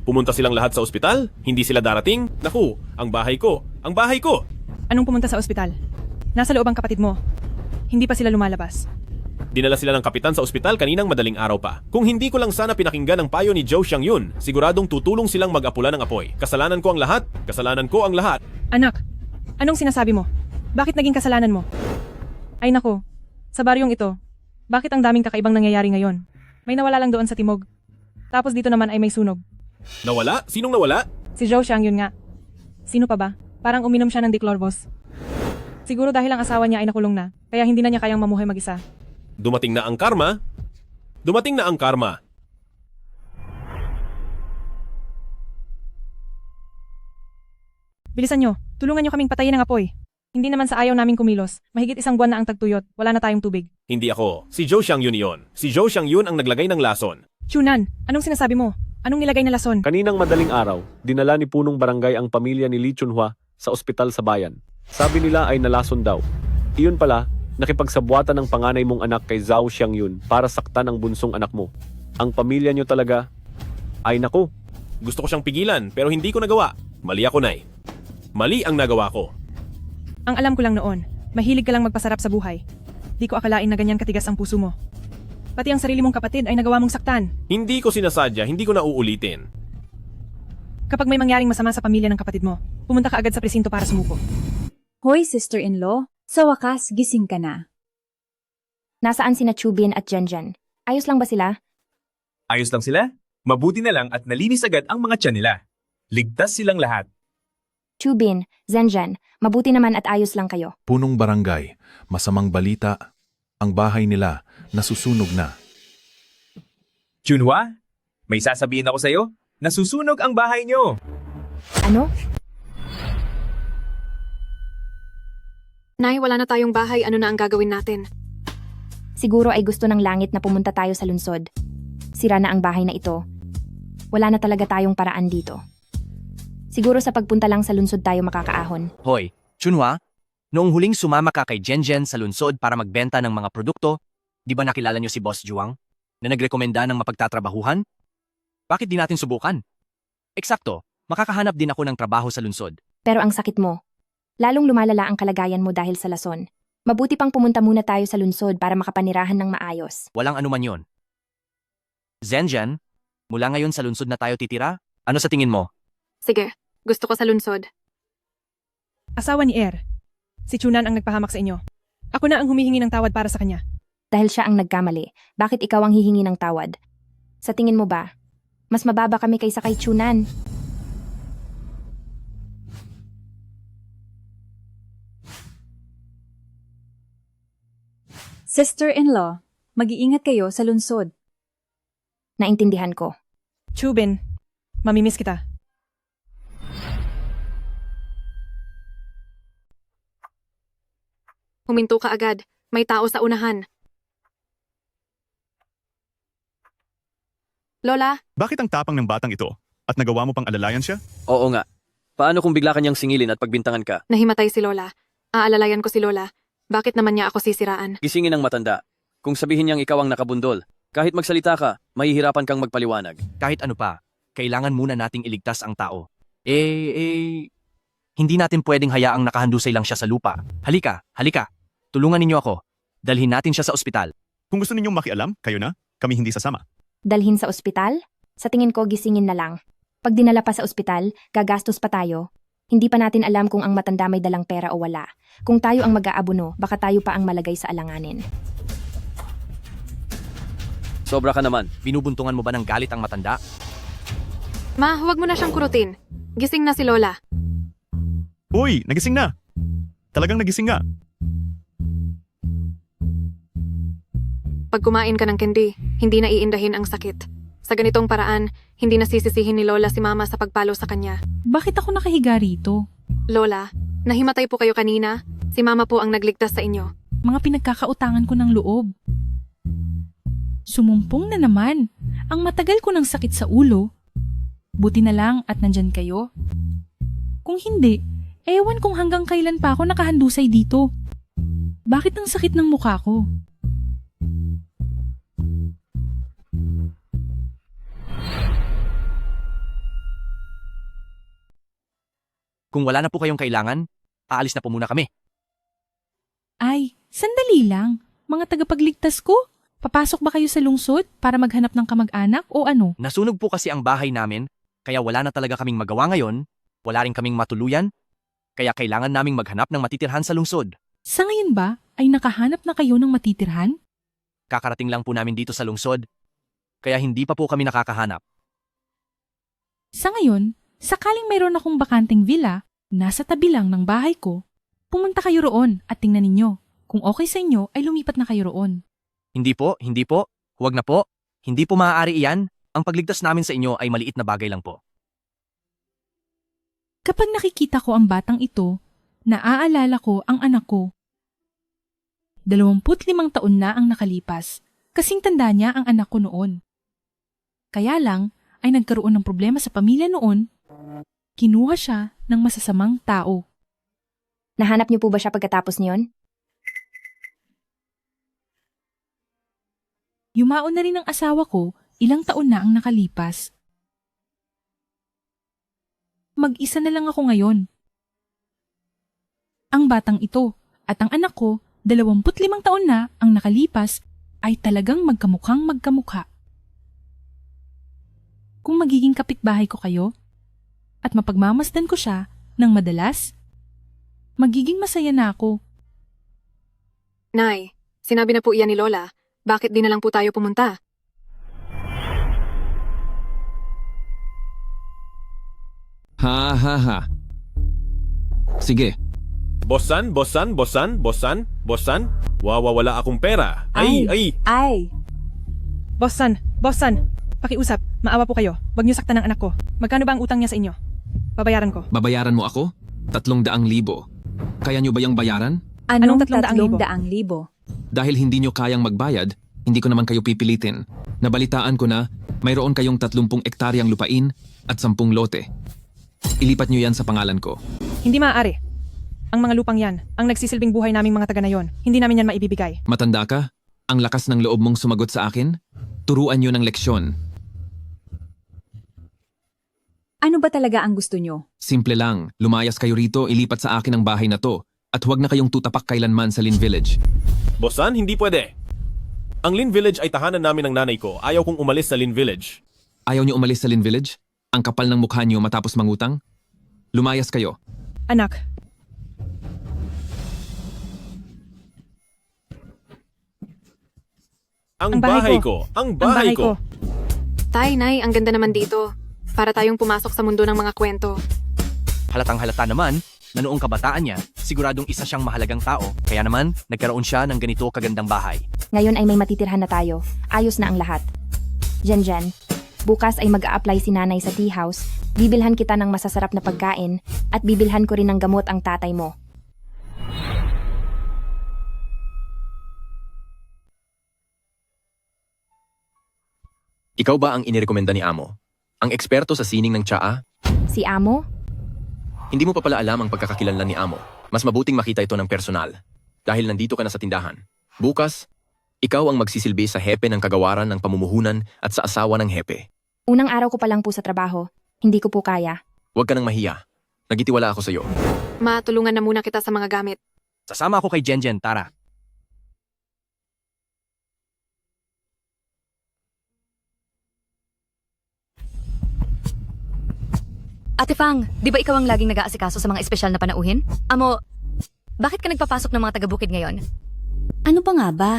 Pumunta silang lahat sa ospital? Hindi sila darating? Naku, ang bahay ko! Ang bahay ko! Anong pumunta sa ospital? Nasa loob ang kapatid mo. Hindi pa sila lumalabas. Dinala sila ng kapitan sa ospital kaninang madaling araw pa. Kung hindi ko lang sana pinakinggan ang payo ni Zhou Xiangyun, siguradong tutulong silang mag-apula ng apoy. Kasalanan ko ang lahat. Kasalanan ko ang lahat. Anak, anong sinasabi mo? Bakit naging kasalanan mo? Ay nako, sa baryong ito, bakit ang daming kakaibang nangyayari ngayon? May nawala lang doon sa timog. Tapos dito naman ay may sunog. Nawala? Sinong nawala? Si Zhou Xiangyun nga. Sino pa ba? Parang uminom siya ng Diclorvos. Siguro dahil ang asawa niya ay nakulong na, kaya hindi na niya kayang mamuhay mag-isa. Dumating na ang karma. Dumating na ang karma. Bilisan nyo, tulungan nyo kaming patayin ang apoy. Hindi naman sa ayaw naming kumilos. Mahigit 1 buwan na ang tagtuyot, wala na tayong tubig. Hindi ako. Si Zhou Xiangyun iyon. Si Zhou Xiangyun ang naglagay ng lason. Chunan, anong sinasabi mo? Anong nilagay na lason? Kaninang madaling araw, dinala ni punong barangay ang pamilya ni Li Chunhua sa ospital sa bayan. Sabi nila ay nalason daw. Iyon pala, nakipagsabuatan ng panganay mong anak kay Zhao Xiangyun para saktan ang bunsong anak mo. Ang pamilya nyo talaga, ay naku. Gusto ko siyang pigilan pero hindi ko nagawa. Mali ako, Nay. Mali ang nagawa ko. Ang alam ko lang noon, mahilig ka lang magpasarap sa buhay. Di ko akalain na ganyan katigas ang puso mo. Pati ang sarili mong kapatid ay nagawa mong saktan. Hindi ko sinasadya, hindi ko na uulitin. Kapag may mangyaring masama sa pamilya ng kapatid mo, pumunta ka agad sa presinto para sumuko. Hoy, sister-in-law, sa wakas gising ka na. nasaan sina Chubin at Zhenzen? Ayos lang ba sila? Ayos lang sila? Mabuti na lang at nalinis agad ang mga tiyan nila. Ligtas silang lahat. Chubin, Zhenzen, mabuti naman at ayos lang kayo. Punong barangay, masamang balita, ang bahay nila nasusunog na. Chunhua, may sasabihin ako sa'yo, nasusunog ang bahay nyo. Ano? Nay, wala na tayong bahay. Ano na ang gagawin natin? Siguro ay gusto ng langit na pumunta tayo sa lungsod. Sira na ang bahay na ito. Wala na talaga tayong paraan dito. Siguro sa pagpunta lang sa lungsod tayo makakaahon. Hoy, Chunhua, noong huling sumama ka kay Zhenzen sa lungsod para magbenta ng mga produkto, di ba nakilala niyo si Boss Juang na nagrekomenda ng mapagtatrabahuhan? Bakit di natin subukan? Eksakto, makakahanap din ako ng trabaho sa lungsod. Pero ang sakit mo. Lalong lumalala ang kalagayan mo dahil sa lason. Mabuti pang pumunta muna tayo sa lungsod para makapanirahan ng maayos. Walang anuman yon. Zhenzen, mula ngayon sa lungsod na tayo titira? Ano sa tingin mo? Sige, gusto ko sa lungsod. Asawa ni Er. Si Chunan ang nagpahamak sa inyo. Ako na ang humihingi ng tawad para sa kanya. Dahil siya ang nagkamali, bakit ikaw ang hihingi ng tawad? Sa tingin mo ba, mas mababa kami kaysa kay Chunan? Sister-in-law, mag-iingat kayo sa lungsod. Naintindihan ko. Chubin, mamimiss kita. Huminto ka agad. May tao sa unahan. Lola, Bakit ang tapang ng batang ito? At nagawa mo pang alalayan siya? Oo nga. Paano kung bigla kanyang singilin at pagbintangan ka? nahimatay si Lola. Aalalayan ko si Lola. Bakit naman niya ako sisiraan? Gisingin ang matanda. Kung sabihin niyang ikaw ang nakabundol, kahit magsalita ka, mahihirapan kang magpaliwanag. Kahit ano pa, kailangan muna nating iligtas ang tao. Hindi natin pwedeng hayaang nakahandusay lang siya sa lupa. Halika. Tulungan ninyo ako. Dalhin natin siya sa ospital. Kung gusto ninyong makialam, kayo na. Kami hindi sasama. Dalhin sa ospital? Sa tingin ko, gisingin na lang. Pag dinala pa sa ospital, gagastos pa tayo. Hindi pa natin alam kung ang matanda may dalang pera o wala. Kung tayo ang mag-aabuno, baka tayo pa ang malagay sa alanganin. Sobra ka naman. Binubuntungan mo ba ng galit ang matanda? Ma, huwag mo na siyang kurutin. Gising na si Lola. Uy, nagising na. Talagang nagising nga. Pag kumain ka ng candy, hindi na iindahin ang sakit. Sa ganitong paraan, hindi nasisisihin ni Lola si Mama sa pagpalo sa kanya. Bakit ako nakahiga rito? Lola, nahimatay po kayo kanina. Si Mama po ang nagligtas sa inyo. Mga pinagkakautangan ko ng loob. Sumumpong na naman. Ang matagal ko ng sakit sa ulo. Buti na lang at nandyan kayo. Kung hindi, ewan kung hanggang kailan pa ako nakahandusay dito. Bakit ang sakit ng mukha ko? Kung wala na po kayong kailangan, aalis na po muna kami. Ay, sandali lang. Mga tagapagligtas ko, papasok ba kayo sa lungsod para maghanap ng kamag-anak o ano? Nasunog po kasi ang bahay namin, kaya wala na talaga kaming magawa ngayon, wala rin kaming matuluyan, kaya kailangan naming maghanap ng matitirhan sa lungsod. Sa ngayon ba, ay nakahanap na kayo ng matitirhan? Kakarating lang po namin dito sa lungsod, kaya hindi pa po kami nakakahanap. Sa ngayon, sakaling mayroon akong bakanteng villa, nasa tabi lang ng bahay ko, pumunta kayo roon at tingnan ninyo. Kung okay sa inyo, ay lumipat na kayo roon. Hindi po, huwag na po, hindi po maaari iyan, ang pagligtas namin sa inyo ay maliit na bagay lang po. Kapag nakikita ko ang batang ito, naaalala ko ang anak ko. 25 taon na ang nakalipas, kasing tanda niya ang anak ko noon. Kaya lang, ay nagkaroon ng problema sa pamilya noon, kinuha siya ng masasamang tao. Nahanap niyo po ba siya pagkatapos niyon? Yumaon na rin ang asawa ko, ilang taon na ang nakalipas. Mag-isa na lang ako ngayon. Ang batang ito at ang anak ko, 25 taon na ang nakalipas, ay talagang magkamukhang magkamukha. Kung magiging kapitbahay ko kayo, at mapagmamasdan ko siya ng madalas, magiging masaya na ako. Nay, sinabi na po iyan ni Lola. Bakit di na lang po tayo pumunta? Ha. Sige. Bossan. Wawawala akong pera. Ay. Bossan, pakiusap. Maawa po kayo. Huwag niyo saktan ng anak ko. Magkano ba ang utang niya sa inyo? Babayaran ko. Babayaran mo ako? 300,000. Kaya nyo ba yung bayaran? Anong 300,000? Dahil hindi nyo kayang magbayad, hindi ko naman kayo pipilitin. Nabalitaan ko na mayroon kayong 30 ektaryang lupain at 10 lote. Ilipat nyo yan sa pangalan ko. Hindi maaari. Ang mga lupang yan, ang nagsisilbing buhay naming mga taga na yon, hindi namin yan maibibigay. Matanda ka? Ang lakas ng loob mong sumagot sa akin? Turuan nyo ng leksyon. Ano ba talaga ang gusto nyo? Simple lang, lumayas kayo rito, ilipat sa akin ang bahay na to. At huwag na kayong tutapak kailanman sa Lin Village. Bossan, hindi pwede. Ang Lin Village ay tahanan namin ng nanay ko. Ayaw kong umalis sa Lin Village. Ayaw nyo umalis sa Lin Village? Ang kapal ng mukha nyo matapos mangutang? Lumayas kayo. Anak. Ang bahay ko. Tay, Nay, ang ganda naman dito. Para tayong pumasok sa mundo ng mga kwento. Halatang-halata naman na noong kabataan niya, siguradong isa siyang mahalagang tao, kaya naman nagkaroon siya ng ganito kagandang bahay. Ngayon ay may matitirhan na tayo. Ayos na ang lahat. Jen, bukas ay mag-a-apply si nanay sa tea house, bibilhan kita ng masasarap na pagkain, at bibilhan ko rin ng gamot ang tatay mo. Ikaw ba ang inirekomenda ni Amo? Ang eksperto sa sining ng tsaa? Si Amo? Hindi mo pa pala alam ang pagkakakilanlan ni Amo. Mas mabuting makita ito ng personal. Dahil nandito ka na sa tindahan. Bukas, ikaw ang magsisilbi sa hepe ng kagawaran ng pamumuhunan at sa asawa ng hepe. Unang araw ko pa lang po sa trabaho. Hindi ko po kaya. Huwag ka nang mahiya. Nagitiwala ako sa iyo. Ma, tulungan na muna kita sa mga gamit. Sasama ako kay Jenjen, tara. Ate Fang, di ba ikaw ang laging nag-aasikaso sa mga espesyal na panauhin? Amo, bakit ka nagpapasok ng mga taga-bukid ngayon? Ano pa nga ba?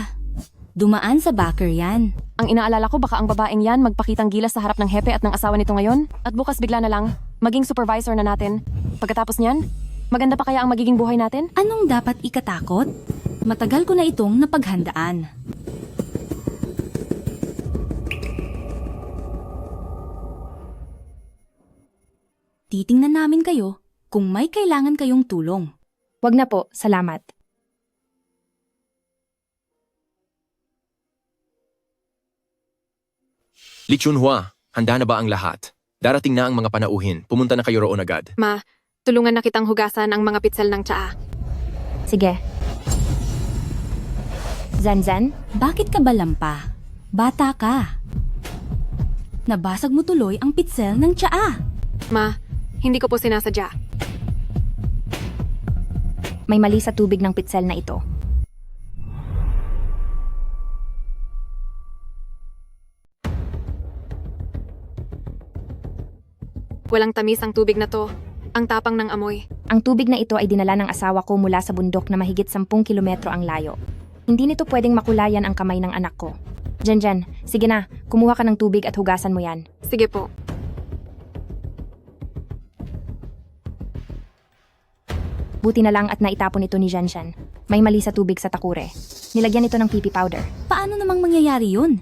Dumaan sa backer yan. Ang inaalala ko baka ang babaeng yan magpakitang gilas sa harap ng hepe at ng asawa nito ngayon at bukas bigla na lang maging supervisor na natin. Pagkatapos niyan, maganda pa kaya ang magiging buhay natin? Anong dapat ikatakot? Matagal ko na itong napaghandaan. Titingnan namin kayo kung may kailangan kayong tulong. Wag na po, salamat. Li Chunhua, handa na ba ang lahat? Darating na ang mga panauhin. Pumunta na kayo roon agad. Ma, tulungan na kitang hugasan ang mga pitsel ng tsaa. Sige. Zanzan? Bakit ka ba lampa? Bata ka. Nabasag mo tuloy ang pitsel ng tsaa. Ma, hindi ko po sinasadya. May mali sa tubig ng pitsel na ito. Walang tamis ang tubig na to. Ang tapang ng amoy. Ang tubig na ito ay dinala ng asawa ko mula sa bundok na mahigit 10 kilometro ang layo. Hindi nito pwedeng makulayan ang kamay ng anak ko. Janjan, sige na, kumuha ka ng tubig at hugasan mo yan. Sige po. Buti na lang at naitapon ito ni Janshan. May mali sa tubig sa takure. Nilagyan ito ng pipi powder. Paano namang mangyayari yun?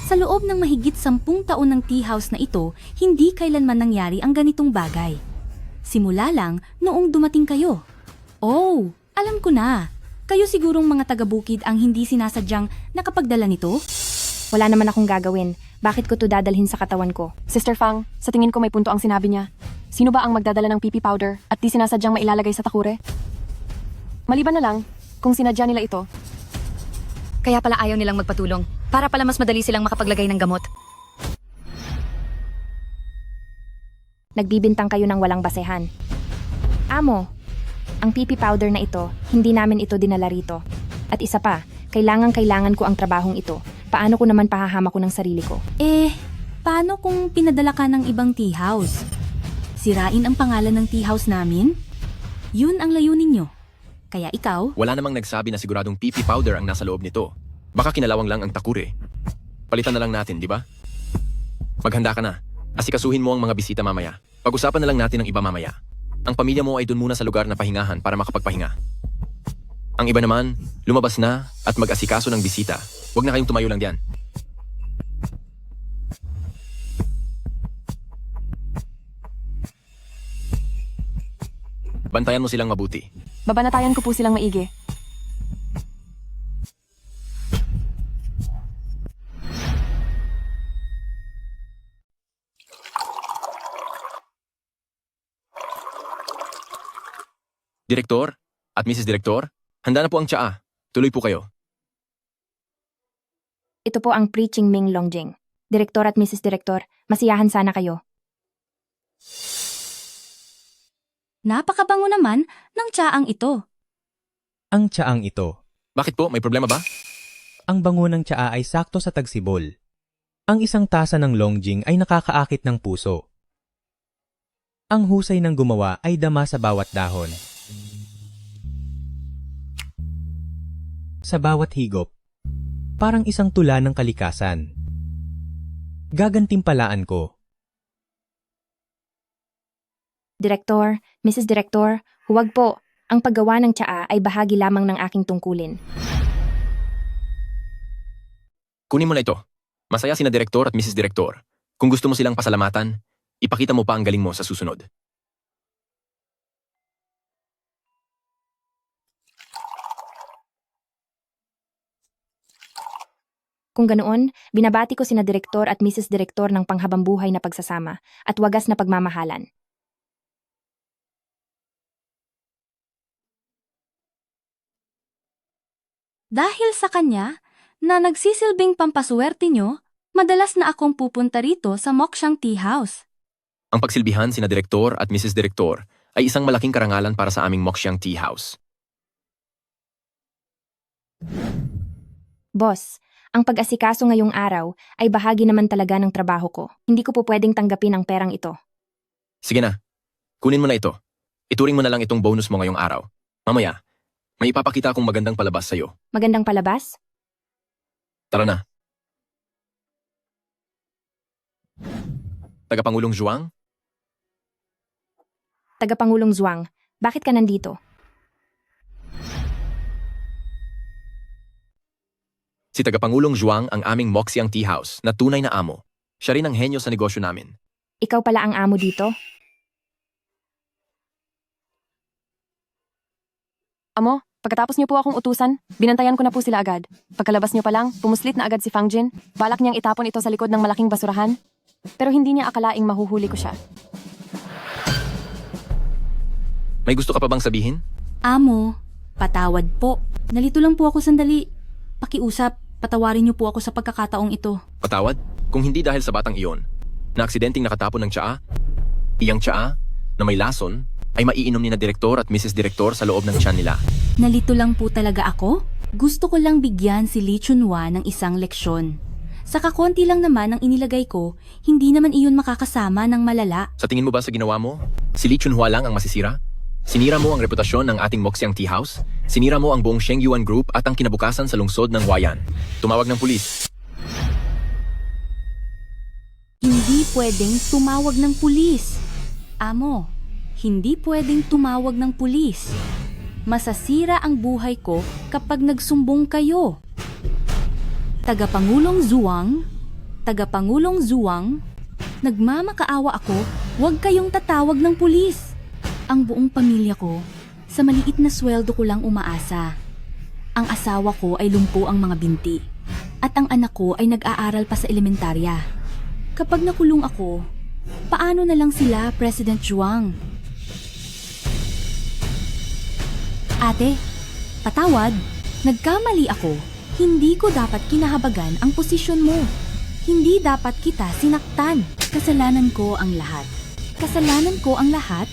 Sa loob ng mahigit 10 taon ng tea house na ito, hindi kailanman nangyari ang ganitong bagay. Simula lang noong dumating kayo. Oh, alam ko na. Kayo sigurong mga taga-bukid ang hindi sinasadyang nakapagdala nito? Wala naman akong gagawin. Bakit ko to dadalhin sa katawan ko? Sister Fang, sa tingin ko may punto ang sinabi niya. Sino ba ang magdadala ng pipi powder at di sinasadyang mailalagay sa takure? Maliban na lang kung sinadya nila ito. Kaya pala ayaw nilang magpatulong. Para pala mas madali silang makapaglagay ng gamot. Nagbibintang kayo ng walang basehan. Amo, ang pipi powder na ito, hindi namin ito dinala rito. At isa pa, kailangan ko ang trabahong ito. Paano ko naman pahahama ko ng sarili ko? Paano kung pinadala ka ng ibang tea house? Sirain ang pangalan ng tea house namin? Yun ang layunin nyo. Kaya ikaw... Wala namang nagsabi na siguradong pipi powder ang nasa loob nito. Baka kinalawang lang ang takure. Palitan na lang natin, di ba? Maghanda ka na. Asikasuhin mo ang mga bisita mamaya. Pag-usapan na lang natin ang iba mamaya. Ang pamilya mo ay dun muna sa lugar na pahingahan para makapagpahinga. Ang iba naman, lumabas na at mag-asikaso ng bisita. Huwag na kayong tumayo lang diyan. Bantayan mo silang mabuti. Babanatayan ko po silang maigi. Direktor at Mrs. Direktor, handa na po ang tsaa. Tuloy po kayo. Ito po ang Preaching Ming Longjing. Direktor at Mrs. Direktor, masiyahan sana kayo. Napakabango naman ng tsaang ito. Ang tsaang ito. Bakit po? May problema ba? Ang bango ng tsaa ay sakto sa tagsibol. Ang isang tasa ng longjing ay nakakaakit ng puso. Ang husay ng gumawa ay dama sa bawat dahon. Sa bawat higop, parang isang tula ng kalikasan. Gagantimpalaan ko. Direktor, Mrs. Direktor, huwag po. Ang paggawa ng tsaa ay bahagi lamang ng aking tungkulin. Kunin mo na ito. Masaya sina Direktor at Mrs. Direktor. Kung gusto mo silang pasalamatan, ipakita mo pa ang galing mo sa susunod. Kung ganoon, binabati ko sina Direktor at Mrs. Direktor ng panghabambuhay na pagsasama at wagas na pagmamahalan. Dahil sa kanya, na nagsisilbing pampaswerte nyo, madalas na akong pupunta rito sa Moksyang Tea House. Ang pagsilbihan sina Direktor at Mrs. Direktor ay isang malaking karangalan para sa aming Moksyang Tea House. Boss, ang pag-asikaso ngayong araw ay bahagi naman talaga ng trabaho ko. Hindi ko po pwedeng tanggapin ang perang ito. Sige na, kunin mo na ito. Ituring mo na lang itong bonus mo ngayong araw. Mamaya, may ipapakita akong magandang palabas sa'yo. Magandang palabas? Tara na. Tagapangulong Zhuang? Tagapangulong Zhuang, bakit ka nandito? Si Tagapangulong Zhuang ang aming Moxiang Tea House na tunay na amo. Siya rin ang henyo sa negosyo namin. Ikaw pala ang amo dito? Amo, pagkatapos niyo po akong utusan, binantayan ko na po sila agad. Pagkalabas niyo pa lang, pumuslit na agad si Fang Jin. Balak niyang itapon ito sa likod ng malaking basurahan. Pero hindi niya akalaing mahuhuli ko siya. May gusto ka pa bang sabihin? Amo, patawad po. Nalito lang po ako sandali. Pakiusap, patawarin niyo po ako sa pagkakataong ito. Patawad? Kung hindi dahil sa batang iyon, na aksidenteng nakatapon ng tsaa, iyang tsaa na may lason ay maiinom ni na Direktor at Mrs. Direktor sa loob ng tiyan nila. Nalito lang po talaga ako. Gusto ko lang bigyan si Li Chunhua ng isang leksyon. Sa kakonti lang naman ang inilagay ko, hindi naman iyon makakasama ng malala. Sa tingin mo ba sa ginawa mo, si Li Chunhua lang ang masisira? Sinira mo ang reputasyon ng ating Moxiang Tea House, sinira mo ang buong Shengyuan Group at ang kinabukasan sa lungsod ng Huayan. Tumawag ng pulis. Hindi pwedeng tumawag ng pulis. Amo, hindi pwedeng tumawag ng pulis. Masasira ang buhay ko kapag nagsumbong kayo. Tagapangulong Zhuang, nagmamakaawa ako, huwag kayong tatawag ng pulis. Ang buong pamilya ko, sa maliit na sweldo ko lang umaasa. Ang asawa ko ay lumpo ang mga binti, at ang anak ko ay nag-aaral pa sa elementarya. Kapag nakulong ako, paano na lang sila, President Zhuang? Ate, patawad, nagkamali ako. Hindi ko dapat kinahabagan ang posisyon mo. Hindi dapat kita sinaktan. Kasalanan ko ang lahat. Kasalanan ko ang lahat.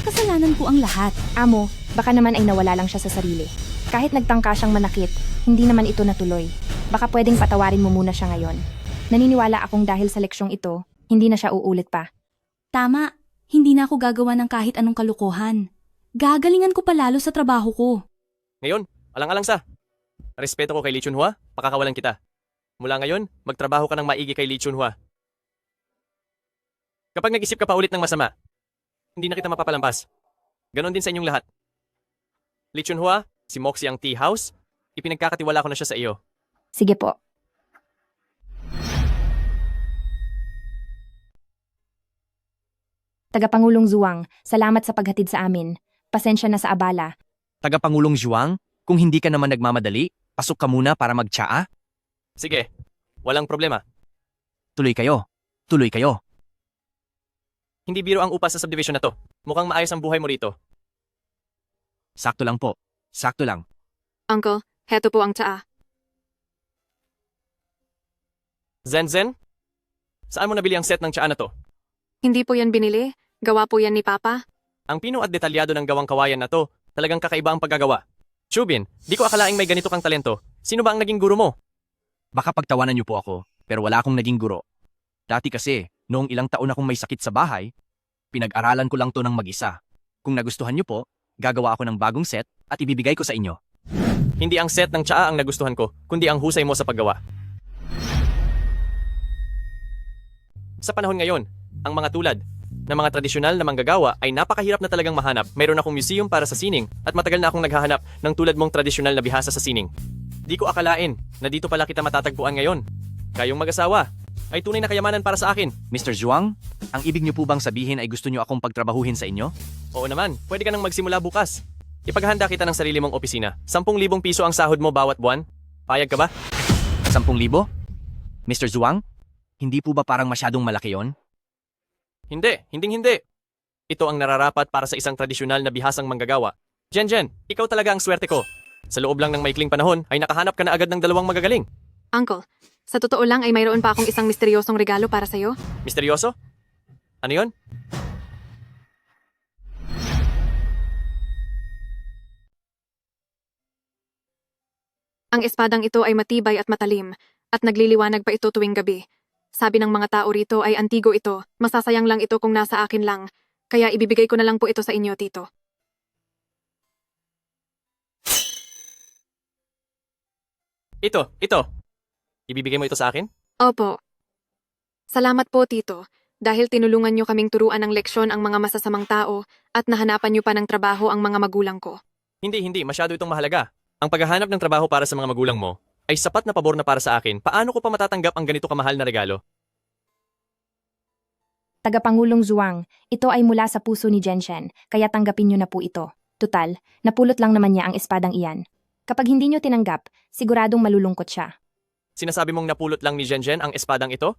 Kasalanan ko ang lahat. Amo, baka naman ay nawala lang siya sa sarili. Kahit nagtangka siyang manakit, hindi naman ito natuloy. Baka pwedeng patawarin mo muna siya ngayon. Naniniwala akong dahil sa leksyong ito, hindi na siya uulit pa. Tama, hindi na ako gagawa ng kahit anong kalukuhan. Gagalingan ko pa lalo sa trabaho ko. Ngayon, alang-alang sa. Respeto ko kay Li Chunhua, pakakawalan kita. Mula ngayon, magtrabaho ka ng maigi kay Li Chunhua. Kapag nag-isip ka pa ulit ng masama, hindi na kita mapapalampas. Ganon din sa inyong lahat. Li Chunhua, si Moxiang Tea House, ipinagkakatiwala ko na siya sa iyo. Sige po. Tagapangulong Zhuang, salamat sa paghatid sa amin. Pasensya na sa abala. Tagapangulong Zhuang, kung hindi ka naman nagmamadali, pasok ka muna para magtsaa. Sige, walang problema. Tuloy kayo. Tuloy kayo. Hindi biro ang upa sa subdivision na to. Mukhang maayos ang buhay mo rito. Sakto lang po. Sakto lang. Uncle, heto po ang tsaa. Zen? Saan mo nabili ang set ng tsaa na to? Hindi po yan binili. Gawa po yan ni Papa. Ang pino at detalyado ng gawang kawayan na to, talagang kakaiba ang paggagawa. Chubin, di ko akalaing may ganito kang talento. Sino ba ang naging guro mo? Baka pagtawanan niyo po ako, pero wala akong naging guro. Dati kasi, noong ilang taon akong may sakit sa bahay, pinag-aralan ko lang to ng mag-isa. Kung nagustuhan niyo po, gagawa ako ng bagong set at ibibigay ko sa inyo. Hindi ang set ng tsaa ang nagustuhan ko, kundi ang husay mo sa paggawa. Sa panahon ngayon, ang mga tulad ng mga tradisyonal na manggagawa ay napakahirap na talagang mahanap. Mayroon akong museum para sa sining at matagal na akong naghahanap ng tulad mong tradisyonal na bihasa sa sining. Di ko akalain na dito pala kita matatagpuan ngayon. Kayong mag-asawa ay tunay na kayamanan para sa akin. Mr. Zhuang, ang ibig niyo po bang sabihin ay gusto niyo akong pagtrabahuhin sa inyo? Oo naman, pwede ka nang magsimula bukas. Ipaghanda kita ng sarili mong opisina. 10,000 piso ang sahod mo bawat buwan. Payag ka ba? 10,000? Mr. Zhuang, hindi po ba parang masyadong malaki yon? Hindi. Ito ang nararapat para sa isang tradisyonal na bihasang manggagawa. Jen, ikaw talaga ang swerte ko. Sa loob lang ng maikling panahon ay nakahanap ka na agad ng 2 magagaling. Uncle, sa totoo lang ay mayroon pa akong isang misteryosong regalo para sa'yo. Misteryoso? Ano yon? Ang espadang ito ay matibay at matalim, at nagliliwanag pa ito tuwing gabi. Sabi ng mga tao rito ay antigo ito, masasayang lang ito kung nasa akin lang, kaya ibibigay ko na lang po ito sa inyo, Tito. Ito. Ibibigay mo ito sa akin? Opo. Salamat po, Tito, dahil tinulungan niyo kaming turuan ng leksyon ang mga masasamang tao at nahanapan niyo pa ng trabaho ang mga magulang ko. Hindi. Masyado itong mahalaga. Ang paghahanap ng trabaho para sa mga magulang mo ay sapat na pabor na para sa akin. Paano ko pa matatanggap ang ganito kamahal na regalo? Tagapangulong Zhuang, ito ay mula sa puso ni Zhenzhen, kaya tanggapin niyo na po ito. Tutal, napulot lang naman niya ang espadang iyan. Kapag hindi niyo tinanggap, siguradong malulungkot siya. Sinasabi mong napulot lang ni Zhenzhen ang espadang ito?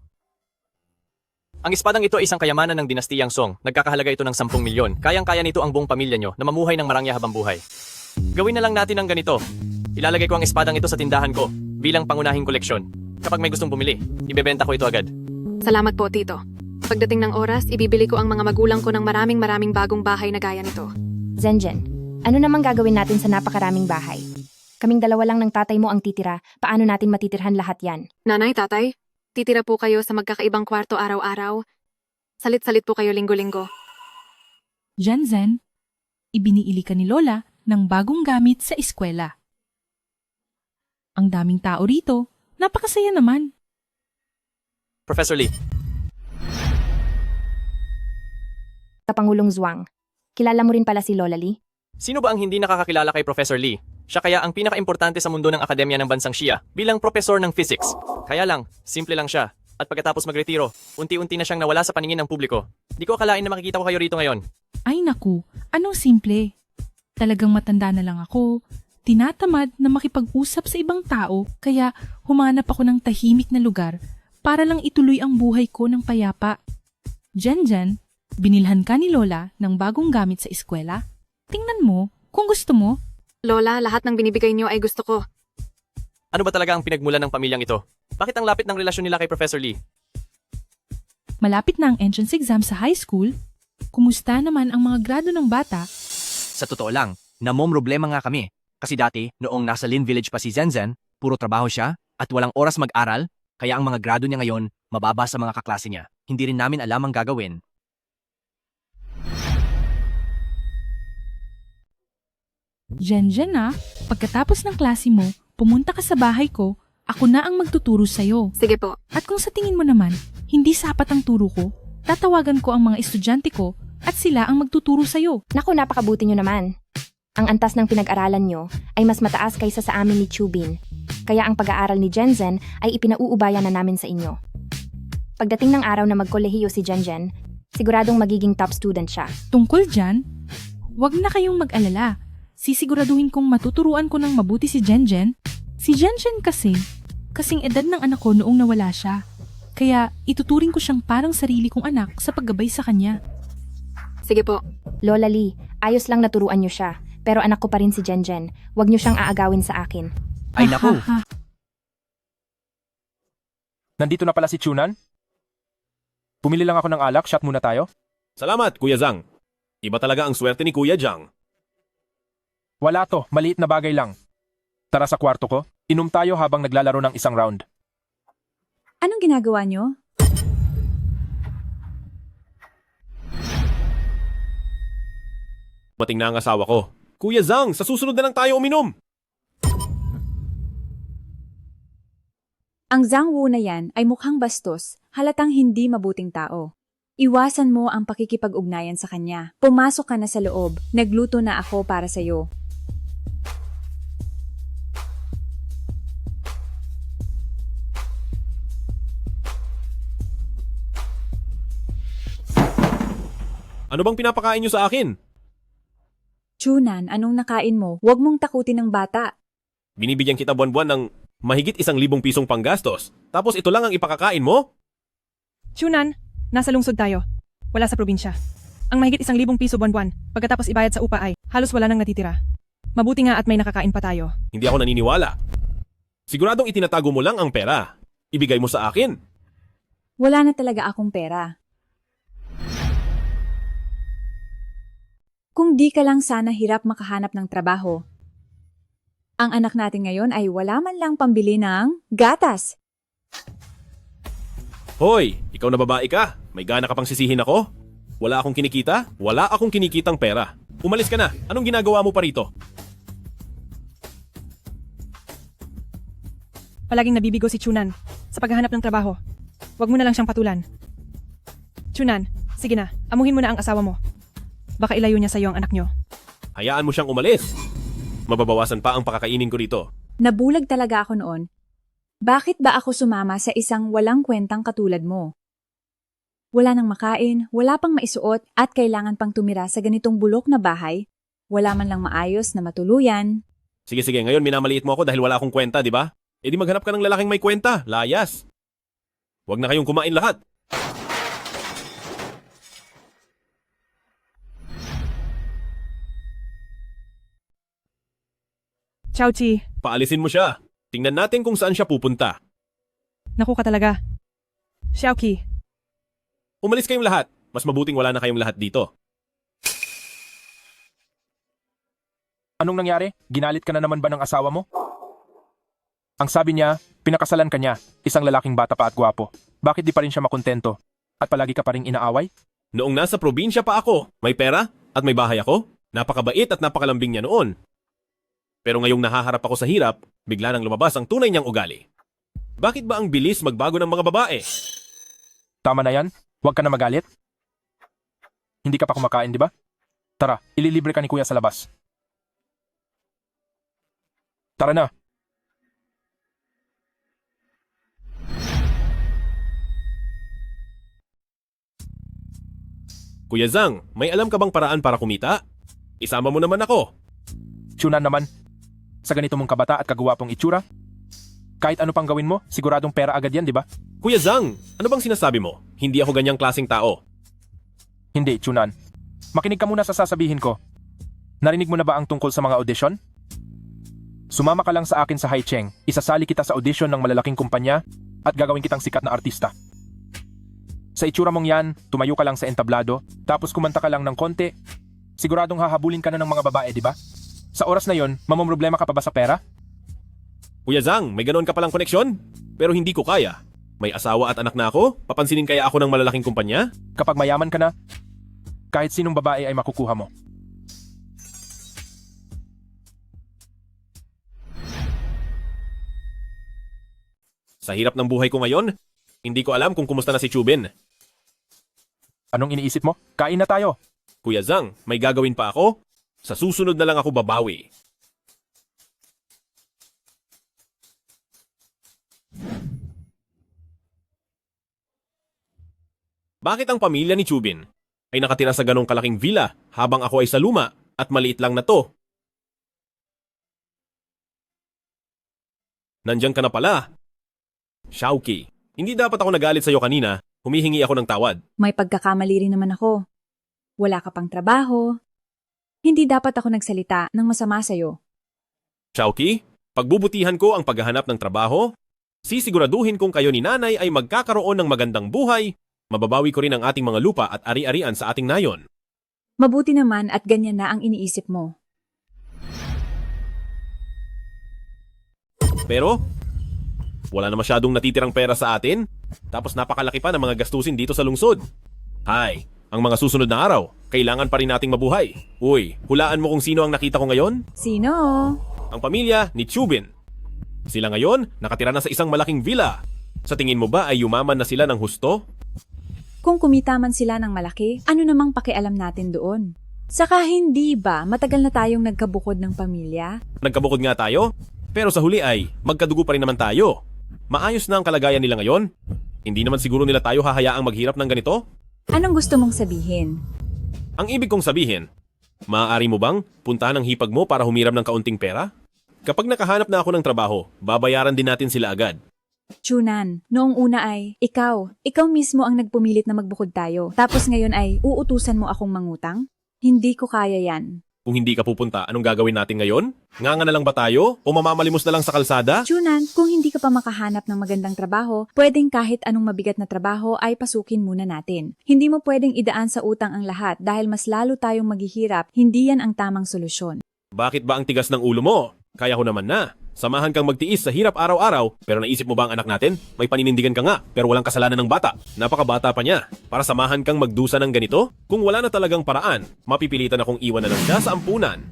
Ang espadang ito ay isang kayamanan ng dinastiyang Song. Nagkakahalaga ito ng 10 milyon. Kayang-kaya nito ang buong pamilya nyo na mamuhay ng marangya habang buhay. Gawin na lang natin ang ganito. Ilalagay ko ang espadang ito sa tindahan ko bilang pangunahing koleksyon. Kapag may gustong bumili, ibebenta ko ito agad. Salamat po, Tito. Pagdating ng oras, ibibili ko ang mga magulang ko ng maraming bagong bahay na gaya nito. Zhenzhen, ano namang gagawin natin sa napakaraming bahay? Kaming 2 lang ng tatay mo ang titira, paano natin matitirhan lahat yan? Nanay, tatay, titira po kayo sa magkakaibang kwarto araw-araw. Salit-salit po kayo linggo-linggo. Zhenzhen, ibiniili ka ni Lola ng bagong gamit sa eskwela. Ang daming tao rito, napakasaya naman. Professor Lee, Kapangulong Zhuang, kilala mo rin pala si Lola Lee? sino ba ang hindi nakakakilala kay Professor Lee? Siya kaya ang pinaka-importante sa mundo ng akademya ng bansang Xia bilang profesor ng physics. Kaya lang, simple lang siya. At pagkatapos magretiro, unti-unti na siyang nawala sa paningin ng publiko. Di ko akalain na makikita ko kayo rito ngayon. Ay naku, anong simple? Talagang matanda na lang ako, tinatamad na makipag-usap sa ibang tao, kaya humanap ako ng tahimik na lugar para lang ituloy ang buhay ko ng payapa. Zhenzhen, binilhan ka ni Lola ng bagong gamit sa eskwela? Tingnan mo, kung gusto mo. Lola, lahat ng binibigay niyo ay gusto ko. Ano ba talaga ang pinagmulan ng pamilyang ito? Bakit ang lapit ng relasyon nila kay Professor Lee? Malapit na ang entrance exam sa high school. Kumusta naman ang mga grado ng bata? Sa totoo lang, namomroblema nga kami. Kasi dati, noong nasa Lin Village pa si Zhenzhen, puro trabaho siya at walang oras mag-aral, kaya ang mga grado niya ngayon mababa sa mga kaklase niya. Hindi rin namin alam ang gagawin. Zhenzhen pagkatapos ng klase mo, pumunta ka sa bahay ko, ako na ang magtuturo sa'yo. Sige po. At kung sa tingin mo naman, hindi sapat ang turo ko, tatawagan ko ang mga estudyante ko at sila ang magtuturo sa'yo. Naku, napakabuti nyo naman. Ang antas ng pinag-aralan nyo ay mas mataas kaysa sa amin ni Chubin. Kaya ang pag-aaral ni Zhenzhen ay ipinauubayan na namin sa inyo. Pagdating ng araw na magkolehiyo si Zhenzhen, siguradong magiging top student siya. Tungkol dyan, wag na kayong mag-alala. Sisiguraduhin kong matuturuan ko ng mabuti si Zhenzhen. Si Zhenzhen kasing edad ng anak ko noong nawala siya. Kaya ituturing ko siyang parang sarili kong anak sa paggabay sa kanya. Sige po. Lola Lee, ayos lang naturuan nyo siya. Pero anak ko pa rin si Zhenzhen. Huwag nyo siyang aagawin sa akin. Ay naku! Nandito na pala si Chunan? Pumili lang ako ng alak, shot muna tayo. Salamat, Kuya Zhang. Iba talaga ang swerte ni Kuya Zhang. Wala to, maliit na bagay lang. Tara sa kwarto ko, inom tayo habang naglalaro ng isang round. Anong ginagawa niyo? Mating na ang asawa ko. Kuya Zhang, sa susunod na lang tayo uminom. Ang Zhang Wu na yan ay mukhang bastos, halatang hindi mabuting tao. Iwasan mo ang pakikipag-ugnayan sa kanya. Pumasok ka na sa loob, nagluto na ako para sa'yo. Ano bang pinapakain niyo sa akin? Chunan, anong nakain mo? Huwag mong takutin ng bata. Binibigyan kita buwan-buwan ng Mahigit 1,000 pisong panggastos. Tapos ito lang ang ipakakain mo? Chunan, nasa lungsod tayo. Wala sa probinsya. Ang mahigit 1,000 piso buwan-buwan, pagkatapos ibayad sa upa ay halos wala nang natitira. Mabuti nga at may nakakain pa tayo. Hindi ako naniniwala. Siguradong itinatago mo lang ang pera. Ibigay mo sa akin. Wala na talaga akong pera. Kung di ka lang sana hirap makahanap ng trabaho. Ang anak natin ngayon ay wala man lang pambili ng gatas. Hoy, ikaw na babae ka. May gana ka pang sisihin ako? Wala akong kinikita? Wala akong kinikitang pera. Umalis ka na. Anong ginagawa mo pa rito? Palaging nabibigo si Chunan sa paghahanap ng trabaho. Huwag mo na lang siyang patulan. Chunan, sige na, amuhin mo na ang asawa mo. Baka ilayo niya sa iyo ang anak niyo. Hayaan mo siyang umalis. Mababawasan pa ang pakakainin ko rito. Nabulag talaga ako noon. Bakit ba ako sumama sa isang walang kwentang katulad mo? Wala nang makain, wala pang maisuot at kailangan pang tumira sa ganitong bulok na bahay. Wala man lang maayos na matuluyan. Sige, ngayon minamaliit mo ako dahil wala akong kwenta, di ba? E di maghanap ka ng lalaking may kwenta, layas. Huwag na kayong kumain lahat. Chowchi, Paalisin mo siya. Tingnan natin kung saan siya pupunta. naku ka talaga. Xiaoqi, Umalis kayong lahat. Mas mabuting wala na kayong lahat dito. Anong nangyari? Ginalit ka na naman ba ng asawa mo? Ang sabi niya, pinakasalan ka niya, isang lalaking bata pa at gwapo. Bakit di pa rin siya makontento? At palagi ka pa rin inaaway? Noong nasa probinsya pa ako, may pera at may bahay ako. Napakabait at napakalambing niya noon. Pero ngayong nahaharap ako sa hirap, bigla nang lumabas ang tunay niyang ugali. Bakit ba ang bilis magbago ng mga babae? Tama na yan, huwag ka na magalit. Hindi ka pa kumakain, di ba? Tara, ililibre ka ni kuya sa labas. Tara na. Kuya Zhang, may alam ka bang paraan para kumita? Isama mo naman ako. Chunan naman, sa ganito mong kabata at kagwapong itsura, kahit ano pang gawin mo, siguradong pera agad yan, di ba? Kuya Zhang, ano bang sinasabi mo? Hindi ako ganyang klaseng tao. Hindi, Chunan. Makinig ka muna sa sasabihin ko. Narinig mo na ba ang tungkol sa mga audition? Sumama ka lang sa akin sa Haicheng, isasali kita sa audition ng malalaking kumpanya at gagawin kitang sikat na artista. Sa itsura mong yan, tumayo ka lang sa entablado, tapos kumanta ka lang ng konti, siguradong hahabulin ka na ng mga babae, di ba? Sa oras na yon, mamomroblema ka pa ba sa pera? Kuya Zhang, may ganoon ka palang koneksyon? Pero hindi ko kaya. May asawa at anak na ako? Papansinin kaya ako ng malalaking kumpanya? Kapag mayaman ka na, kahit sinong babae ay makukuha mo. Sa hirap ng buhay ko ngayon, hindi ko alam kung kumusta na si Chubin. Anong iniisip mo? Kain na tayo. Kuya Zhang, may gagawin pa ako? Sa susunod na lang ako babawi. Bakit ang pamilya ni Chubin ay nakatira sa ganong kalaking villa habang ako ay sa luma at maliit lang na to? Nandiyan ka na pala. Xiaoqi, hindi dapat ako nagalit sa'yo kanina. Humihingi ako ng tawad. May pagkakamali rin naman ako. Wala ka pang trabaho. Hindi dapat ako nagsalita ng masama sa'yo. Xiaoqi, pagbubutihan ko ang paghahanap ng trabaho. Sisiguraduhin kong kayo ni nanay ay magkakaroon ng magandang buhay. Mababawi ko rin ang ating mga lupa at ari-arian sa ating nayon. Mabuti naman at ganyan na ang iniisip mo. Pero, wala na masyadong natitirang pera sa atin. Tapos napakalaki pa ng mga gastusin dito sa lungsod. Hay, ang mga susunod na araw, kailangan pa rin nating mabuhay. Uy, hulaan mo kung sino ang nakita ko ngayon? Sino? Ang pamilya ni Chubin. Sila ngayon, nakatira na sa isang malaking villa. Sa tingin mo ba ay yumaman na sila ng husto? Kung kumita man sila ng malaki, ano namang pakialam natin doon? Saka hindi ba matagal na tayong nagkabukod ng pamilya? Nagkabukod nga tayo, pero sa huli ay magkadugo pa rin naman tayo. Maayos na ang kalagayan nila ngayon. Hindi naman siguro nila tayo hahayaang maghirap ng ganito? Anong gusto mong sabihin? Ang ibig kong sabihin, maaari mo bang puntahan ang hipag mo para humiram ng kaunting pera? Kapag nakahanap na ako ng trabaho, babayaran din natin sila agad. Chunan, noong una ay, ikaw mismo ang nagpumilit na magbukod tayo. Tapos ngayon ay, uutusan mo akong mangutang? Hindi ko kaya yan. Kung hindi ka pupunta, anong gagawin natin ngayon? Nganga na lang ba tayo? O mamamalimos na lang sa kalsada? Chunan, kung hindi ka pa makahanap ng magandang trabaho, pwedeng kahit anong mabigat na trabaho ay pasukin muna natin. Hindi mo pwedeng idaan sa utang ang lahat dahil mas lalo tayong maghihirap, hindi yan ang tamang solusyon. Bakit ba ang tigas ng ulo mo? Kaya ko naman na. Samahan kang magtiis sa hirap araw-araw, pero naisip mo ba ang anak natin? May paninindigan ka nga, pero walang kasalanan ng bata. Napakabata pa niya. Para samahan kang magdusa ng ganito? Kung wala na talagang paraan, mapipilitan akong iwan na lang siya sa ampunan.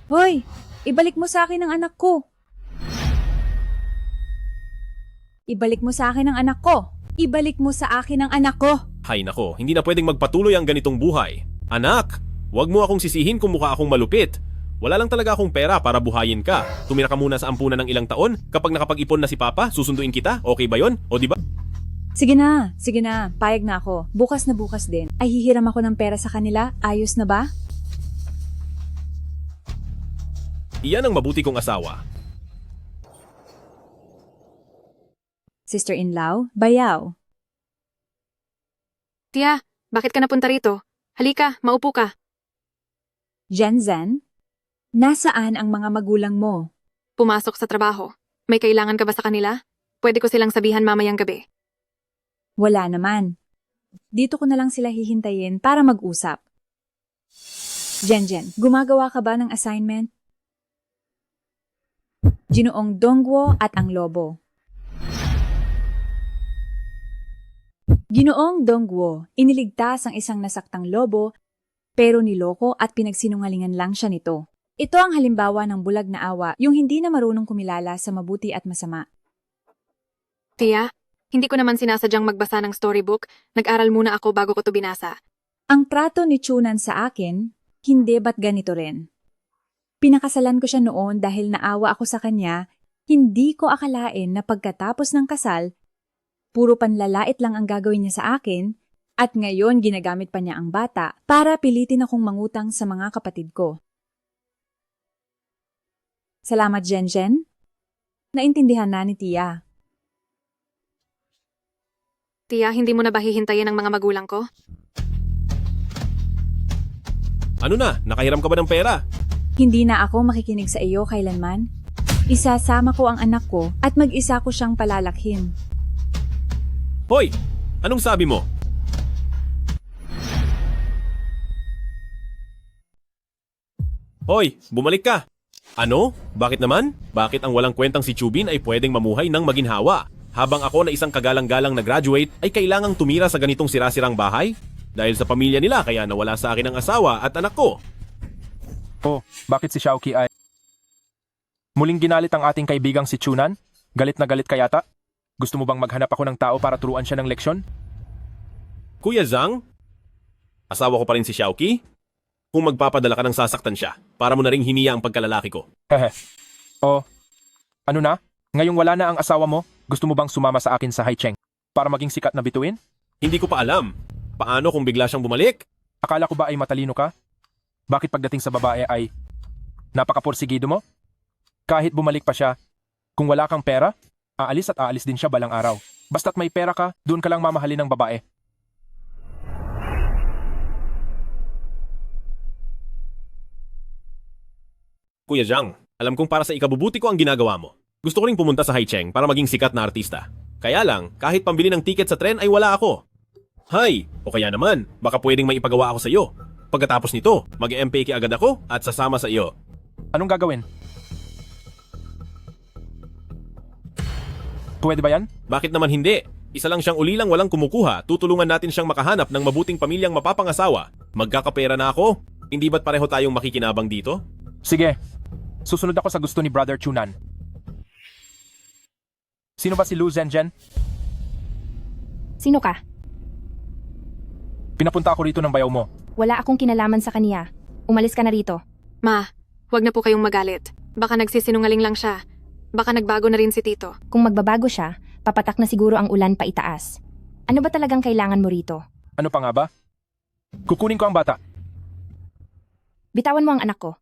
Hoy, ibalik mo sa akin ang anak ko. Ibalik mo sa akin ang anak ko. Ibalik mo sa akin ang anak ko. Hay nako, hindi na pwedeng magpatuloy ang ganitong buhay. Anak, wag mo akong sisihin kung mukha akong malupit. Wala lang talaga akong pera para buhayin ka. Tumira ka muna sa ampunan ng ilang taon. Kapag nakapag-ipon na si Papa, susunduin kita. Okay ba yon? O di ba? Sige na, payag na ako. Bukas na bukas din. Ay hihiram ako ng pera sa kanila, ayos na ba? Iyan ang mabuti kong asawa. Sister-in-law, bayaw. Tia, bakit ka napunta rito? Halika, maupo ka. Jenzen, nasaan ang mga magulang mo? Pumasok sa trabaho. May kailangan ka ba sa kanila? Pwede ko silang sabihan mamayang gabi. Wala naman. Dito ko na lang sila hihintayin para mag-usap. Jenjen, gumagawa ka ba ng assignment? Ginoong Dongguo at ang Lobo. Ginoong Dongguo, iniligtas ang isang nasaktang lobo, pero niloko at pinagsinungalingan lang siya nito. Ito ang halimbawa ng bulag na awa, yung hindi na marunong kumilala sa mabuti at masama. Tia, hindi ko naman sinasadyang magbasa ng storybook. Nag-aral muna ako bago ko to binasa. Ang trato ni Chunan sa akin, hindi ba't ganito rin? Pinakasalan ko siya noon dahil naawa ako sa kanya, hindi ko akalain na pagkatapos ng kasal, puro panlalait lang ang gagawin niya sa akin, at ngayon ginagamit pa niya ang bata para pilitin akong mangutang sa mga kapatid ko. Salamat, Jenjen. Naintindihan na ni Tia. Tia, hindi mo na ba hihintayin ang mga magulang ko? Ano na? Nakahiram ka ba ng pera? Hindi na ako makikinig sa iyo kailanman. Isasama ko ang anak ko at mag-isa ko siyang palalakhin. Hoy! Anong sabi mo? Hoy! Bumalik ka! Ano? Bakit naman? Bakit ang walang kwentang si Chubin ay pwedeng mamuhay ng maginhawa? Habang ako na isang kagalang-galang na graduate ay kailangang tumira sa ganitong sirasirang bahay? Dahil sa pamilya nila kaya nawala sa akin ang asawa at anak ko. Oh, bakit si Xiaoqi ay... Muling ginalit ang ating kaibigang si Chunan? Galit na galit ka yata? Gusto mo bang maghanap ako ng tao para turuan siya ng leksyon? Kuya Zhang? Asawa ko pa rin si Xiaoqi? Kung magpapadala ka ng sasaktan siya, para mo na ring hiniya ang pagkalalaki ko. Hehe. Oh, ano na? Ngayong wala na ang asawa mo, gusto mo bang sumama sa akin sa Haicheng para maging sikat na bituin? Hindi ko pa alam. Paano kung bigla siyang bumalik? Akala ko ba ay matalino ka? Bakit pagdating sa babae ay napakapursigido mo? Kahit bumalik pa siya, kung wala kang pera, aalis at aalis din siya balang araw. Basta't may pera ka, doon ka lang mamahalin ng babae. Kuya Zhang, alam kong para sa ikabubuti ko ang ginagawa mo. Gusto ko ring pumunta sa Haicheng para maging sikat na artista. Kaya lang, kahit pambili ng tiket sa tren ay wala ako. Hay, o kaya naman, baka pwedeng may ipagawa ako sa iyo. Pagkatapos nito, mag-MPK agad ako at sasama sa iyo. Anong gagawin? Pwede ba yan? Bakit naman hindi? Isa lang siyang ulilang walang kumukuha, tutulungan natin siyang makahanap ng mabuting pamilyang mapapangasawa. Magkakapera na ako. Hindi ba't pareho tayong makikinabang dito? Sige, susunod ako sa gusto ni Brother Chunan. Sino ba si Lu Zhenjian? Sino ka? Pinapunta ako rito ng bayaw mo. Wala akong kinalaman sa kaniya. Umalis ka na rito. Ma, huwag na po kayong magalit. Baka nagsisinungaling lang siya. Baka nagbago na rin si Tito. Kung magbabago siya, papatak na siguro ang ulan pa itaas. Ano ba talagang kailangan mo rito? Ano pa nga ba? Kukunin ko ang bata. Bitawan mo ang anak ko.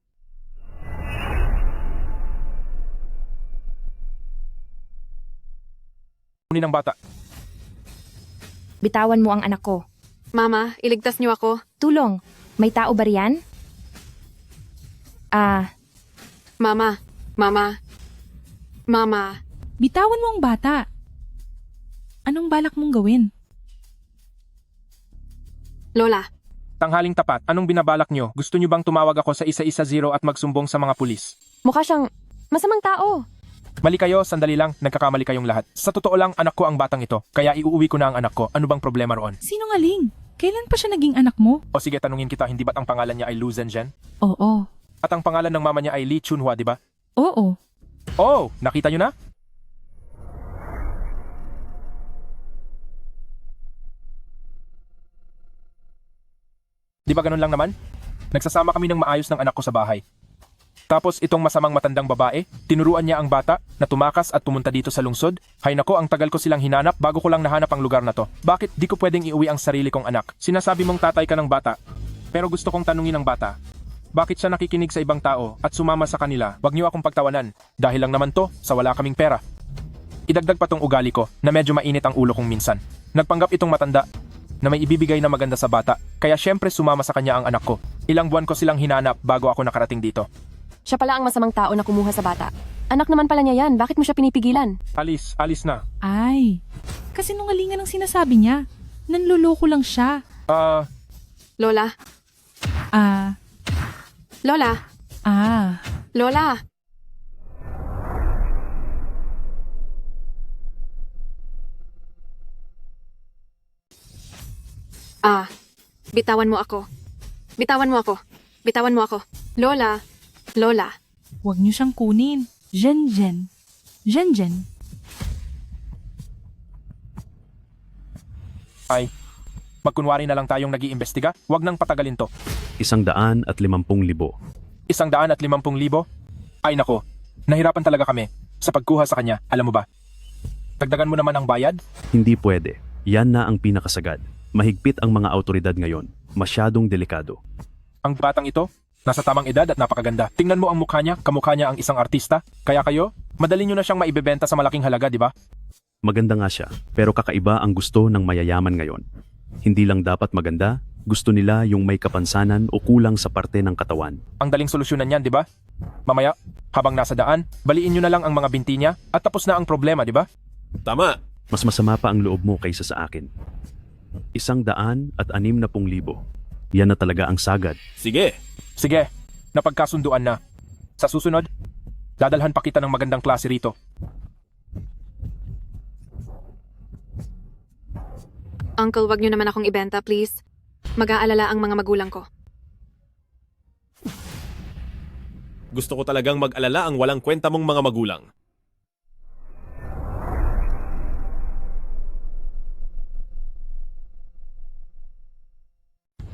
kunin ang bata. Bitawan mo ang anak ko. Mama, iligtas niyo ako. Tulong. May tao ba riyan? Mama. Bitawan mo ang bata. Anong balak mong gawin? Lola, Tanghaling tapat, anong binabalak nyo? Gusto nyo bang tumawag ako sa 110 at magsumbong sa mga pulis? Mukha siyang masamang tao. Mali kayo, sandali lang, nagkakamali kayong lahat. Sa totoo lang, anak ko ang batang ito, kaya iuuwi ko na ang anak ko. Ano bang problema roon? Sinungaling. Kailan pa siya naging anak mo? O sige, tanungin kita, hindi ba't ang pangalan niya ay Lu Zhenzhen? Oo. At ang pangalan ng mama niya ay Li Chunhua, di ba? Oo. Oh, nakita nyo na? Di ba ganun lang naman? Nagsasama kami ng maayos ng anak ko sa bahay. Tapos itong masamang matandang babae, tinuruan niya ang bata na tumakas at pumunta dito sa lungsod. Hay nako, ang tagal ko silang hinanap bago ko lang nahanap ang lugar na to. Bakit di ko pwedeng iuwi ang sarili kong anak? Sinasabi mong tatay ka ng bata, pero gusto kong tanungin ang bata. Bakit siya nakikinig sa ibang tao at sumama sa kanila? Wag niyo akong pagtawanan. Dahil lang naman to, sa wala kaming pera. Idagdag pa tong ugali ko na medyo mainit ang ulo kong minsan. Nagpanggap itong matanda na may ibibigay na maganda sa bata, kaya syempre sumama sa kanya ang anak ko. Ilang buwan ko silang hinanap bago ako nakarating dito. Siya pala ang masamang tao na kumuha sa bata. Anak naman pala niya yan, bakit mo siya pinipigilan? Alis na. Ay, kasi nungalingan ang sinasabi niya. Nanloloko lang siya. Lola. Lola. Lola. Bitawan mo ako. Bitawan mo ako. Bitawan mo ako. Lola. Lola. Huwag niyo siyang kunin. Zhenzhen. Zhenzhen. Ay, magkunwari na lang tayong nag-iimbestiga. Huwag nang patagalin to. 150,000. 150,000? Ay nako, nahirapan talaga kami sa pagkuha sa kanya, alam mo ba? Dagdagan mo naman ang bayad? Hindi pwede. Yan na ang pinakasagad. Mahigpit ang mga autoridad ngayon. Masyadong delikado. Ang batang ito, nasa tamang edad at napakaganda. Tingnan mo ang mukha niya, kamukha niya ang isang artista. Kaya kayo, madali nyo na siyang maibebenta sa malaking halaga, di ba? Maganda nga siya, pero kakaiba ang gusto ng mayayaman ngayon. Hindi lang dapat maganda, gusto nila yung may kapansanan o kulang sa parte ng katawan. Ang daling solusyonan yan, di ba? Mamaya, habang nasa daan, baliin nyo na lang ang mga binti niya at tapos na ang problema, di ba? Tama! Mas masama pa ang loob mo kaysa sa akin. 160,000. Yan na talaga ang sagad. Sige, napagkasunduan na. Sa susunod, dadalhan pa kita ng magandang klase rito. Uncle, wag niyo naman akong ibenta, please. Mag-aalala ang mga magulang ko. gusto ko talagang mag-alala ang walang kwenta mong mga magulang.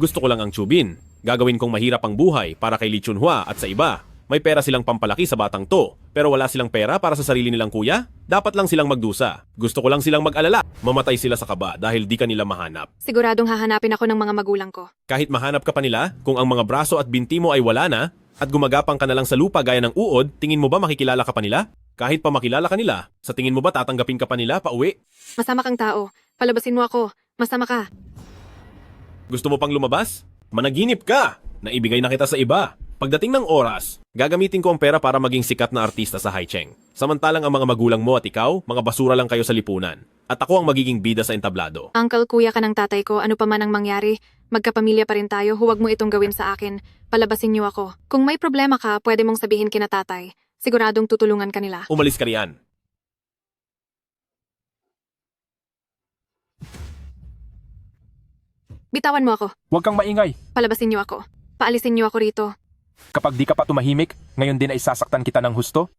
Gusto ko lang ang Chubin. Gagawin kong mahirap ang buhay para kay Li Chunhua at sa iba. May pera silang pampalaki sa batang to, pero wala silang pera para sa sarili nilang kuya? Dapat lang silang magdusa. Gusto ko lang silang mag-alala. Mamatay sila sa kaba dahil di ka nila mahanap. Siguradong hahanapin ako ng mga magulang ko. Kahit mahanap ka pa nila, kung ang mga braso at binti mo ay wala na, at gumagapang ka na lang sa lupa gaya ng uod, tingin mo ba makikilala ka pa nila? Kahit pa makilala ka nila, sa tingin mo ba tatanggapin ka pa nila pa uwi? Masama kang tao. Palabasin mo ako. Masama ka. Gusto mo pang lumabas? Managinip ka! Naibigay na kita sa iba. Pagdating ng oras, gagamitin ko ang pera para maging sikat na artista sa Haicheng. Samantalang ang mga magulang mo at ikaw, mga basura lang kayo sa lipunan. At ako ang magiging bida sa entablado. Uncle, kuya ka ng tatay ko, ano pa man ang mangyari, magkapamilya pa rin tayo, huwag mo itong gawin sa akin. Palabasin niyo ako. Kung may problema ka, pwede mong sabihin kina tatay. Siguradong tutulungan ka nila. Umalis ka riyan. Bitawan mo ako. Huwag kang maingay. Palabasin niyo ako. Paalisin niyo ako rito. Kapag di ka pa tumahimik, ngayon din ay sasaktan kita ng husto.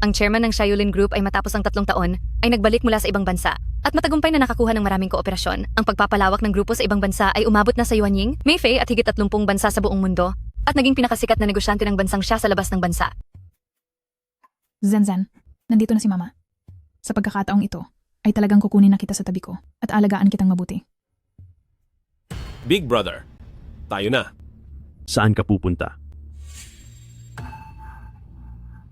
Ang chairman ng Xiaolin Group ay matapos ang 3 taon ay nagbalik mula sa ibang bansa at matagumpay na nakakuha ng maraming kooperasyon. Ang pagpapalawak ng grupo sa ibang bansa ay umabot na sa Yuanying, Meifei at higit 30 bansa sa buong mundo at naging pinakasikat na negosyante ng bansang siya sa labas ng bansa. Zenzan, nandito na si Mama. Sa pagkakataong ito, ay talagang kukunin na kita sa tabi ko at alagaan kitang mabuti. Big brother, tayo na. Saan ka pupunta?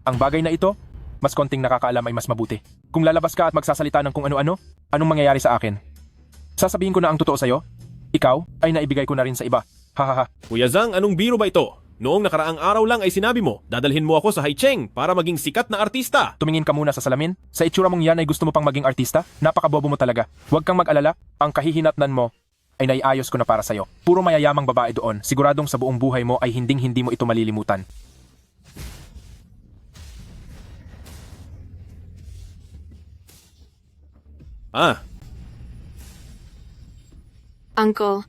Ang bagay na ito, mas konting nakakaalam ay mas mabuti. Kung lalabas ka at magsasalita ng kung ano-ano, anong mangyayari sa akin? Sasabihin ko na ang totoo sa'yo? Ikaw ay naibigay ko na rin sa iba. Hahaha. Kuya Zhang, anong biro ba ito? Noong nakaraang araw lang ay sinabi mo, dadalhin mo ako sa Haicheng para maging sikat na artista. Tumingin ka muna sa salamin. Sa itsura mong yan ay gusto mo pang maging artista? Napakabobo mo talaga. Huwag kang mag-alala, ang kahihinatnan mo ay naiayos ko na para sa'yo. Puro mayayamang babae doon. Siguradong sa buong buhay mo ay hinding-hindi mo ito malilimutan. Uncle,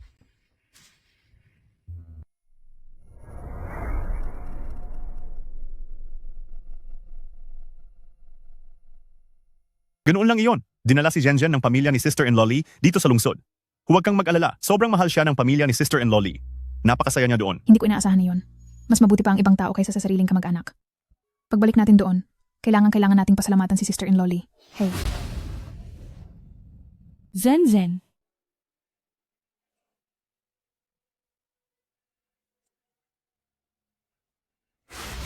Ganoon lang iyon. Dinala si Zhenzhen ng pamilya ni sister-in-law Lee dito sa lungsod. Huwag kang mag-alala, sobrang mahal siya ng pamilya ni sister-in-law Lee. Napakasaya niya doon. Hindi ko inaasahan na yun. Mas mabuti pa ang ibang tao kaysa sa sariling kamag-anak. Pagbalik natin doon, kailangan nating pasalamatan si sister-in-law Lee. Hey. Zhenzhen.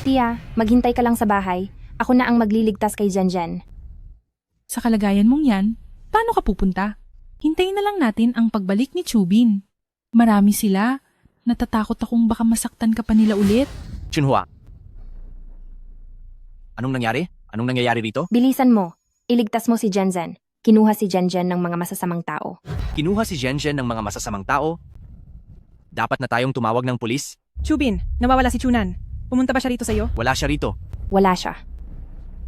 Tia, maghintay ka lang sa bahay. Ako na ang magliligtas kay Zhenzhen. Sa kalagayan mong yan, paano ka pupunta? Hintayin na lang natin ang pagbalik ni Chubin. Marami sila. Natatakot akong baka masaktan ka pa nila ulit. Chunhua. Anong nangyari? Anong nangyayari rito? Bilisan mo. Iligtas mo si Zhenzhen. Kinuha si Zhenzhen ng mga masasamang tao. Kinuha si Zhenzhen ng mga masasamang tao? Dapat na tayong tumawag ng pulis? Chubin, nawawala si Chunan. Pumunta ba siya rito sa'yo? Wala siya rito. Wala siya.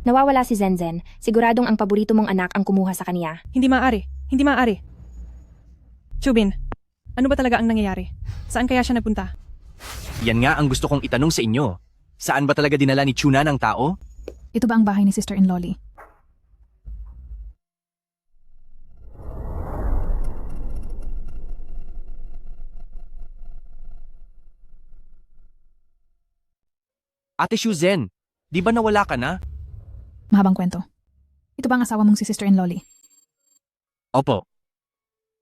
Nawawala si Zhenzhen. Siguradong ang paborito mong anak ang kumuha sa kaniya. Hindi maaari. Hindi maaari. Chubin, ano ba talaga ang nangyayari? Saan kaya siya nagpunta? Yan nga ang gusto kong itanong sa inyo. Saan ba talaga dinala ni Chunan ang tao? Ito ba ang bahay ni sister-in-law Lee? Ate Shuzen, di ba nawala ka na? Mahabang kwento. Ito ba ang asawa mong si sister-in-law Lee? Opo.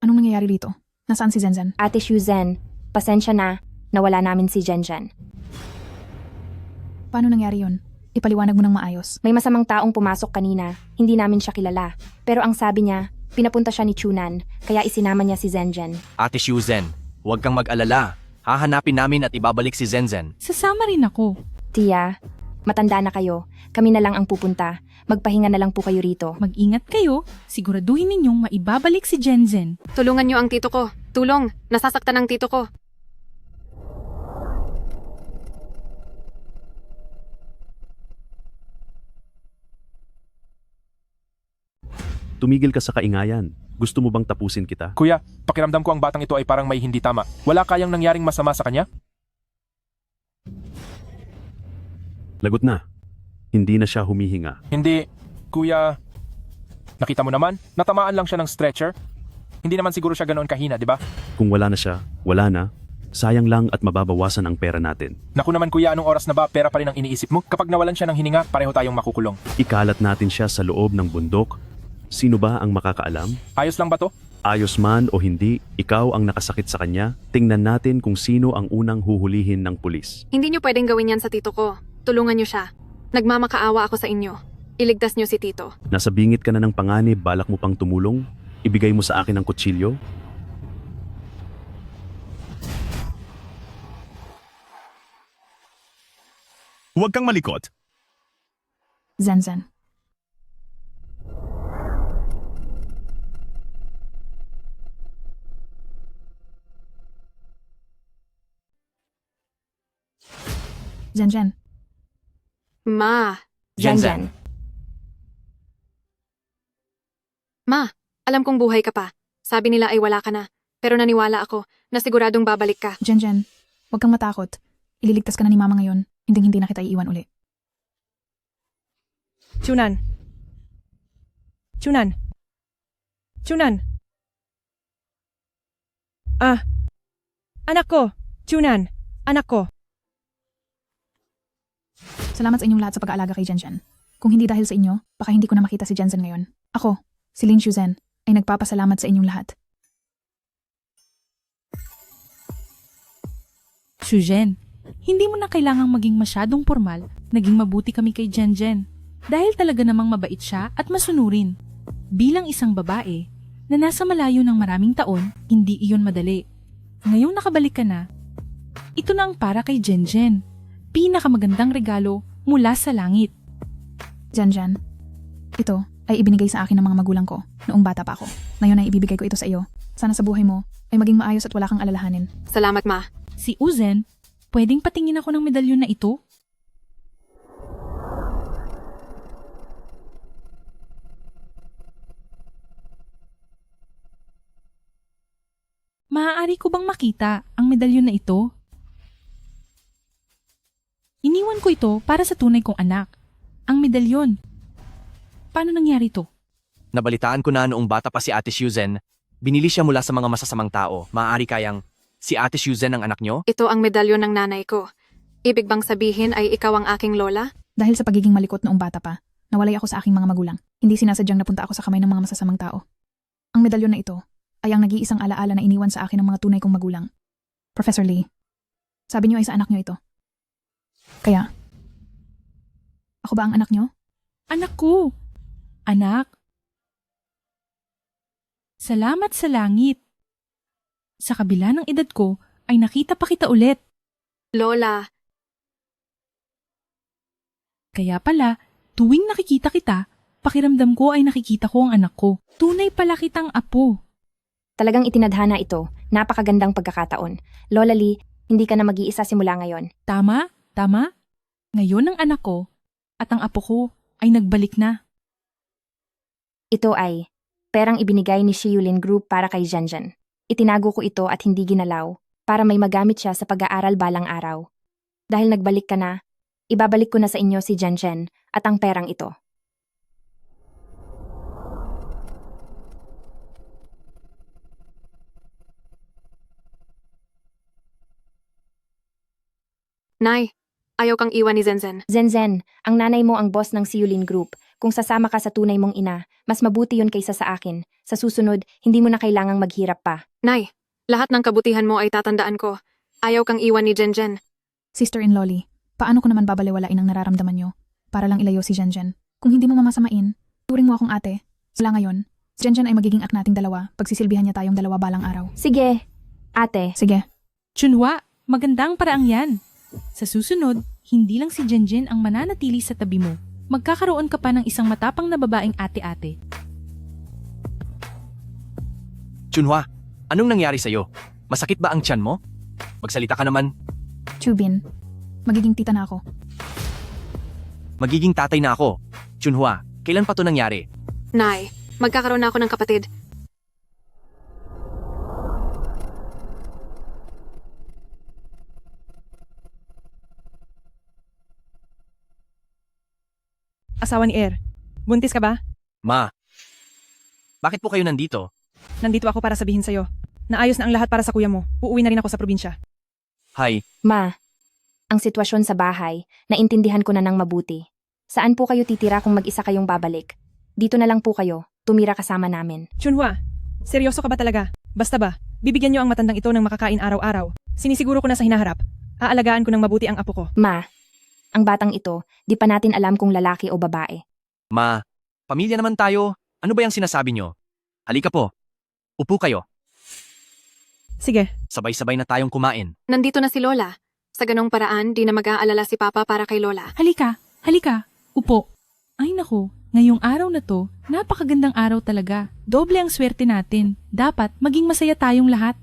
Anong nangyayari dito? Nasaan si Zhenzhen? Ate Shuzen, pasensya na. Nawala namin si Zhenzhen. Paano nangyari yun? Ipaliwanag mo ng maayos. May masamang taong pumasok kanina. Hindi namin siya kilala. Pero ang sabi niya, pinapunta siya ni Chunan, kaya isinama niya si Zhenzhen. Ate Shuzen, huwag kang mag-alala. Hahanapin namin at ibabalik si Zhenzhen. Sasama rin ako. Tia, matanda na kayo. Kami na lang ang pupunta. Magpahinga na lang po kayo rito. Mag-ingat kayo. Siguraduhin ninyong maibabalik si Zhenzhen. tulungan niyo ang tito ko. Tulong, nasasaktan ang tito ko. Tumigil ka sa kaingayan. Gusto mo bang tapusin kita? Kuya, pakiramdam ko ang batang ito ay parang may hindi tama. Wala kayang nangyaring masama sa kanya? Lagot na. Hindi na siya humihinga. Hindi, kuya. Nakita mo naman, natamaan lang siya ng stretcher. Hindi naman siguro siya ganoon kahina, di ba? Kung wala na siya, wala na. Sayang lang at mababawasan ang pera natin. Naku naman kuya, anong oras na ba? Pera pa rin ang iniisip mo. Kapag nawalan siya ng hininga, pareho tayong makukulong. Ikalat natin siya sa loob ng bundok. Sino ba ang makakaalam? Ayos lang ba to? Ayos man o hindi, ikaw ang nakasakit sa kanya. Tingnan natin kung sino ang unang huhulihin ng pulis. Hindi niyo pwedeng gawin yan sa tito ko. Tulungan niyo siya. Nagmamakaawa ako sa inyo. Iligtas niyo si tito. Nasa bingit ka na ng panganib, balak mo pang tumulong? Ibigay mo sa akin ang kutsilyo? Huwag kang malikot. Zhenzhen. Zhenzhen. Ma. Zhenzhen. Ma, alam kong buhay ka pa. Sabi nila ay wala ka na. Pero naniwala ako na siguradong babalik ka. Zhenzhen, huwag kang matakot. Ililigtas ka na ni Mama ngayon. Hindi na kita iiwan uli. Chunan. Chunan. Chunan. Anak ko. Chunan. Anak ko. Salamat sa inyong lahat sa pag-aalaga kay Zhenzhen. Kung hindi dahil sa inyo, baka hindi ko na makita si Zhenzhen ngayon. Ako, si Lin Shuzen, ay nagpapasalamat sa inyong lahat. Shuzen, hindi mo na kailangang maging masyadong formal naging mabuti kami kay Jenjen. Dahil talaga namang mabait siya at masunurin. Bilang isang babae na nasa malayo ng maraming taon, hindi iyon madali. Ngayong nakabalik ka na, ito na ang para kay Jenjen. Pinakamagandang regalo mula sa langit. Janjan, ito ay ibinigay sa akin ng mga magulang ko noong bata pa ako. Ngayon ay ibibigay ko ito sa iyo. Sana sa buhay mo ay maging maayos at wala kang alalahanin. Salamat, Ma. Si Uzen, pwedeng patingin ako ng medalyon na ito? Maaari ko bang makita ang medalyon na ito? Iniwan ko ito para sa tunay kong anak. Ang medalyon. Paano nangyari ito? Nabalitaan ko na noong bata pa si Ate Susan, binili siya mula sa mga masasamang tao. Maaari kayang si Ate Susan ang anak nyo? Ito ang medalyon ng nanay ko. Ibig bang sabihin ay ikaw ang aking lola? Dahil sa pagiging malikot noong bata pa, nawalay ako sa aking mga magulang. Hindi sinasadyang napunta ako sa kamay ng mga masasamang tao. Ang medalyon na ito ay ang nag-iisang alaala na iniwan sa akin ng mga tunay kong magulang. Professor Lee, sabi niyo ay sa anak niyo ito. Kaya, ako ba ang anak niyo? Anak ko! Anak! Salamat sa langit! Sa kabila ng edad ko, ay nakita pa kita ulit. Lola. Kaya pala, tuwing nakikita kita, pakiramdam ko ay nakikita ko ang anak ko. Tunay pala kitang apo. Talagang itinadhana ito. Napakagandang pagkakataon. Lola Lee, hindi ka na mag-iisa simula ngayon. Tama, tama. Ngayon ang anak ko at ang apo ko ay nagbalik na. Ito ay perang ibinigay ni Shiyulin Group para kay Janjan. Itinago ko ito at hindi ginalaw para may magamit siya sa pag-aaral balang araw. Dahil nagbalik ka na, ibabalik ko na sa inyo si Janjan at ang perang ito. Nay, ayaw kang iwan ni Zenzen. Zenzen, ang nanay mo ang boss ng Shiyulin Group. Kung sasama ka sa tunay mong ina, mas mabuti yun kaysa sa akin. Sa susunod, hindi mo na kailangang maghirap pa. Nay, lahat ng kabutihan mo ay tatandaan ko. Ayaw kang iwan ni Jenjen. Sister-in-law Lee, paano ko naman babaliwalain ang nararamdaman niyo para lang ilayo si Janjan? Kung hindi mo mamasamain, turing mo akong ate. Mula ngayon, si Janjan ay magiging ak nating dalawa pagsisilbihan niya tayong dalawa balang araw. Sige, ate. Sige. Chunhwa, magandang paraang yan. Sa susunod, hindi lang si Jenjen ang mananatili sa tabi mo. Magkakaroon ka pa ng isang matapang na babaeng ate-ate. Chunhwa, anong nangyari sa'yo? Masakit ba ang tiyan mo? Magsalita ka naman. Chubin, magiging tita na ako. Magiging tatay na ako. Chunhwa, kailan pa to nangyari? Nay, magkakaroon na ako ng kapatid. Asawa ni Er, buntis ka ba? Ma, bakit po kayo nandito? Nandito ako para sabihin sa'yo. Naayos na ang lahat para sa kuya mo. Uuwi na rin ako sa probinsya. Hi. Ma, ang sitwasyon sa bahay, naintindihan ko na ng mabuti. Saan po kayo titira kung mag-isa kayong babalik? Dito na lang po kayo, tumira kasama namin. Chunhwa, seryoso ka ba talaga? Basta ba, bibigyan niyo ang matandang ito ng makakain araw-araw. Sinisiguro ko na sa hinaharap. Aalagaan ko ng mabuti ang apo ko. Ma, ang batang ito, di pa natin alam kung lalaki o babae. Ma, pamilya naman tayo. Ano ba yung sinasabi nyo? Halika po. Upo kayo. Sige. Sabay-sabay na tayong kumain. Nandito na si Lola. Sa ganong paraan, di na mag-aalala si Papa para kay Lola. Halika, halika, upo. Ay nako, ngayong araw na to, napakagandang araw talaga. Doble ang swerte natin. Dapat maging masaya tayong lahat.